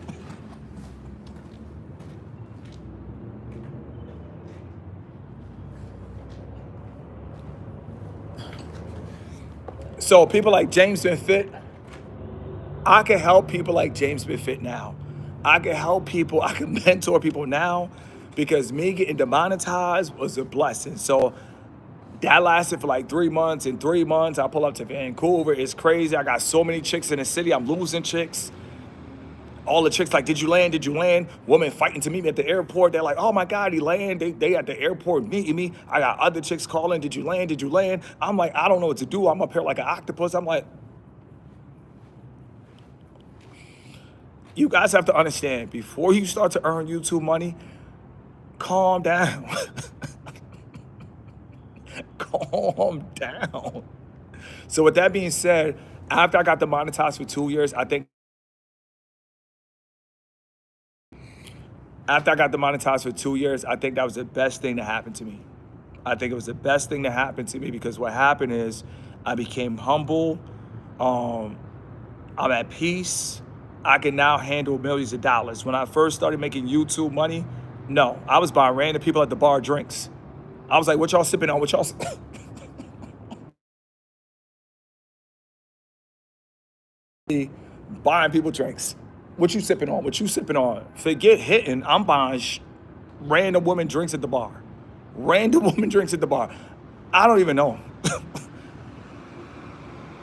[SPEAKER 1] So people like James Been Fit, I can help people like James Been Fit now. I can help people, I can mentor people now because me getting demonetized was a blessing. So that lasted for like 3 months. In 3 months, I pull up to Vancouver. It's crazy. I got so many chicks in the city. I'm losing chicks. All the chicks like, "Did you land? Did you land?" Women fighting to meet me at the airport. They're like, "Oh my God, he landed." They at the airport meeting me. I got other chicks calling, "Did you land? Did you land?" I'm like, I don't know what to do. I'm up here like an octopus. I'm like, you guys have to understand, before you start to earn YouTube money, calm down. Calm down. So with that being said, after I got demonetized for 2 years, I think after I got demonetized for 2 years, I think that was the best thing that happened to me. I think it was the best thing that happened to me because what happened is I became humble. Um, I'm at peace. I can now handle millions of dollars. When I first started making YouTube money, no, I was buying random people at the bar drinks. I was like, "What y'all sipping on? What y'all?" Buying people drinks. "What you sipping on? What you sipping on?" Forget hitting. I'm buying random women drinks at the bar. Random women drinks at the bar. I don't even know.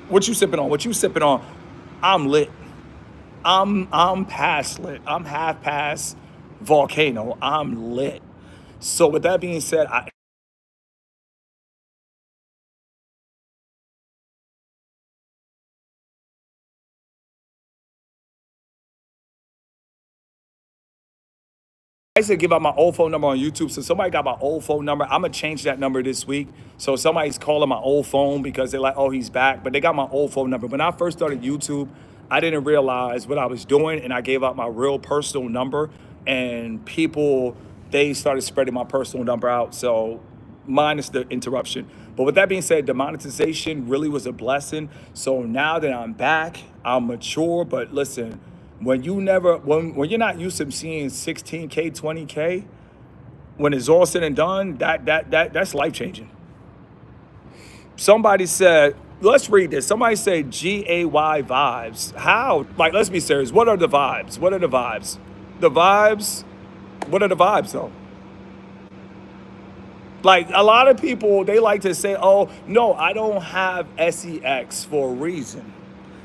[SPEAKER 1] What you sipping on? What you sipping on? I'm lit. I'm past lit. I'm half past volcano. I'm lit. So with that being said, I used to give out my old phone number on YouTube. So somebody got my old phone number. I'm gonna change that number this week. So somebody's calling my old phone because they're like, oh, he's back. But they got my old phone number. When I first started YouTube, I didn't realize what I was doing, and I gave out my real personal number. And people, they started spreading my personal number out. So minus the interruption. But with that being said, the monetization really was a blessing. So now that I'm back, I'm mature. But listen, when you're not used to seeing 16K, 20K, when it's all said and done, that's life changing. Somebody said, let's read this. Somebody said GAY vibes. How? Like, let's be serious. What are the vibes? What are the vibes? The vibes, what are the vibes though? Like a lot of people, they like to say, oh, no, I don't have SEX for a reason.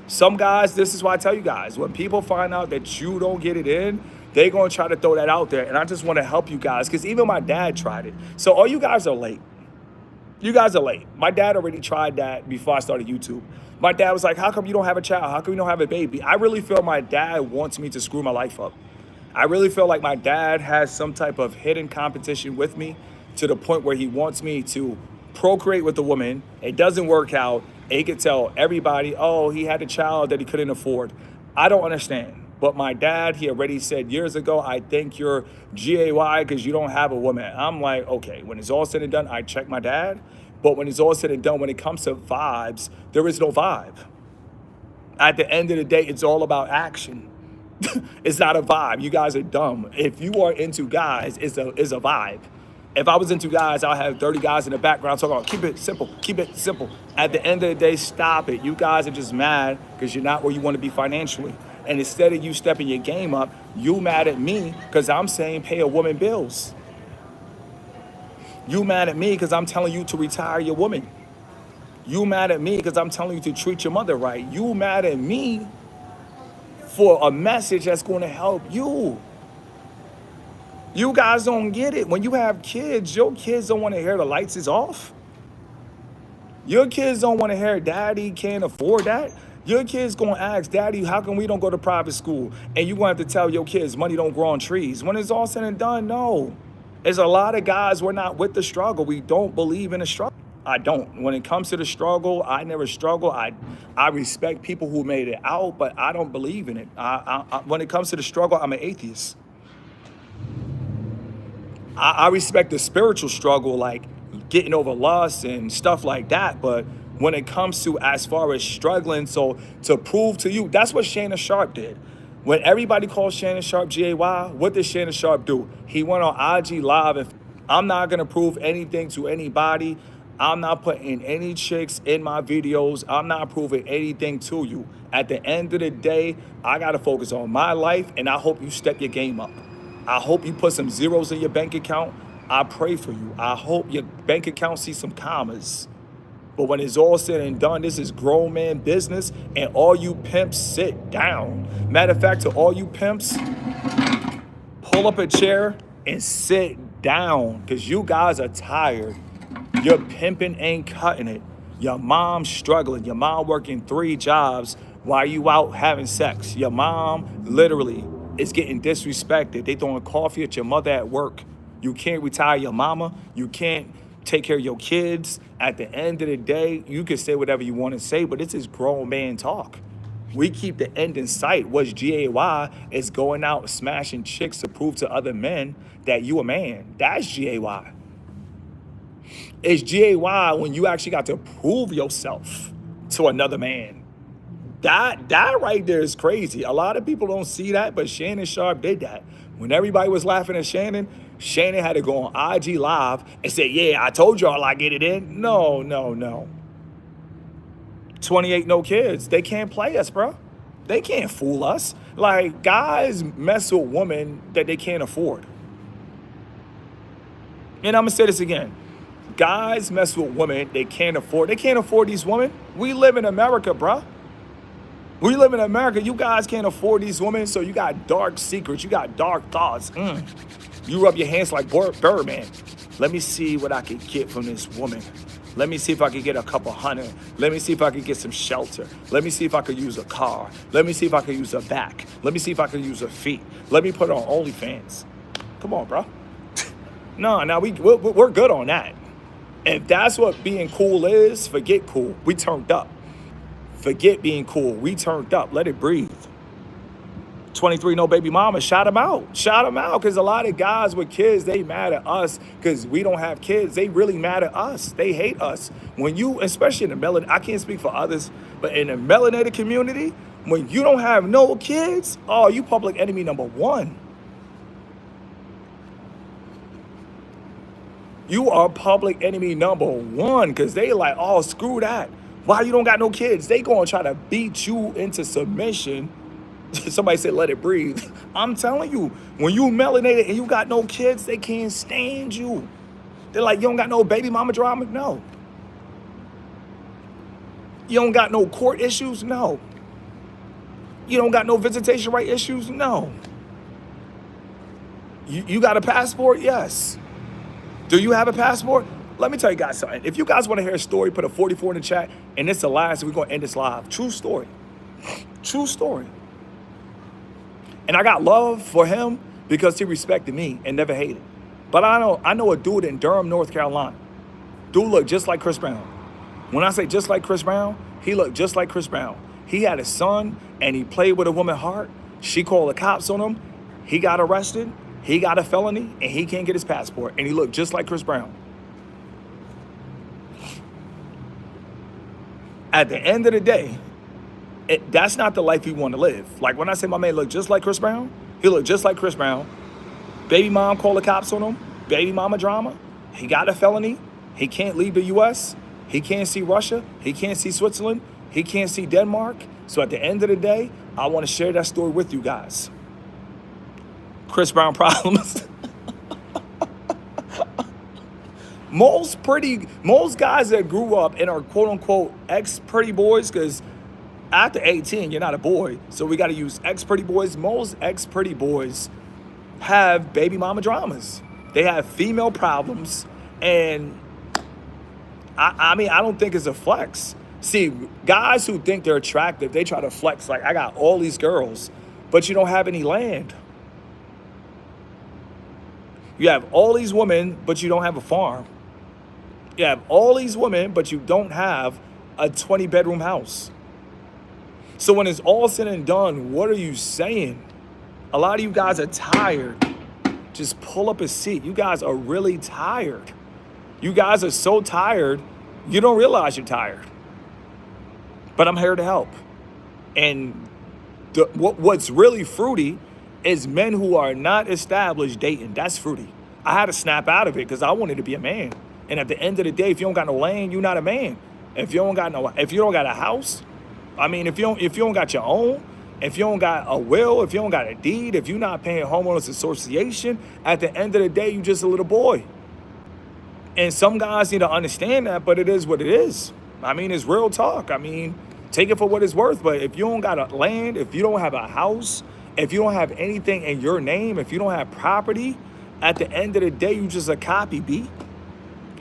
[SPEAKER 1] Some guys, this is why I tell you guys, when people find out that you don't get it in, they're going to try to throw that out there. And I just want to help you guys because even my dad tried it. So all you guys are late. You guys are late. My dad already tried that before I started YouTube. My dad was like, how come you don't have a child? How come you don't have a baby? I really feel my dad wants me to screw my life up. I really feel like my dad has some type of hidden competition with me to the point where he wants me to procreate with a woman. It doesn't work out. And he could tell everybody, oh, he had a child that he couldn't afford. I don't understand. But my dad, he already said years ago, I think you're GAY because you don't have a woman. I'm like, okay, when it's all said and done, I check my dad. But when it's all said and done, when it comes to vibes, there is no vibe. At the end of the day, it's all about action. It's not a vibe. You guys are dumb. If you are into guys, it's a vibe. If I was into guys, I'll have 30 guys in the background talking about keep it simple, keep it simple. At the end of the day, stop it. You guys are just mad because you're not where you want to be financially. And instead of you stepping your game up, you mad at me because I'm saying pay a woman bills. You mad at me because I'm telling you to retire your woman. You mad at me because I'm telling you to treat your mother right. You mad at me for a message that's going to help you. You guys don't get it. When you have kids, your kids don't want to hear the lights is off. Your kids don't want to hear daddy can't afford that. Your kids gonna ask, daddy, how come we don't go to private school? And you gonna have to tell your kids money don't grow on trees. When it's all said and done, no. There's a lot of guys, we're not with the struggle. We don't believe in the struggle. I don't. When it comes to the struggle, I never struggle. I respect people who made it out, but I don't believe in it. When it comes to the struggle, I'm an atheist. I respect the spiritual struggle, like getting over lust and stuff like that. But when it comes to as far as struggling, so to prove to you, that's what Shannon Sharp did. When everybody calls Shannon Sharp GAY, what did Shannon Sharp do? He went on IG Live and I'm not going to prove anything to anybody. I'm not putting any chicks in my videos. I'm not proving anything to you. At the end of the day, I got to focus on my life, and I hope you step your game up. I hope you put some zeros in your bank account. I pray for you. I hope your bank account sees some commas. But when it's all said and done, this is grown man business, and all you pimps sit down. Matter of fact, to all you pimps, pull up a chair and sit down because you guys are tired. Your pimping ain't cutting it. Your mom's struggling. Your mom working 3 jobs while you out having sex. Your mom literally is getting disrespected. They throwing coffee at your mother at work. You can't retire your mama. You can't take care of your kids. At the end of the day, you can say whatever you want to say, but this is grown man talk. We keep the end in sight. What's GAY is going out smashing chicks to prove to other men that you a man. That's GAY. It's GAY when you actually got to prove yourself to another man. That right there is crazy. A lot of people don't see that, but Shannon Sharp did that. When everybody was laughing at Shannon, Shannon had to go on IG Live and say, yeah, I told y'all I get it in. No. 28 no kids. They can't play us, bro. They can't fool us. Like, guys mess with women that they can't afford. And I'm going to say this again. Guys mess with women they can't afford. They can't afford these women. We live in America, bruh. We live in America. You guys can't afford these women, so you got dark secrets. You got dark thoughts. You rub your hands like Birdman. Let me see what I can get from this woman. Let me see if I can get a couple hundred. Let me see if I can get some shelter. Let me see if I can use a car. Let me see if I can use a back. Let me see if I can use her feet. Let me put her on OnlyFans. Come on, bro. No, now we're good on that. If that's what being cool is, forget cool. We turned up. Forget being cool. We turned up. Let it breathe. 23, no baby mama. Shout them out. Shout them out. Because a lot of guys with kids, they mad at us because we don't have kids. They really mad at us. They hate us. When you, especially in the I can't speak for others, but in the melanated community, when you don't have no kids, oh, you public enemy number one. You are public enemy number one because they like, oh, screw that. Why you don't got no kids? They gonna try to beat you into submission. Somebody said, let it breathe. I'm telling you, when you melanated and you got no kids, they can't stand you. They're like, you don't got no baby mama drama? No. You don't got no court issues? No. You don't got no visitation right issues? No. You got a passport? Yes. Do you have a passport? Let me tell you guys something. If you guys want to hear a story, put a 44 in the chat, and it's the last, we're going to end this live. True story. True story. And I got love for him because he respected me and never hated. But I know a dude in Durham, North Carolina. Dude looked just like Chris Brown. When I say just like Chris Brown, he looked just like Chris Brown. He had a son, and he played with a woman's heart. She called the cops on him. He got arrested. He got a felony, and he can't get his passport. And he looked just like Chris Brown. At the end of the day, that's not the life we want to live. Like when I say my man looked just like Chris Brown, he looked just like Chris Brown. Baby mom called the cops on him. Baby mama drama. He got a felony. He can't leave the U.S. He can't see Russia. He can't see Switzerland. He can't see Denmark. So at the end of the day, I want to share that story with you guys. Chris Brown problems. Most guys that grew up and are quote unquote ex-pretty boys, because after 18, you're not a boy. So we got to use ex-pretty boys. Most ex-pretty boys have baby mama dramas. They have female problems. And I mean, I don't think it's a flex. See, guys who think they're attractive, they try to flex like, I got all these girls, but you don't have any land. You have all these women, but you don't have a farm. You have all these women, but you don't have a 20-bedroom house. So when it's all said and done, what are you saying? A lot of you guys are tired. Just pull up a seat. You guys are really tired. You guys are so tired, you don't realize you're tired. But I'm here to help. And what's really fruity is men who are not established dating. That's fruity. I had to snap out of it because I wanted to be a man. And at the end of the day, if you don't got no land, you're not a man. If you don't got a house, I mean, if you don't got your own, if you don't got a will, if you don't got a deed, if you're not paying homeowners association, at the end of the day, you just a little boy. And some guys need to understand that, but it is what it is. I mean, it's real talk. I mean, take it for what it's worth. But if you don't got a land, if you don't have a house, if you don't have anything in your name, if you don't have property, at the end of the day, you just a copy, B.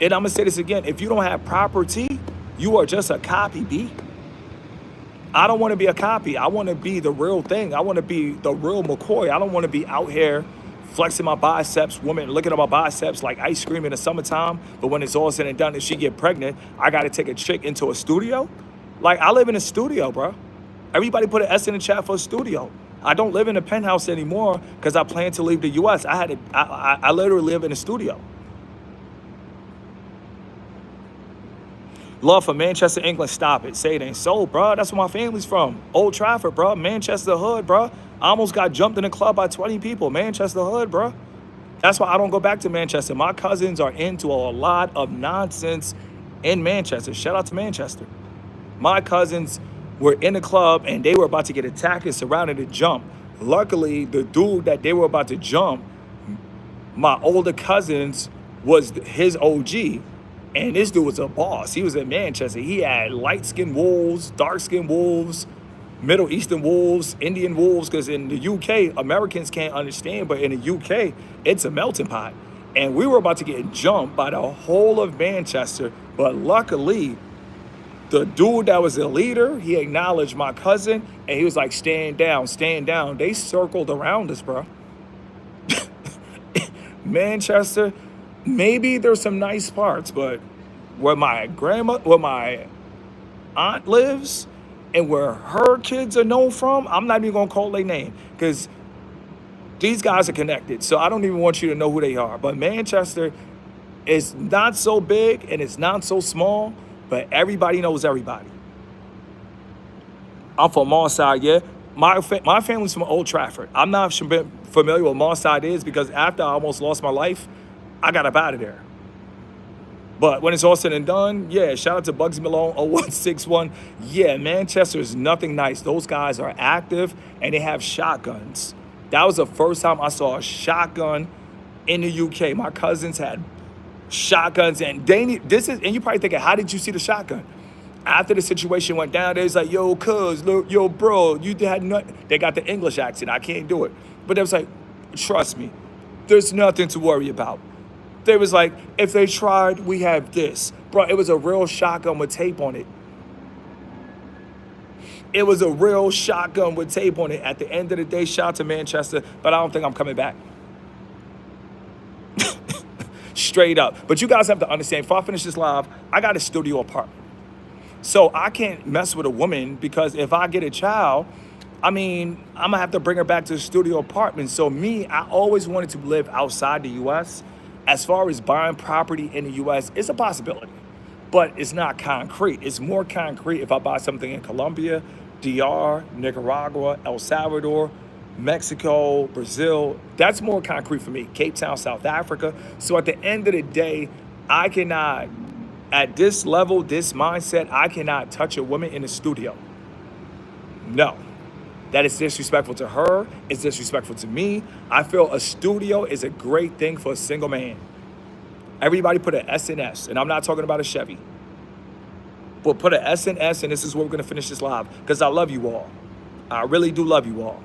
[SPEAKER 1] And I'm going to say this again. If you don't have property, you are just a copy, B. I don't want to be a copy. I want to be the real thing. I want to be the real McCoy. I don't want to be out here flexing my biceps, women looking at my biceps like ice cream in the summertime. But when it's all said and done, if she get pregnant, I got to take a chick into a studio. Like, I live in a studio, bro. Everybody put an S in the chat for a studio. I don't live in a penthouse anymore because I plan to leave the U.S. I literally live in a studio. Love for Manchester, England, stop it. Say it ain't so, bro. That's where my family's from. Old Trafford, bro. Manchester Hood, bro. I almost got jumped in the club by 20 people. Manchester Hood, bro. That's why I don't go back to Manchester. My cousins are into a lot of nonsense in Manchester. Shout out to Manchester. My cousins were in the club and they were about to get attacked and surrounded and jump. Luckily, the dude that they were about to jump, my older cousins was his OG. And this dude was a boss. He was in Manchester. He had light-skinned wolves, dark-skinned wolves, Middle Eastern wolves, Indian wolves, because in the UK, Americans can't understand, but in the UK, it's a melting pot. And we were about to get jumped by the whole of Manchester, but luckily, the dude that was the leader, he acknowledged my cousin, and he was like, stand down, stand down. They circled around us, bro. Manchester, maybe there's some nice parts, but where my aunt lives and where her kids are known from, I'm not even gonna call their name because these guys are connected. So I don't even want you to know who they are. But Manchester is not so big and it's not so small, but everybody knows everybody. I'm from Marseille, yeah. My family's from Old Trafford. I'm not familiar with what Marseille is because after I almost lost my life, I got up out of there. But when it's all said and done, yeah, shout out to Bugsy Malone 0161. Yeah, Manchester is nothing nice. Those guys are active and they have shotguns. That was the first time I saw a shotgun in the UK. My cousins had shotguns and and you probably thinking, how did you see the shotgun? After the situation went down, they was like, yo, cuz, look, yo, bro, you had nothing. They got the English accent. I can't do it. But they was like, trust me, there's nothing to worry about. They was like, if they tried, we have this. Bro, it was a real shotgun with tape on it. It was a real shotgun with tape on it. At the end of the day, shout out to Manchester, but I don't think I'm coming back. Straight up. But you guys have to understand, before I finish this live, I got a studio apartment. So I can't mess with a woman because if I get a child, I mean, I'm gonna have to bring her back to the studio apartment. So me, I always wanted to live outside the US. As far as buying property in the US, it's a possibility, but it's not concrete. It's more concrete if I buy something in Colombia, DR, Nicaragua, El Salvador, Mexico, Brazil. That's more concrete for me. Cape Town, South Africa. So at the end of the day, I cannot, at this level, this mindset, I cannot touch a woman in the studio. No. That is disrespectful to her. It's disrespectful to me. I feel a studio is a great thing for a single man. Everybody put an S in S, and I'm not talking about a Chevy. But put an S in S, and this is where we're going to finish this live, because I love you all. I really do love you all.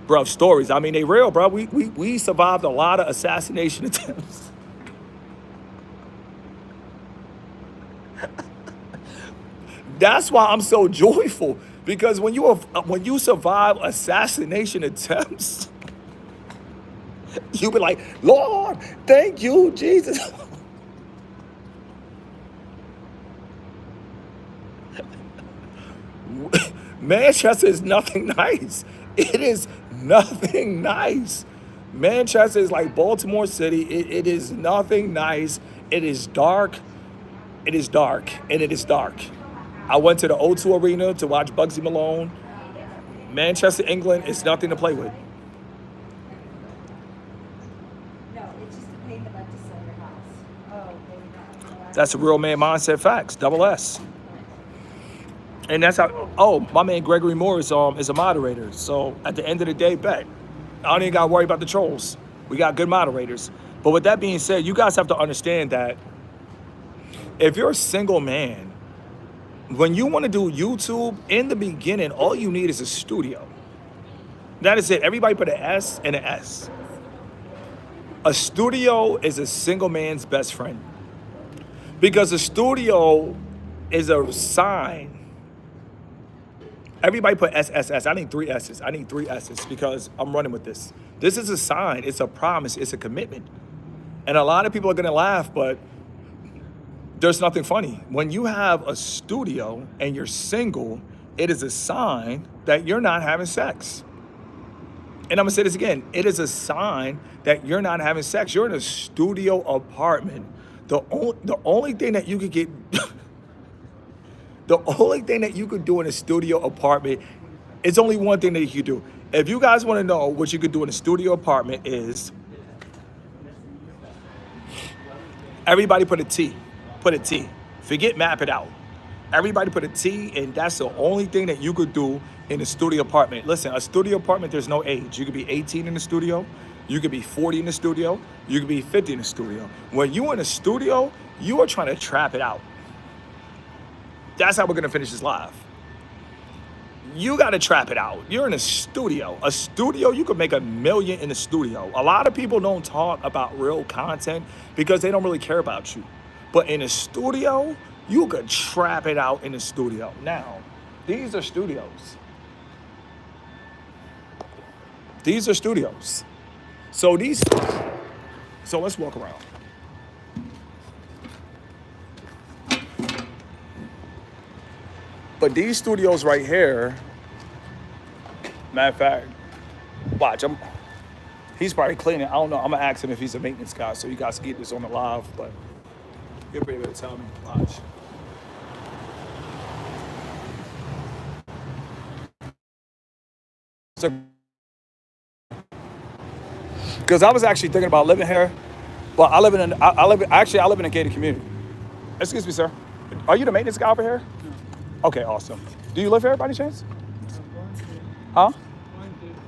[SPEAKER 1] Bro, stories. I mean, they real, bro. We survived a lot of assassination attempts. That's why I'm so joyful, because when you survive assassination attempts, you be like, Lord, thank you, Jesus. Manchester is nothing nice. It is nothing nice. Manchester is like Baltimore City. It is nothing nice. It is dark. It is dark, and it is dark. I went to the O2 Arena to watch Bugsy Malone. Manchester, England is nothing to play with.
[SPEAKER 3] No, it's just a pain about to sell your house. Oh, maybe not.
[SPEAKER 1] That's a real man mindset facts, double S. And that's how, oh, my man Gregory Moore is a moderator. So at the end of the day, bet. I don't even got to worry about the trolls. We got good moderators. But with that being said, you guys have to understand that if you're a single man, when you want to do YouTube, in the beginning, all you need is a studio. That is it. Everybody put an S and an S. A studio is a single man's best friend. Because a studio is a sign. Everybody put SSS. I need 3 S's. I need 3 S's because I'm running with this. This is a sign. It's a promise. It's a commitment. And a lot of people are going to laugh, but there's nothing funny. When you have a studio and you're single, it is a sign that you're not having sex. And I'm gonna say this again. It is a sign that you're not having sex. You're in a studio apartment. The only thing that you could get, the only thing that you could do in a studio apartment, it's only one thing that you could do. If you guys wanna know what you could do in a studio apartment is, everybody put a T. Put a T. Forget map it out. Everybody put a T, and that's the only thing that you could do in a studio apartment. Listen, a studio apartment, there's no age. You could be 18 in the studio. You could be 40 in the studio. You could be 50 in the studio. When you in the studio, you are trying to trap it out. That's how we're gonna finish this live. You gotta trap it out. You're in a studio. A studio, you could make $1 million in the studio. A lot of people don't talk about real content because they don't really care about you. But in a studio, you could trap it out in the studio. Now, these are studios. These are studios. So let's walk around. But these studios right here, matter of fact, watch, he's probably cleaning. I don't know. I'm gonna ask him if he's a maintenance guy, so you guys can get this on the live, but he'll be able to tell me. Watch. So, because I was actually thinking about living here, but I live in a gated community. Excuse me, sir. Are you the maintenance guy over here? No. Okay, awesome. Do you live here by any chance? Huh?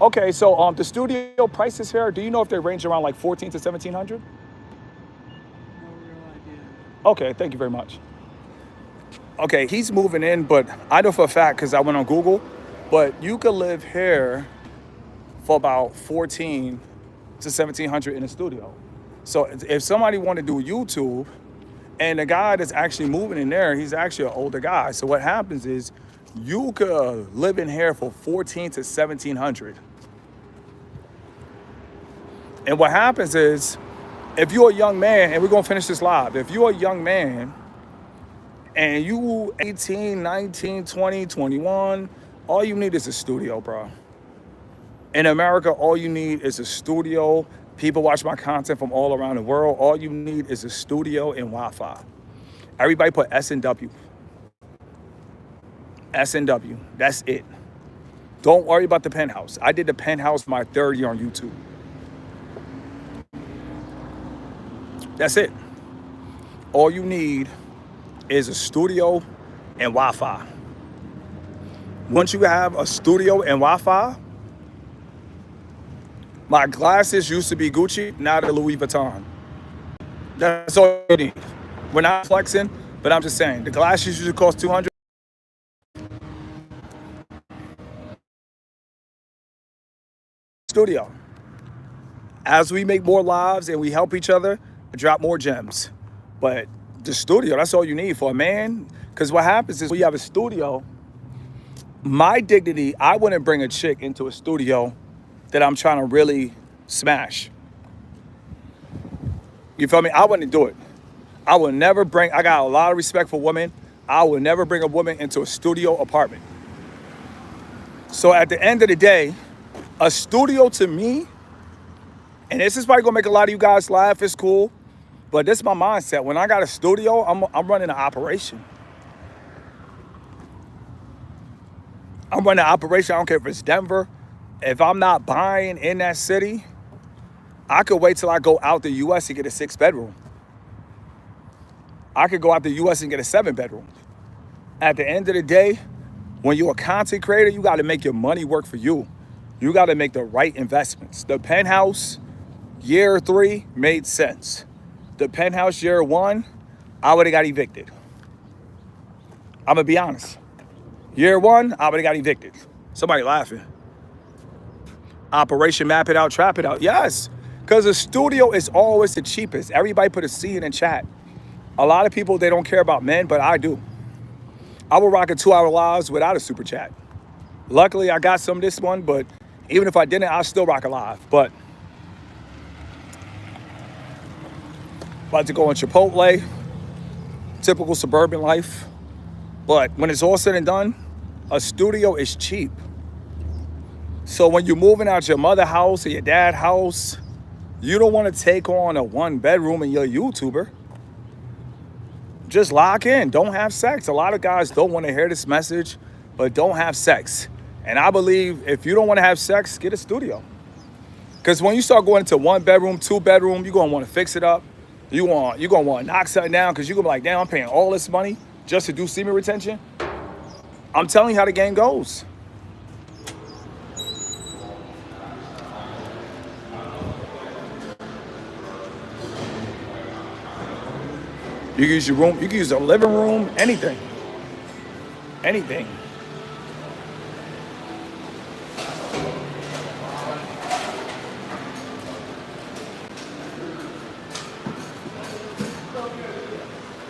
[SPEAKER 1] Okay, so the studio prices here, do you know if they range around like 14 to 1700? No real idea. Okay, thank you very much. Okay, he's moving in, but I know for a fact because I went on Google, but you could live here for about 14 to 1700 in a studio. So if somebody wanted to do YouTube, and the guy that's actually moving in there, he's actually an older guy. So what happens is you could live in here for 14 to 1700. And what happens is, if you're a young man, and we're gonna finish this live, if you're a young man and you 18, 19, 20, 21, all you need is a studio, bro. In America, all you need is a studio. People watch my content from all around the world. All you need is a studio and Wi-Fi. Everybody put S&W. S&W, that's it. Don't worry about the penthouse. I did the penthouse my 3rd year on YouTube. That's it. All you need is a studio and Wi-Fi. Once you have a studio and Wi-Fi, my glasses used to be Gucci, now they're Louis Vuitton. That's all you need. We're not flexing, but I'm just saying, the glasses usually cost $200. Studio. As we make more lives and we help each other, drop more gems. But the studio, that's all you need for a man. Because what happens is when you have a studio, my dignity, I wouldn't bring a chick into a studio that I'm trying to really smash. You feel me? I wouldn't do it. I would never bring, I got a lot of respect for women. I would never bring a woman into a studio apartment. So at the end of the day, a studio to me, and this is probably gonna make a lot of you guys laugh, it's cool, but this is my mindset. When I got a studio, I'm running an operation. I'm running an operation, I don't care if it's Denver. If I'm not buying in that city, I could wait till I go out the US and get a 6-bedroom. I could go out the US and get a 7-bedroom. At the end of the day, when you're a content creator, you gotta make your money work for you. You gotta make the right investments. The penthouse, year 3 made sense. The penthouse year 1, I would've got evicted. I'm gonna be honest. Year 1, I would've got evicted. Somebody laughing. Operation map it out, trap it out. Yes, because the studio is always the cheapest. Everybody put a C in the chat. A lot of people, they don't care about men, but I do. I will rock a 2-hour lives without a super chat. Luckily, I got some this one, but even if I didn't, I'll still rock a live. But about to go on Chipotle, typical suburban life. But when it's all said and done, a studio is cheap. So when you're moving out your mother's house or your dad's house, you don't want to take on a 1-bedroom and you're a YouTuber. Just lock in, don't have sex. A lot of guys don't want to hear this message, but don't have sex. And I believe if you don't want to have sex, get a studio. Because when you start going into 1-bedroom, 2-bedroom, you're going to want to fix it up. You're going to want to knock something down because you're going to be like, damn, I'm paying all this money just to do semen retention. I'm telling you how the game goes. You can use your room. You can use the living room. Anything. Anything.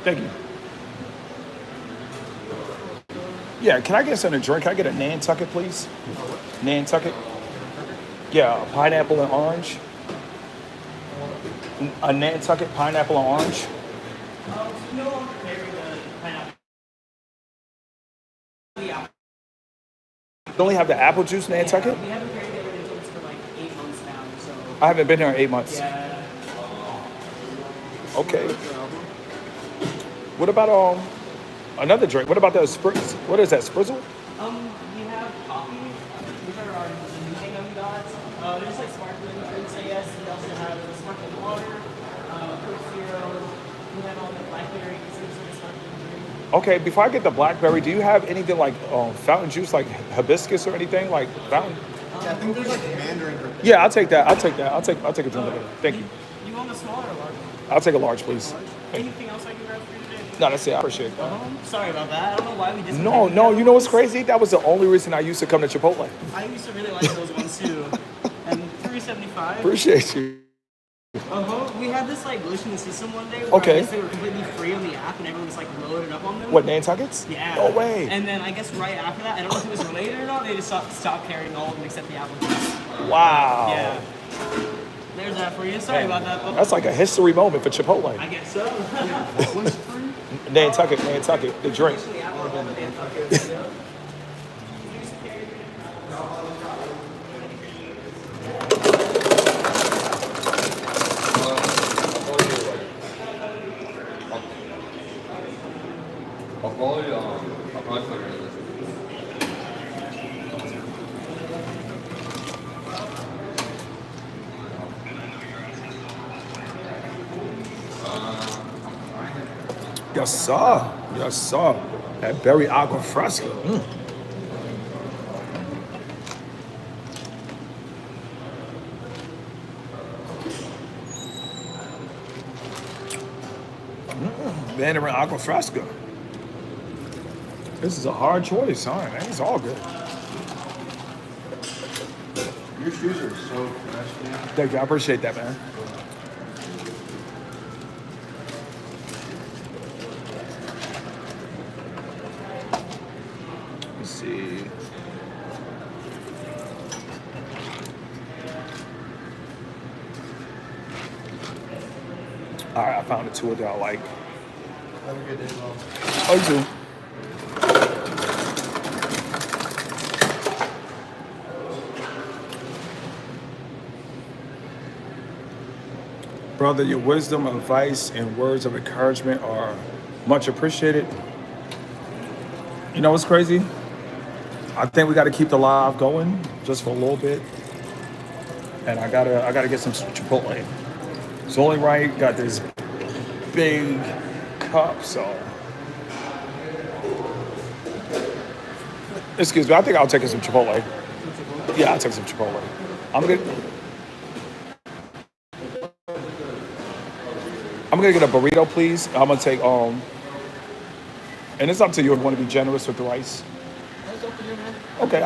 [SPEAKER 1] Thank you. Yeah, can I get something to drink? Can I get a Nantucket, please? Nantucket? Yeah, pineapple and orange. A Nantucket pineapple and orange.
[SPEAKER 4] No longer carry the pineapple.
[SPEAKER 1] You only have the apple juice Nantucket?
[SPEAKER 4] We haven't carried the other Nantuckets for like 8 months now, so.
[SPEAKER 1] I haven't been here in 8 months.
[SPEAKER 4] Yeah.
[SPEAKER 1] Okay. What about another drink? What about the spritz? What is that, Sprizzle?
[SPEAKER 4] We have coffee, which are our new thing that we got. There's like sparkling drinks, I guess. We also have the sparkling water, Coke Zero. We have all the blackberry, seems like a sparkling drink.
[SPEAKER 1] Okay, before I get the blackberry, do you have anything like fountain juice, like hibiscus or anything like fountain?
[SPEAKER 2] Yeah, I think there's like Mandarin.
[SPEAKER 1] Yeah, I'll take that. I'll take that. I'll take a drink of it. Thank you.
[SPEAKER 4] You want the small or large?
[SPEAKER 1] I'll take a large, please.
[SPEAKER 4] Anything else I can grab for you today?
[SPEAKER 1] No, that's it. I appreciate that.
[SPEAKER 4] Sorry about that. I don't know why we just.
[SPEAKER 1] No. You know what's crazy? That was the only reason I used to come to Chipotle.
[SPEAKER 4] I used to really like those ones too. And $3.75.
[SPEAKER 1] Appreciate you.
[SPEAKER 4] We had this like glitch in the system one day. Where
[SPEAKER 1] Okay.
[SPEAKER 4] I guess they were completely free on the app, and everyone was like loaded up on them.
[SPEAKER 1] What, Nantuckets?
[SPEAKER 4] Yeah.
[SPEAKER 1] No way.
[SPEAKER 4] And then I guess right after that, I don't know if it was related or not. They just stopped carrying all of them except the apple juice.
[SPEAKER 1] Wow.
[SPEAKER 4] Yeah. There's that for you. Sorry about that. But
[SPEAKER 1] That's like a history moment for Chipotle.
[SPEAKER 4] I guess so.
[SPEAKER 1] Nantucket, the drink.
[SPEAKER 5] I'll follow you. I'll probably put your list.
[SPEAKER 1] Yes, sir. Yes, sir. That berry agua fresca. Mandarin agua fresca. This is a hard choice, huh? Man, it's all good.
[SPEAKER 2] Your shoes are so fresh, man.
[SPEAKER 1] Thank you. I appreciate that, man. Let's see. All right, I found the two that I like.
[SPEAKER 2] Have a good day, Mom.
[SPEAKER 1] Oh, you too. Brother, your wisdom, advice, and words of encouragement are much appreciated. You know what's crazy? I think we got to keep the live going just for a little bit, and I gotta get some Chipotle. It's only right. Got this big cup, so excuse me. I think I'll take some Chipotle. Yeah, I'll take some Chipotle. I'm gonna get a burrito, please. I'm gonna take and it's up to you if you want to be generous with the rice.
[SPEAKER 2] That's up to you, man.
[SPEAKER 1] Okay,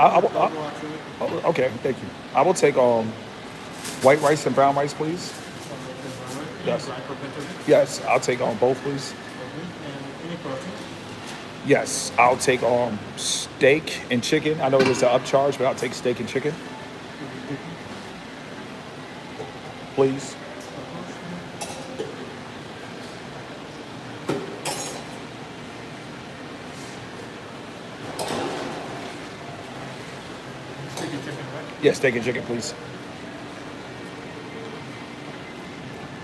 [SPEAKER 1] okay, thank you. I will take white rice and brown rice, please. Yes. Yes, I'll take both, please.
[SPEAKER 2] Any protein?
[SPEAKER 1] Yes, I'll take steak and chicken. I know there's an upcharge, but I'll take steak and chicken. Please. Yes, steak and chicken, please.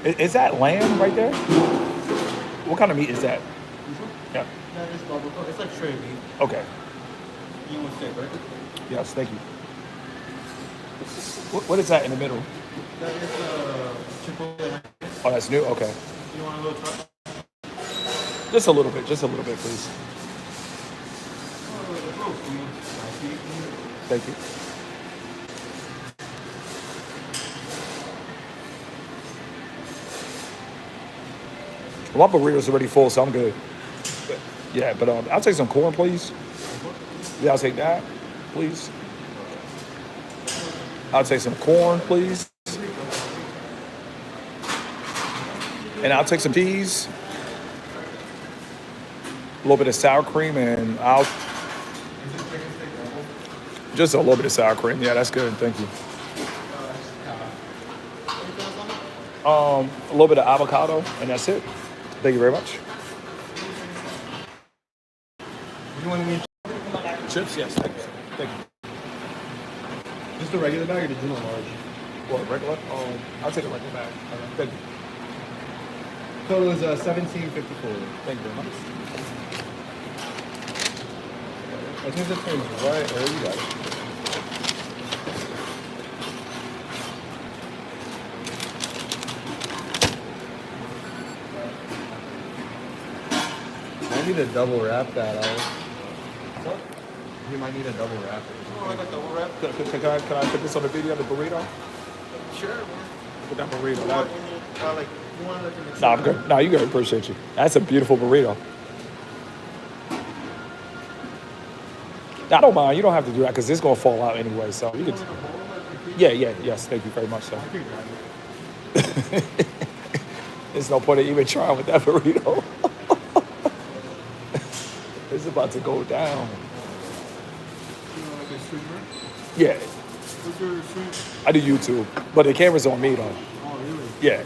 [SPEAKER 1] Is that lamb right there? What kind of meat is that? Yeah.
[SPEAKER 2] That is barbecue. It's like tray meat.
[SPEAKER 1] Okay.
[SPEAKER 2] You want steak, right?
[SPEAKER 1] Yes, thank you. What is that in the middle?
[SPEAKER 2] That is Chipotle.
[SPEAKER 1] Oh, that's new? Okay.
[SPEAKER 2] You want a little try?
[SPEAKER 1] Just a little bit, please. Thank you. My burrito's already full, so I'm good. Yeah, but I'll take some corn, please. Yeah, I'll take that, please. I'll take some corn, please. And I'll take some cheese, a little bit of sour cream, and just a little bit of sour cream. Yeah, that's good. Thank you. A little bit of avocado, and that's it. Thank you very much.
[SPEAKER 2] You want any
[SPEAKER 1] Chips, yes. Thank you. Thank you.
[SPEAKER 2] just the regular bag or the Juno large?
[SPEAKER 1] What, regular? I'll take a regular bag. Thank you.
[SPEAKER 2] Total is $17.54.
[SPEAKER 1] Thank you very much.
[SPEAKER 2] I think the turns
[SPEAKER 1] Right, there you go.
[SPEAKER 2] I need to double wrap that out. You might need a double wrap it.
[SPEAKER 1] Oh, I got double wrap. Can I put this on the video, the burrito?
[SPEAKER 2] Sure.
[SPEAKER 1] Put that burrito.
[SPEAKER 2] You want like an
[SPEAKER 1] Nah, I'm good. Nah, you good. Appreciate you. That's a beautiful burrito. I don't mind. You don't have to do that because it's gonna fall out anyway. So you could. Yeah, yes. Thank you very much, sir. There's no point in even trying with that burrito. It's about to go down. Yeah, I do YouTube, but the camera's on me though.
[SPEAKER 2] Oh, really?
[SPEAKER 1] Yeah.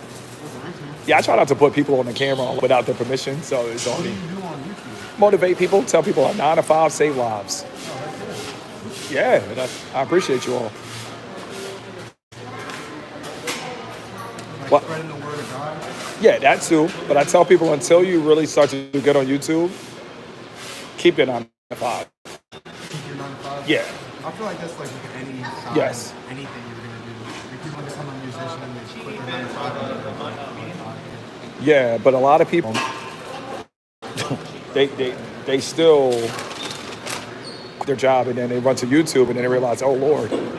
[SPEAKER 1] Yeah, I try not to put people on the camera without their permission, so it's on
[SPEAKER 2] What do
[SPEAKER 1] me.
[SPEAKER 2] you do on YouTube?
[SPEAKER 1] Motivate people, tell people a 9 to 5 save lives. Yeah, and I appreciate you all.
[SPEAKER 2] Like
[SPEAKER 1] What?
[SPEAKER 2] spreading the word of God?
[SPEAKER 1] Yeah, that too. But I tell people until you really start to do good on YouTube, keep it on 5.
[SPEAKER 2] Keep your 9 to 5?
[SPEAKER 1] Yeah.
[SPEAKER 2] I feel like that's like any side,
[SPEAKER 1] Yes.
[SPEAKER 2] anything you're gonna do. Like people become a musician and they put their 9 to 5 on their
[SPEAKER 1] Yeah, but a lot of people, they still their job and then they run to YouTube and then they realize, oh Lord.
[SPEAKER 2] I mean,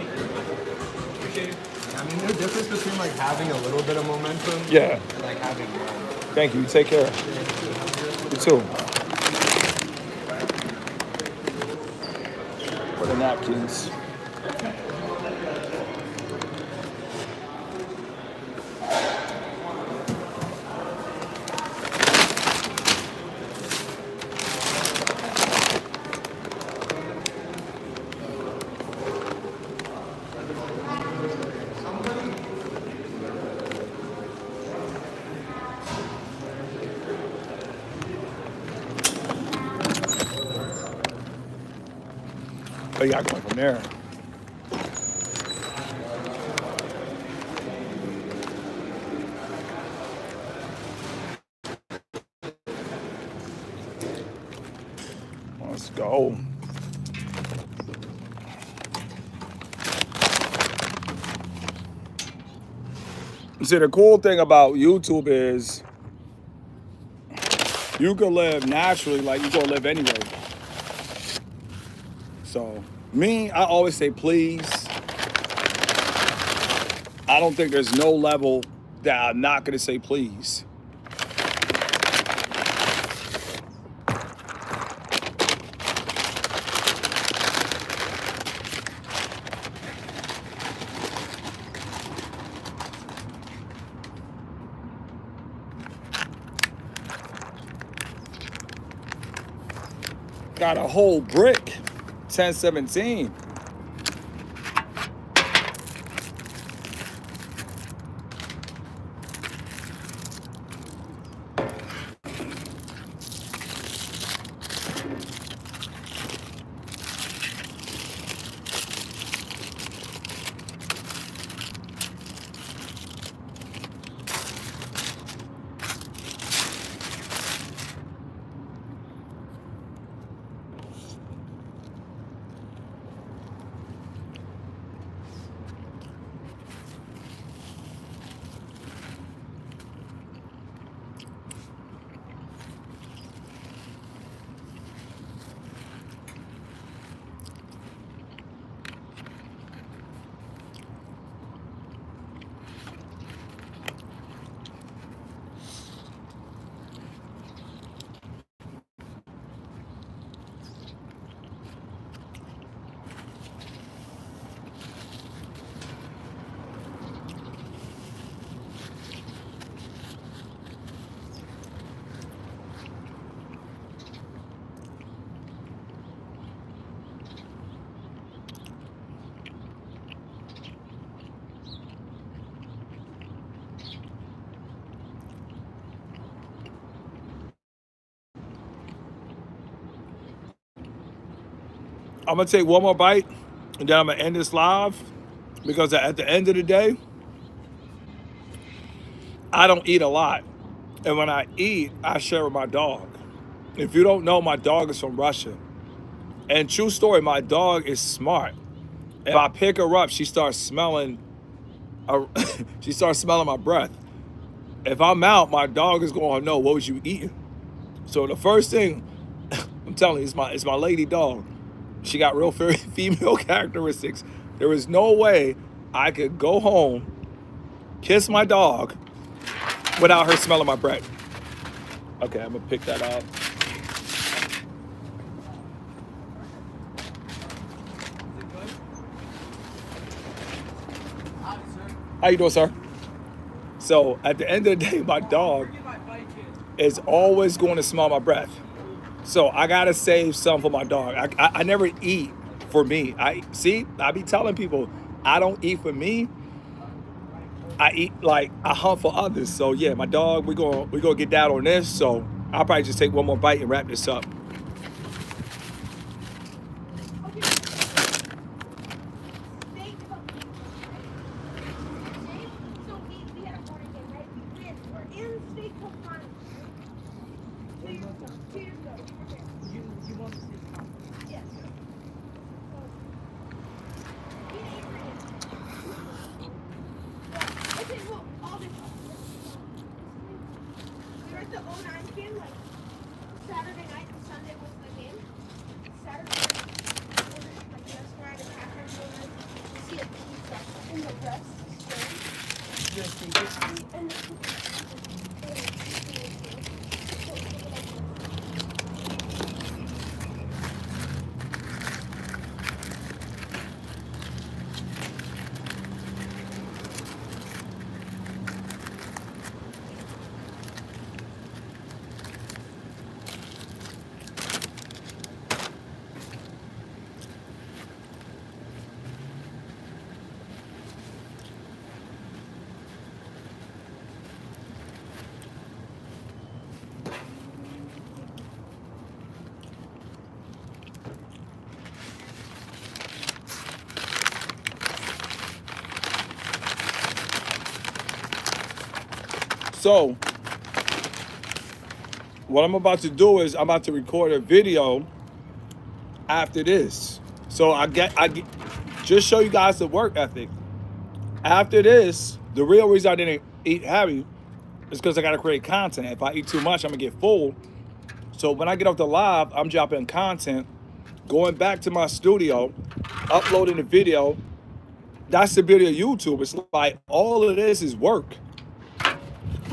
[SPEAKER 2] there's a difference between like having a little bit of momentum
[SPEAKER 1] Yeah.
[SPEAKER 2] and like having none.
[SPEAKER 1] Thank you. Take care. You too. For the napkins. Oh, yeah, going from there. Let's go. See, the cool thing about YouTube is you can live naturally like you gonna live anyway. So, me, I always say please. I don't think there's no level that I'm not gonna say please. Got a whole brick, 1017. I'm gonna take one more bite, and then I'm gonna end this live because at the end of the day, I don't eat a lot, and when I eat, I share with my dog. If you don't know, my dog is from Russia, and true story, my dog is smart. If I pick her up, she starts smelling. She starts smelling my breath. If I'm out, my dog is going to know what was you eating. So the first thing I'm telling you, it's my lady dog. She got real female characteristics. There is no way I could go home, kiss my dog, without her smelling my breath. Okay, I'm gonna pick that up. How you doing, sir? So at the end of the day, my dog is always going to smell my breath. So I gotta save some for my dog. I never eat for me. I be telling people I don't eat for me. I eat like I hunt for others. So yeah, my dog, we gonna get down on this. So I'll probably just take one more bite and wrap this up.
[SPEAKER 3] Saturday night and Sunday was the game. Saturday night, like just right and after see a pizza in the press.
[SPEAKER 1] So what I'm about to do is I'm about to record a video after this. So I just show you guys the work ethic. After this, the real reason I didn't eat heavy is because I gotta create content. If I eat too much, I'm gonna get full. So when I get off the live, I'm dropping content, going back to my studio, uploading the video. That's the beauty of YouTube. It's like all of this is work.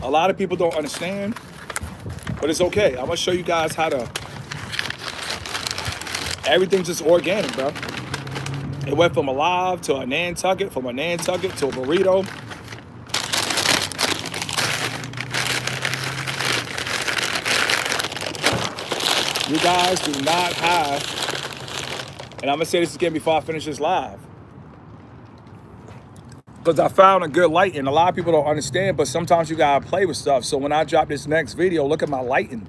[SPEAKER 1] A lot of people don't understand, but it's okay. I'm gonna show you guys how to, everything's just organic, bro. It went from a live to a Nantucket, from a Nantucket to a burrito. You guys do not have, and I'm gonna say this again before I finish this live, because I found a good lighting. A lot of people don't understand, but sometimes you gotta play with stuff. So when I drop this next video, look at my lighting.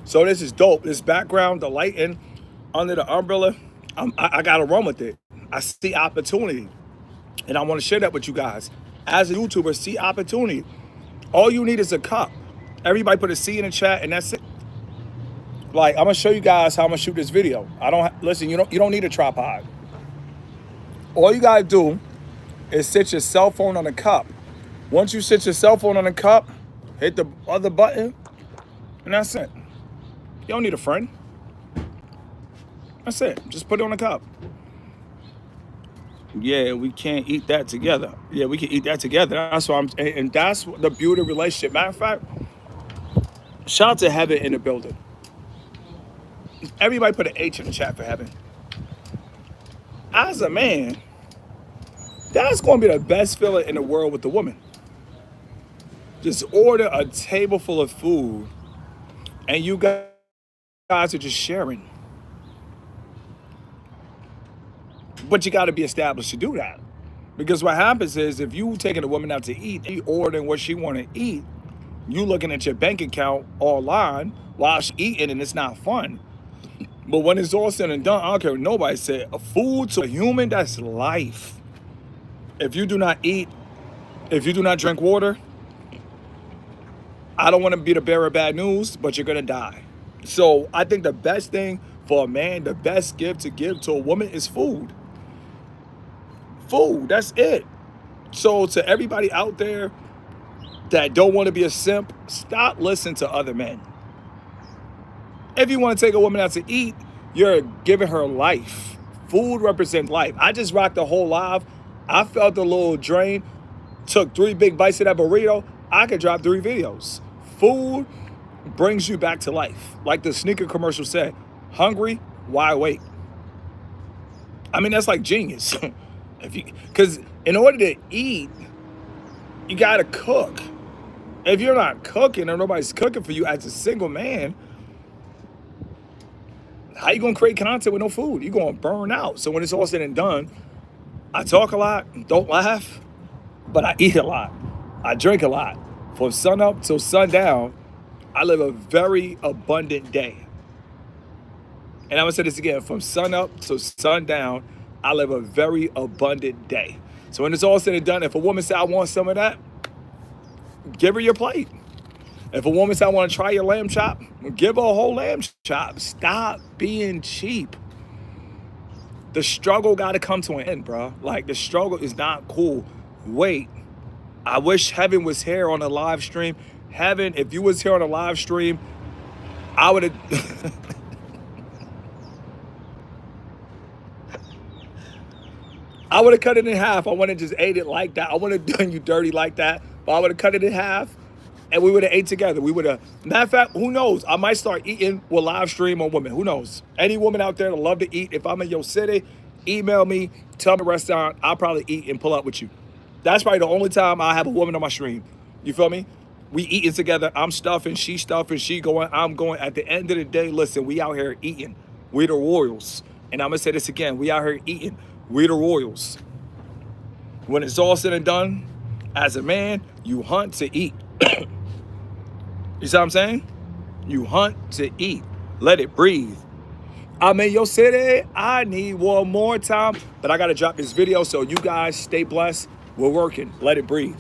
[SPEAKER 1] So this is dope. This background, the lighting under the umbrella, I gotta run with it. I see opportunity, and I want to share that with you guys. As a YouTuber, see opportunity. All you need is a cup. Everybody put a C in the chat, and that's it. Like, I'm gonna show you guys how I'm gonna shoot this video. Listen. You don't need a tripod. All you gotta do is sit your cell phone on the cup. Once you sit your cell phone on the cup, hit the other button, and that's it. You don't need a friend. That's it. Just put it on the cup. Yeah, we can't eat that together. Yeah, we can eat that together. That's why and that's the beauty of relationship. Matter of fact, shout out to Heaven in the building. Everybody put an H in the chat for Heaven. As a man, that's going to be the best feeling in the world with the woman. Just order a table full of food, and you guys are just sharing. But you got to be established to do that. Because what happens is if you taking a woman out to eat, she ordering what she want to eat, you looking at your bank account online while she eating, and it's not fun. But when it's all said and done, I don't care what nobody said, a food to a human, that's life. If you do not eat, if you do not drink water, I don't want to be the bearer of bad news, but you're going to die. So I think the best thing for a man, the best gift to give to a woman is food. Food, that's it. So to everybody out there that don't want to be a simp, stop listening to other men. If you want to take a woman out to eat, you're giving her life. Food represents life. I just rocked the whole live. I felt a little drain. Took 3 big bites of that burrito. I could drop 3 videos. Food brings you back to life. Like the sneaker commercial said, hungry, why wait? I mean, that's like genius. Because in order to eat, you got to cook. If you're not cooking or nobody's cooking for you as a single man, how you going to create content with no food? You're going to burn out. So when it's all said and done, I talk a lot, don't laugh, but I eat a lot. I drink a lot. From sun up till sundown, I live a very abundant day. And I'm going to say this again, from sun up to sundown, I live a very abundant day. So when it's all said and done, if a woman says, I want some of that, give her your plate. If a woman says, I want to try your lamb chop, give her a whole lamb chop. Stop being cheap. The struggle got to come to an end, bro. Like, the struggle is not cool. Wait, I wish Heaven was here on the live stream. Heaven, if you was here on the live stream, I would have... I would have cut it in half. I wouldn't have just ate it like that. I wouldn't have done you dirty like that. But I would have cut it in half, and we would have ate together. We would have... Matter of fact, who knows? I might start eating with live stream on women. Who knows? Any woman out there that love to eat, if I'm in your city, email me, tell me restaurant. I'll probably eat and pull up with you. That's probably the only time I have a woman on my stream. You feel me? We eating together. I'm stuffing, she going, I'm going. At the end of the day, listen, we out here eating. We the Royals. And I'm going to say this again. We out here eating. We the Royals. When it's all said and done, as a man, you hunt to eat. You see what I'm saying? You hunt to eat. Let it breathe. I'm in your city. I need one more time. But I got to drop this video, so you guys stay blessed. We're working. Let it breathe.